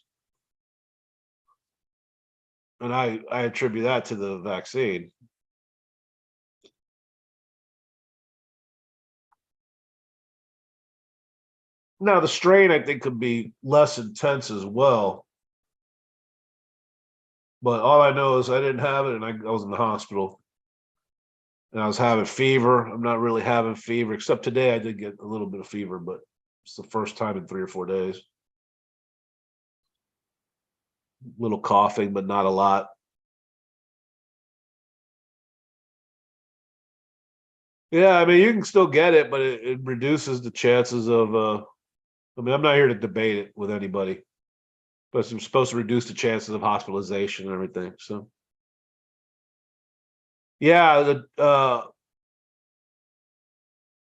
S1: And I attribute that to the vaccine. Now the strain I think could be less intense as well. But all I know is I didn't have it, and I was in the hospital. And I was having fever. I'm not really having fever, except today I did get a little bit of fever, but it's the first time in 3 or 4 days. Little coughing, but not a lot. Yeah, I mean, you can still get it, but it reduces the chances of. I mean, I'm not here to debate it with anybody, but it's supposed to reduce the chances of hospitalization and everything. So, yeah,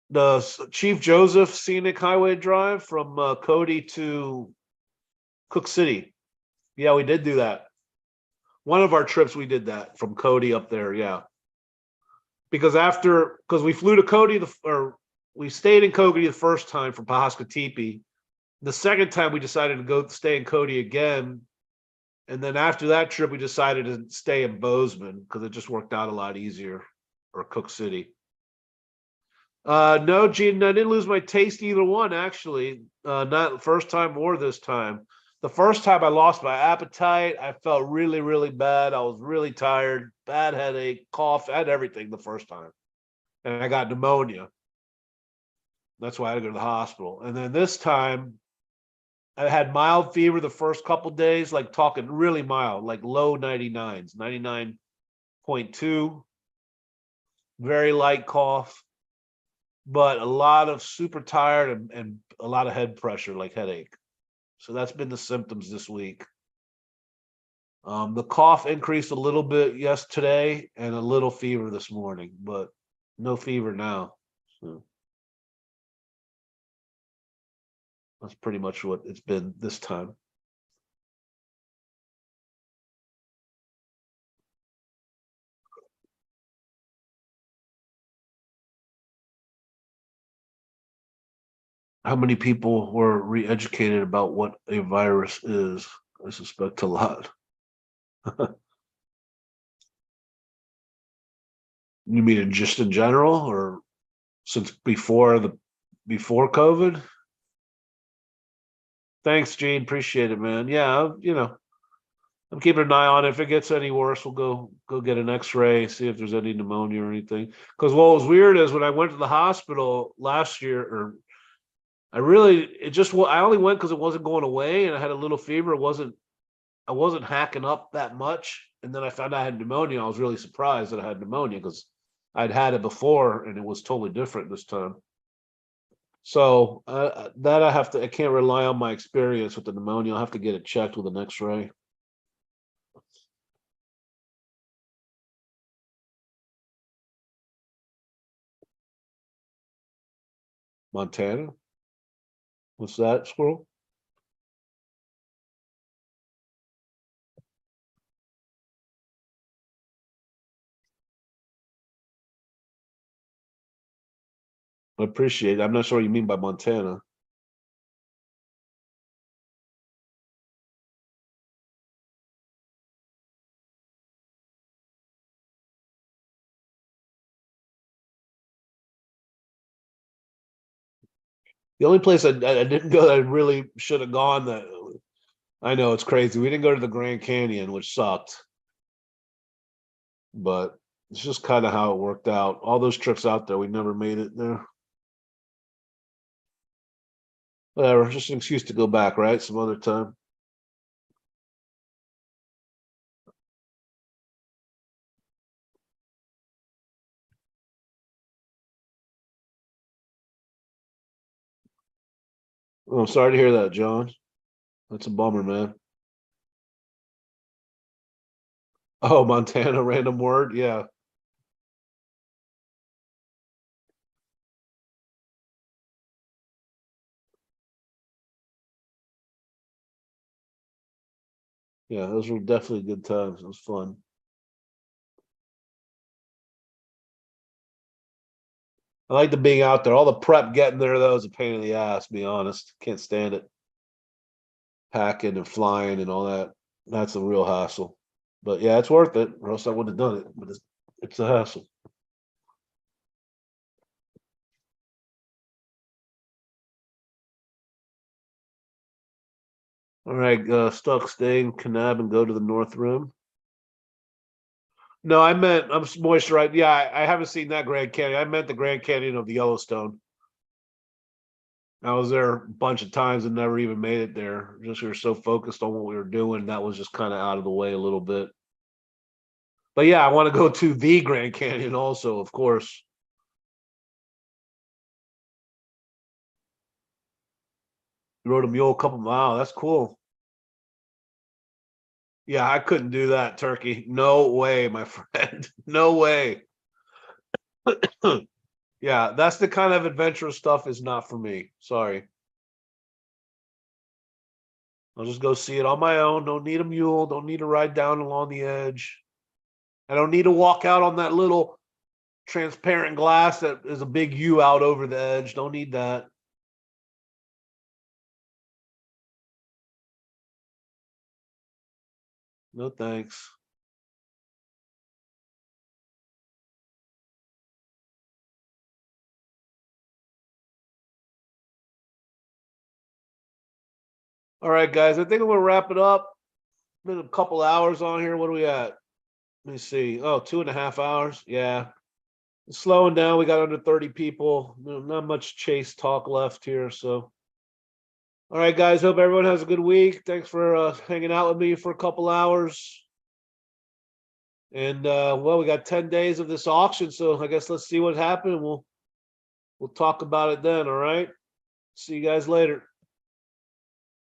S1: the Chief Joseph Scenic Highway Drive from Cody to Cook City. Yeah, we did do that. One of our trips, we did that from Cody up there. Yeah, because we flew to Cody or we stayed in Cody the first time from Pahasca Teepee. The second time we decided to go stay in Cody again, and then after that trip we decided to stay in Bozeman because it just worked out a lot easier, or Cook City. No, Gene, I didn't lose my taste either one actually. Not the first time or this time. The first time I lost my appetite. I felt really, really bad. I was really tired, bad headache, cough, I had everything the first time. And I got pneumonia. That's why I had to go to the hospital. And then this time, I had mild fever the first couple days, like talking really mild, like low 99s, 99.2, very light cough, but a lot of super tired and a lot of head pressure, like headache. So that's been the symptoms this week. The cough increased a little bit yesterday and a little fever this morning, but no fever now. So that's pretty much what it's been this time. How many people were re-educated about what a virus is? I suspect a lot. You mean just in general, or since before COVID? Thanks, Gene. Appreciate it, man. Yeah, I'm keeping an eye on it. If it gets any worse, we'll go get an X-ray, see if there's any pneumonia or anything. Because what was weird is when I went to the hospital last year, or I only went because it wasn't going away, and I had a little fever. I wasn't hacking up that much, and then I found out I had pneumonia. I was really surprised that I had pneumonia because I'd had it before, and it was totally different this time. So that I can't rely on my experience with the pneumonia. I'll have to get it checked with an X-ray. Montana? What's that, Squirrel? I appreciate it. I'm not sure what you mean by Montana. The only place I didn't go that I really should have gone, that I know it's crazy. We didn't go to the Grand Canyon, which sucked, but it's just kind of how it worked out. All those trips out there, we never made it there. Whatever, just an excuse to go back, right? Some other time. Oh, I'm sorry to hear that, John. That's a bummer, man. Oh, Montana, random word. Yeah, yeah, those were definitely good times. It was fun. I like the being out there. All the prep getting there, though, is a pain in the ass, to be honest. Can't stand it. Packing and flying and all that. That's a real hassle. But yeah, it's worth it, or else I wouldn't have done it. But it's a hassle. All right, Stuck, stay in Kanab and go to the North Rim. No, I meant I'm moisturized. Yeah, I haven't seen that Grand Canyon. I meant the Grand Canyon of the Yellowstone. I was there a bunch of times and never even made it there. Just we were so focused on what we were doing, that was just kind of out of the way a little bit. But yeah, I want to go to the Grand Canyon also, of course. You rode a mule a couple miles. That's cool. Yeah, I couldn't do that, Turkey. No way, my friend. No way. Yeah, that's the kind of adventurous stuff is not for me. Sorry. I'll just go see it on my own. Don't need a mule. Don't need to ride down along the edge. I don't need to walk out on that little transparent glass that is a big U out over the edge. Don't need that. No thanks. All right, guys. I think I'm gonna wrap it up. Been a couple hours on here. What are we at? Let me see. Oh, 2.5 hours. Yeah. It's slowing down. We got under 30 people. Not much chase talk left here. So All right, guys. Hope everyone has a good week. Thanks for hanging out with me for a couple hours. And well, we got 10 days of this auction, so I guess let's see what happened. We'll talk about it then. All right. See you guys later.